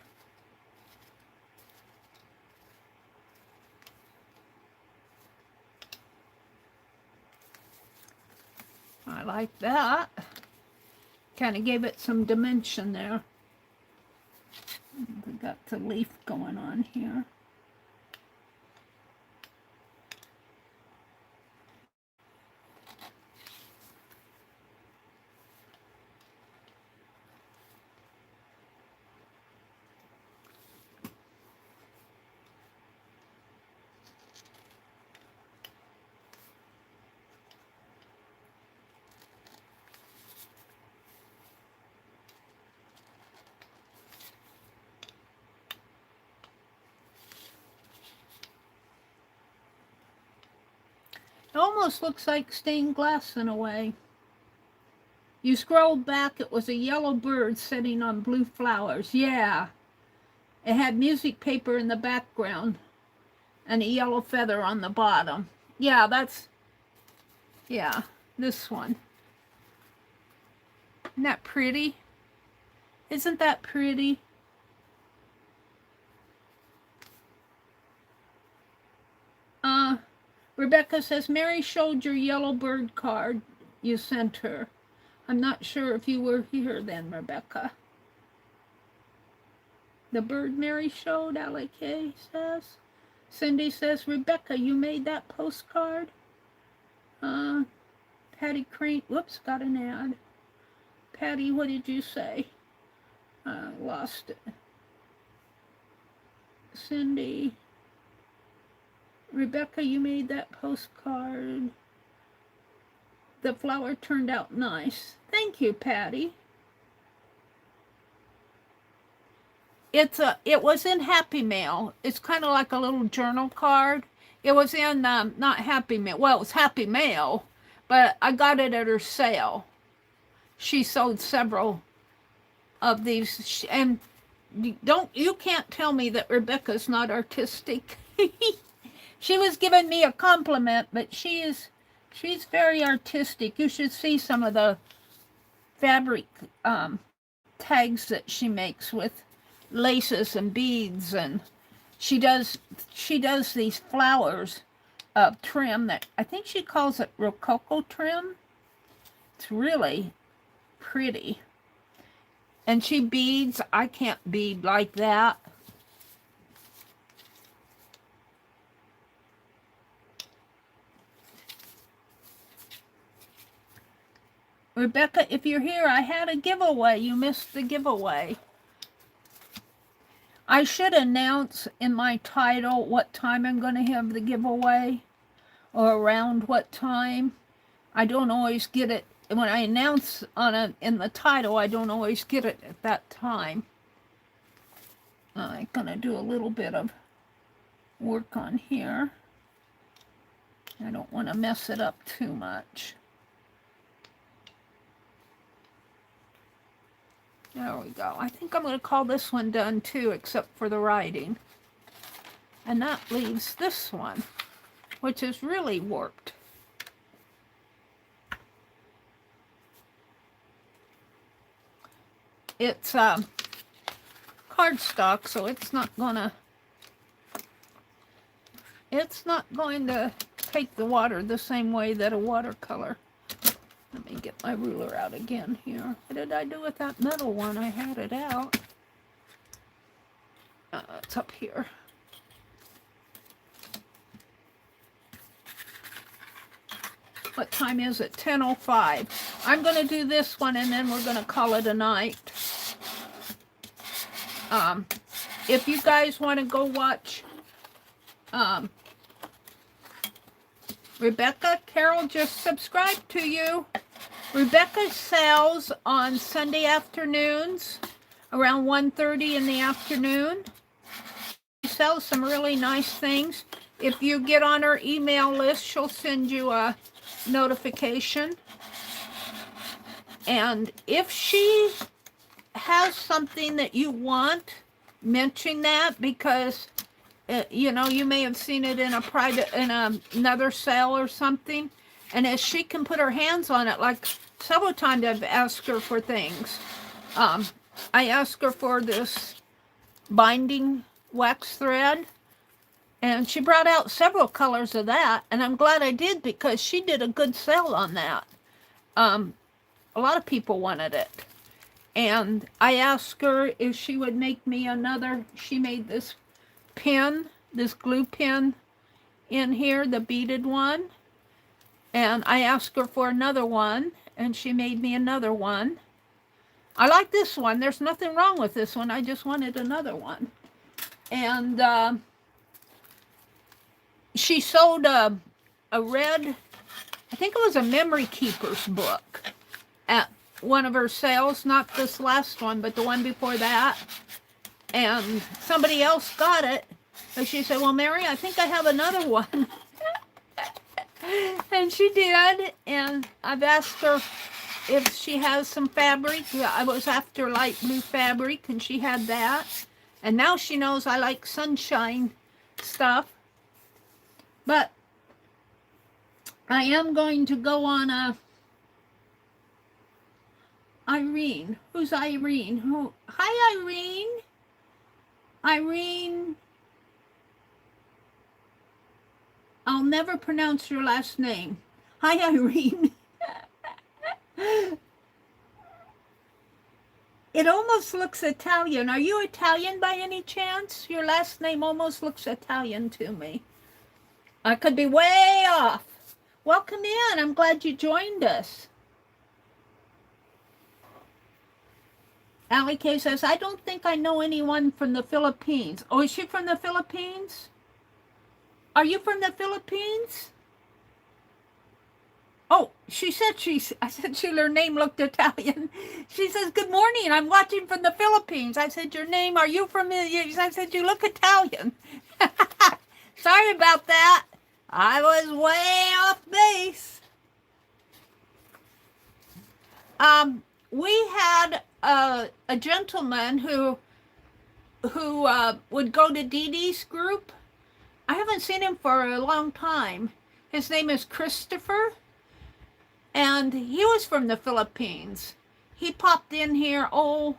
I like that. Kind of gave it some dimension there. We got the leaf going on here. It almost looks like stained glass in a way. You scrolled back, it was a yellow bird sitting on blue flowers. Yeah. It had music paper in the background and a yellow feather on the bottom. Yeah, this one. Isn't that pretty? Isn't that pretty? Rebecca says, Meri showed your yellow bird card you sent her. I'm not sure if you were here then, Rebecca. The bird Mary showed, Alec says. Cindy says, Rebecca, you made that postcard? Patty Crane, whoops, got an ad. Patty, what did you say? Lost it. Cindy, Rebecca, you made that postcard. The flower turned out nice. Thank you, Patty. It was in Happy Mail. It's kind of like a little journal card. It was in not Happy Mail. Well, it was Happy Mail, but I got it at her sale. She sold several of these, and you can't tell me that Rebecca's not artistic. She was giving me a compliment, but she's very artistic. You should see some of the fabric tags that she makes with laces and beads, and she does these flowers trim that I think she calls it rococo trim. It's really pretty. And she beads. I can't bead like that. Rebecca, if you're here, I had a giveaway. You missed the giveaway. I should announce in my title what time I'm going to have the giveaway, or around what time. I don't always get it. When I announce in the title, I don't always get it at that time. I'm going to do a little bit of work on here. I don't want to mess it up too much. There we go. I think I'm going to call this one done too, except for the writing. And that leaves this one, which is really warped. It's cardstock, so it's not going to take the water the same way that a watercolor. Let me get my ruler out again here. What did I do with that metal one? I had it out. It's up here. What time is it? 10:05. I'm going to do this one and then we're going to call it a night. If you guys want to go watch Rebecca, Carol just subscribed to you. Rebecca sells on Sunday afternoons around 1:30 in the afternoon. She sells some really nice things. If you get on her email list, she'll send you a notification. And if she has something that you want, mention that, because you know, you may have seen it in another sale or something, and as she can put her hands on it, like several times I've asked her for things. I asked her for this binding wax thread, and she brought out several colors of that, and I'm glad I did, because she did a good sale on that. A lot of people wanted it. And I asked her if she would make me another. She made this pin, this glue pin in here, the beaded one. And I asked her for another one, and she made me another one. I like this one. There's nothing wrong with this one. I just wanted another one. And she sold a red, I think it was a Memory Keepers book at one of her sales, not this last one, but the one before that. And somebody else got it. And she said, well, Meri, I think I have another one. And she did. And I've asked her if she has some fabric. I was after light blue fabric, and she had that. And now she knows I like sunshine stuff. But I am going to go on a Irene. Who's Irene? Hi, Irene. Irene. I'll never pronounce your last name. Hi, Irene. It almost looks Italian. Are you Italian by any chance? Your last name almost looks Italian to me. I could be way off. Welcome in. I'm glad you joined us. Allie K says, I don't think I know anyone from the Philippines. Oh, is she from the Philippines? Are you from the Philippines? Oh, I said her name looked Italian. She says, good morning, I'm watching from the Philippines. I said, your name, are you from, I said, you look Italian. Sorry about that. I was way off base. We had a gentleman who would go to Dee Dee's group. I haven't seen him for a long time. His name is Christopher, and he was from the Philippines. He popped in here. Oh,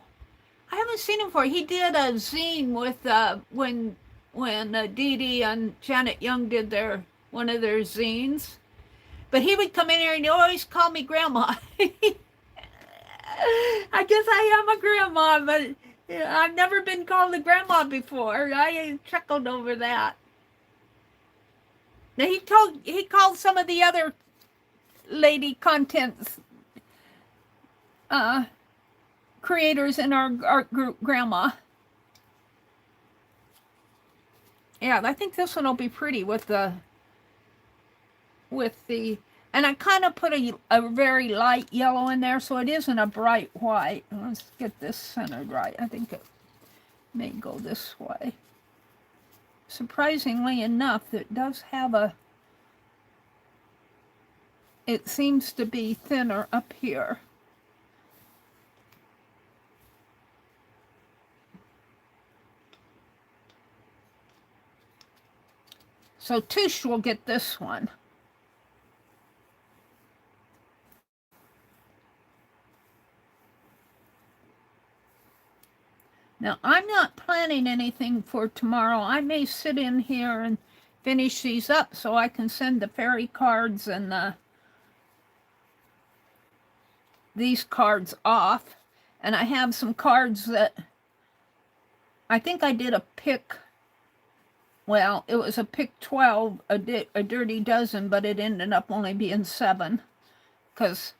I haven't seen him for. He did a zine with when Dee Dee and Janet Young did one of their zines. But he would come in here and he always called me Grandma. I guess I am a grandma, but I've never been called a grandma before. I chuckled over that. Now he called some of the other lady contents creators in our art group grandma. Yeah, I think this one will be pretty with the and I kind of put a very light yellow in there, so it isn't a bright white. Let's get this centered right. I think it may go this way. Surprisingly enough, it does have it seems to be thinner up here. So Touche will get this one. Now, I'm not planning anything for tomorrow. I may sit in here and finish these up so I can send the fairy cards and these cards off. And I have some cards that I think I did a pick. Well, it was a pick 12, a dirty dozen, but it ended up only being 7 because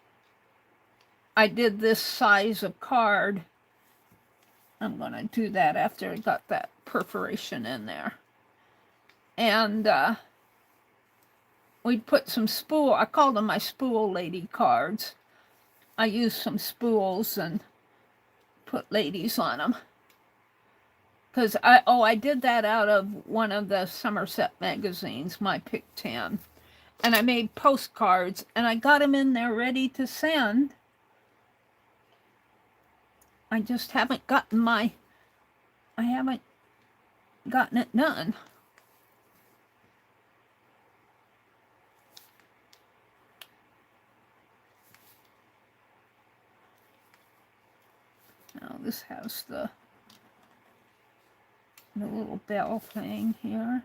I did this size of card. I'm going to do that after I got that perforation in there. And we'd put some spool, I call them my spool lady cards. I used some spools and put ladies on them. Because I did that out of one of the Somerset magazines, my pick 10. And I made postcards and I got them in there ready to send. I just haven't gotten it done. Now this has the little bell thing here.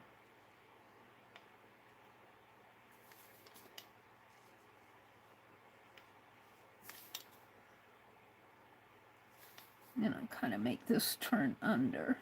And I kind of make this turn under.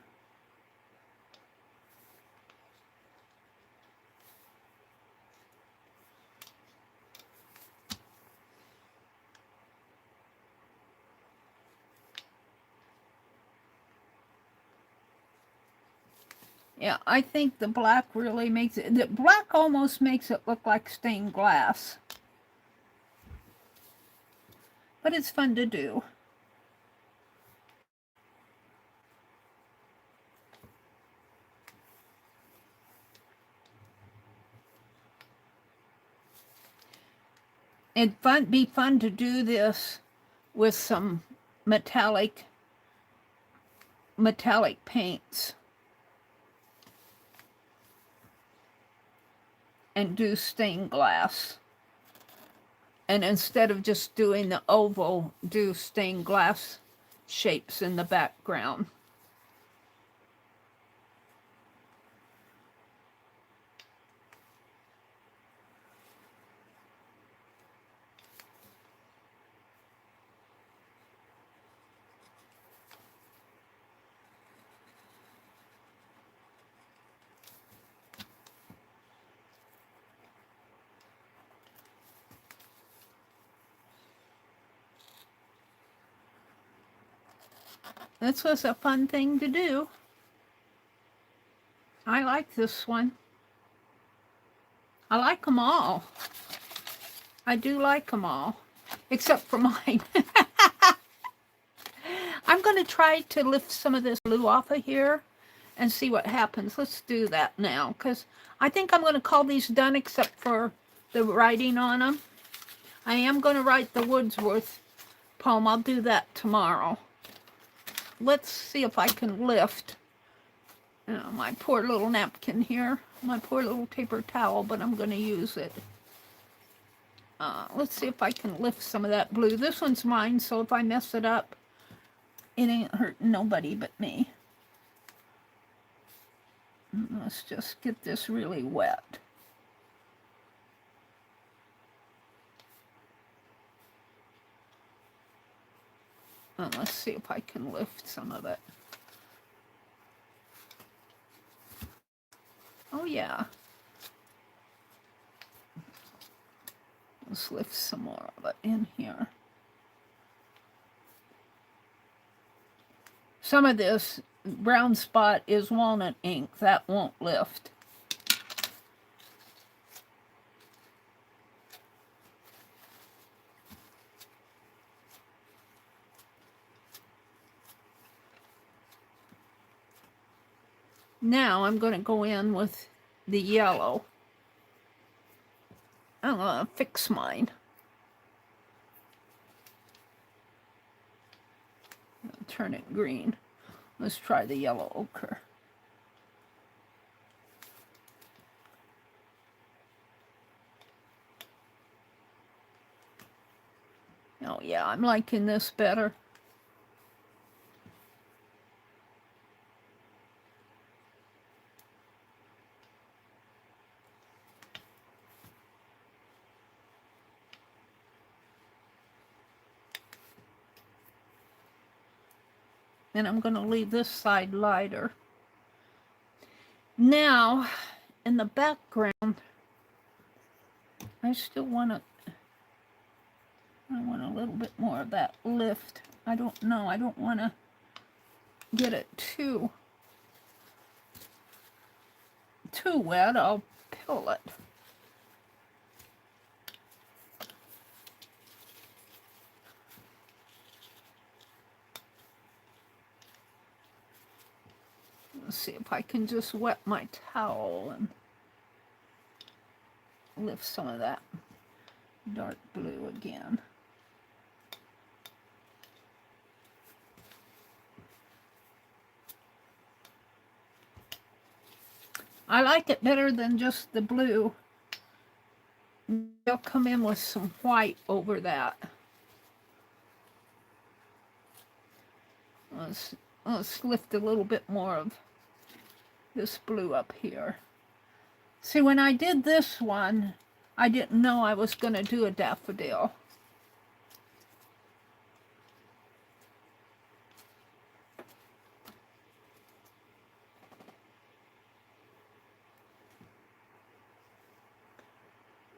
Yeah, I think the black really makes it, the black almost makes it look like stained glass. But it's fun to do. It'd be fun to do this with some metallic paints and do stained glass. And instead of just doing the oval, do stained glass shapes in the background. This was a fun thing to do. I like this one. I like them all. I do like them all, except for mine. I'm going to try to lift some of this glue off of here and see what happens. Let's do that now, because I think I'm going to call these done except for the writing on them. I am going to write the Wordsworth poem. I'll do that tomorrow. Let's see if I can lift my poor little napkin here, my poor little paper towel, but I'm going to use it. Let's see if I can lift some of that blue. This one's mine, so if I mess it up, it ain't hurting nobody but me. Let's just get this really wet. And let's see if I can lift some of it. Oh yeah. Let's lift some more of it in here. Some of this brown spot is walnut ink. That won't lift. Now I'm going to go in with the yellow. I'm going to fix mine. I'll turn it green. Let's try the yellow ochre. Oh yeah, I'm liking this better. And I'm going to leave this side lighter. Now, in the background, I still want to, I want a little bit more of that lift. I don't know, I don't want to get it too wet. I'll pill it. Let's see if I can just wet my towel and lift some of that dark blue again. I like it better than just the blue. I'll come in with some white over that. Let's lift a little bit more of this blue up here. See, when I did this one, I didn't know I was going to do a daffodil.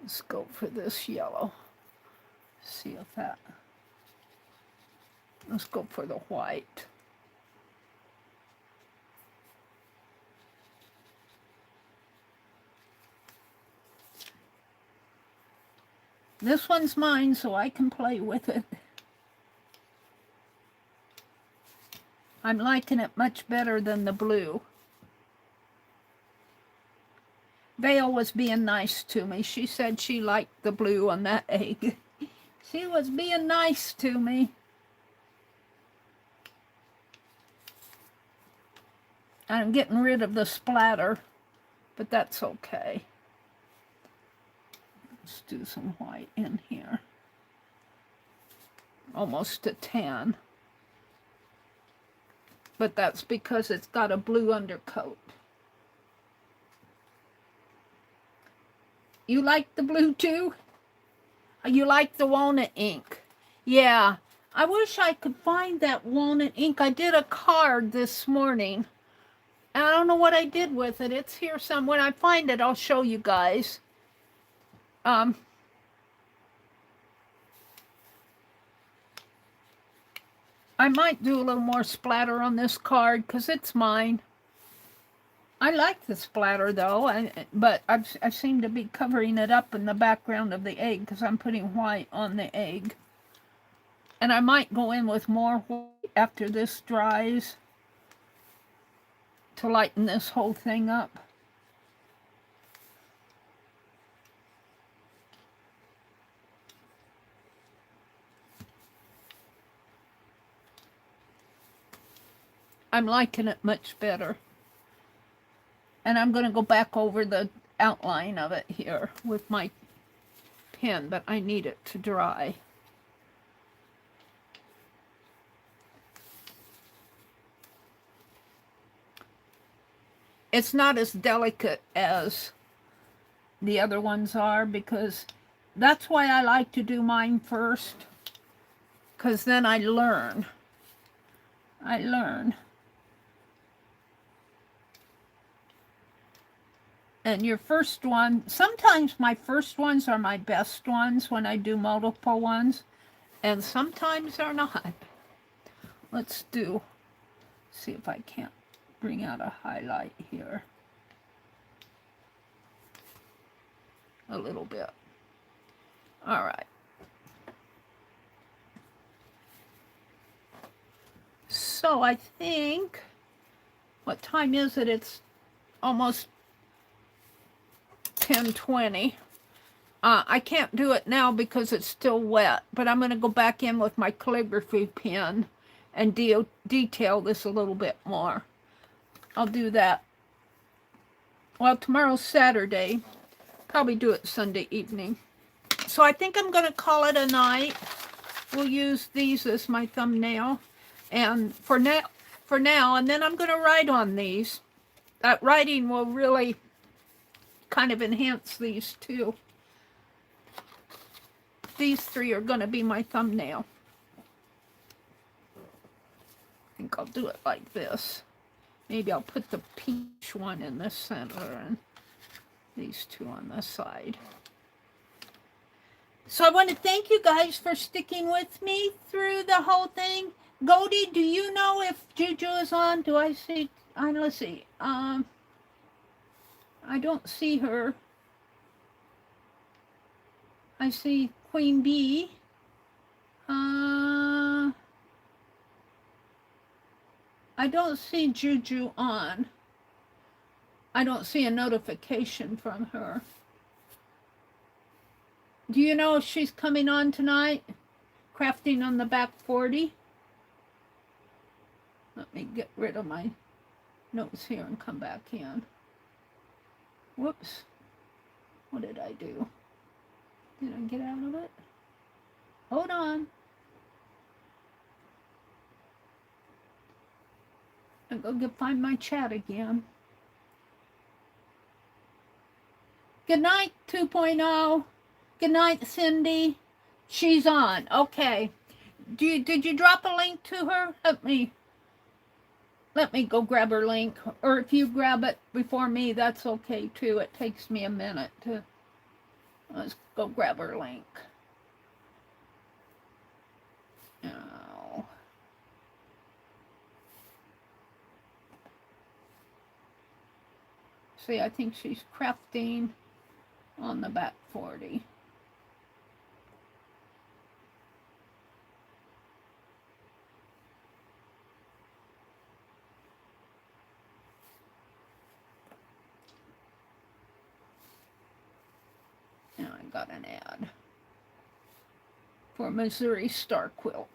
Let's go for this yellow. See if that... Let's go for the white. This one's mine, so I can play with it. I'm liking it much better than the blue. Vale was being nice to me. She said she liked the blue on that egg. She was being nice to me. I'm getting rid of the splatter, but that's okay. Let's do some white in here. Almost a tan. But that's because it's got a blue undercoat. You like the blue too? You like the walnut ink? Yeah, I wish I could find that walnut ink. I did a card this morning. I don't know what I did with it. It's here some. When I find it, I'll show you guys. I might do a little more splatter on this card because it's mine. I like the splatter though, but I seem to be covering it up in the background of the egg because I'm putting white on the egg. And I might go in with more white after this dries to lighten this whole thing up. I'm liking it much better. And I'm going to go back over the outline of it here with my pen, but I need it to dry. It's not as delicate as the other ones are because that's why I like to do mine first, because then I learn. And your first one, sometimes my first ones are my best ones when I do multiple ones, and sometimes they're not. Let's see if I can't bring out a highlight here. A little bit. All right. So I think, what time is it? It's almost 10:20. I can't do it now because it's still wet, but I'm going to go back in with my calligraphy pen and detail this a little bit more. I'll do that. Well, tomorrow's Saturday. Probably do it Sunday evening. So I think I'm going to call it a night. We'll use these as my thumbnail. And for now, and then I'm going to write on these. That writing will really kind of enhance these two. These three are going to be my thumbnail. I think I'll do it like this. Maybe I'll put the peach one in the center and these two on the side. So I want to thank you guys for sticking with me through the whole thing. Goldie, do you know if Juju is on? Do I see? Let's see. I don't see her. I see Queen Bee. I don't see Juju on. I don't see a notification from her. Do you know if she's coming on tonight? Crafting on the back 40. Let me get rid of my notes here and come back in. Whoops. What did I do? Did I get out of it? Hold on. I'll go find my chat again. Good night, 2.0. Good night, Cindy. She's on. Okay. Did you drop a link to her? Let me go grab her link. Or if you grab it before me, that's okay too. It takes me a minute to... Let's go grab her link. Oh. See, I think she's crafting on the back 40. Now I got an ad for Missouri Star Quilt.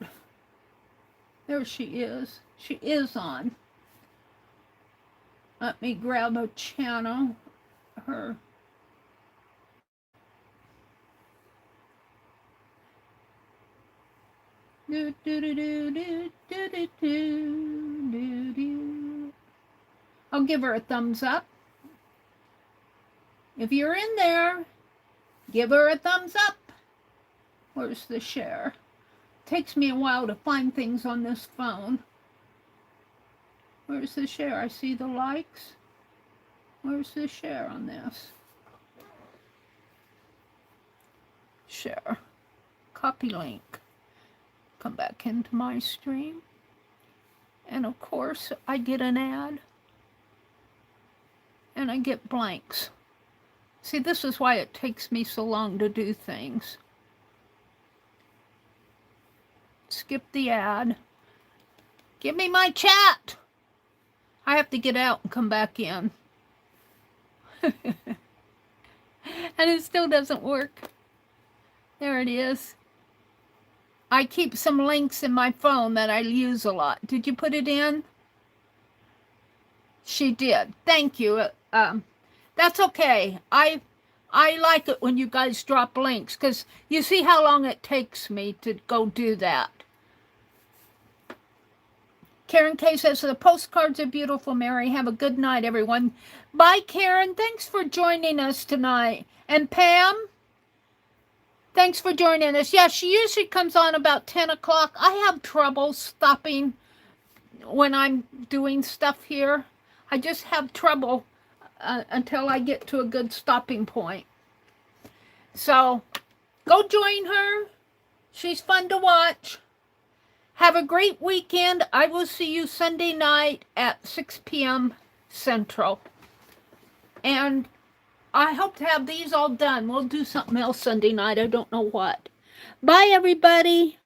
There she is. She is on. Let me grab a channel. Her. Do, do, do, do, do, do, do, do, do. I'll give her a thumbs up. If you're in there, give her a thumbs up. Where's the share? Takes me a while to find things on this phone. Where's the share? I see the likes. Where's the share on this? Share. Copy link. Come back into my stream. And of course, I get an ad. And I get blanks. See, this is why it takes me so long to do things. Skip the ad. Give me my chat. I have to get out and come back in. And it still doesn't work. There it is. I keep some links in my phone that I use a lot. Did you put it in? She did. Thank you. That's okay. I like it when you guys drop links, because you see how long it takes me to go do that. Karen K says, the postcards are beautiful, Meri. Have a good night, everyone. Bye, Karen. Thanks for joining us tonight. And Pam, thanks for joining us. Yeah, she usually comes on about 10 o'clock. I have trouble stopping when I'm doing stuff here. I just have trouble until I get to a good stopping point. So, go join her. She's fun to watch. Have a great weekend. I will see you Sunday night at 6 p.m. Central. And I hope to have these all done. We'll do something else Sunday night. I don't know what. Bye, everybody.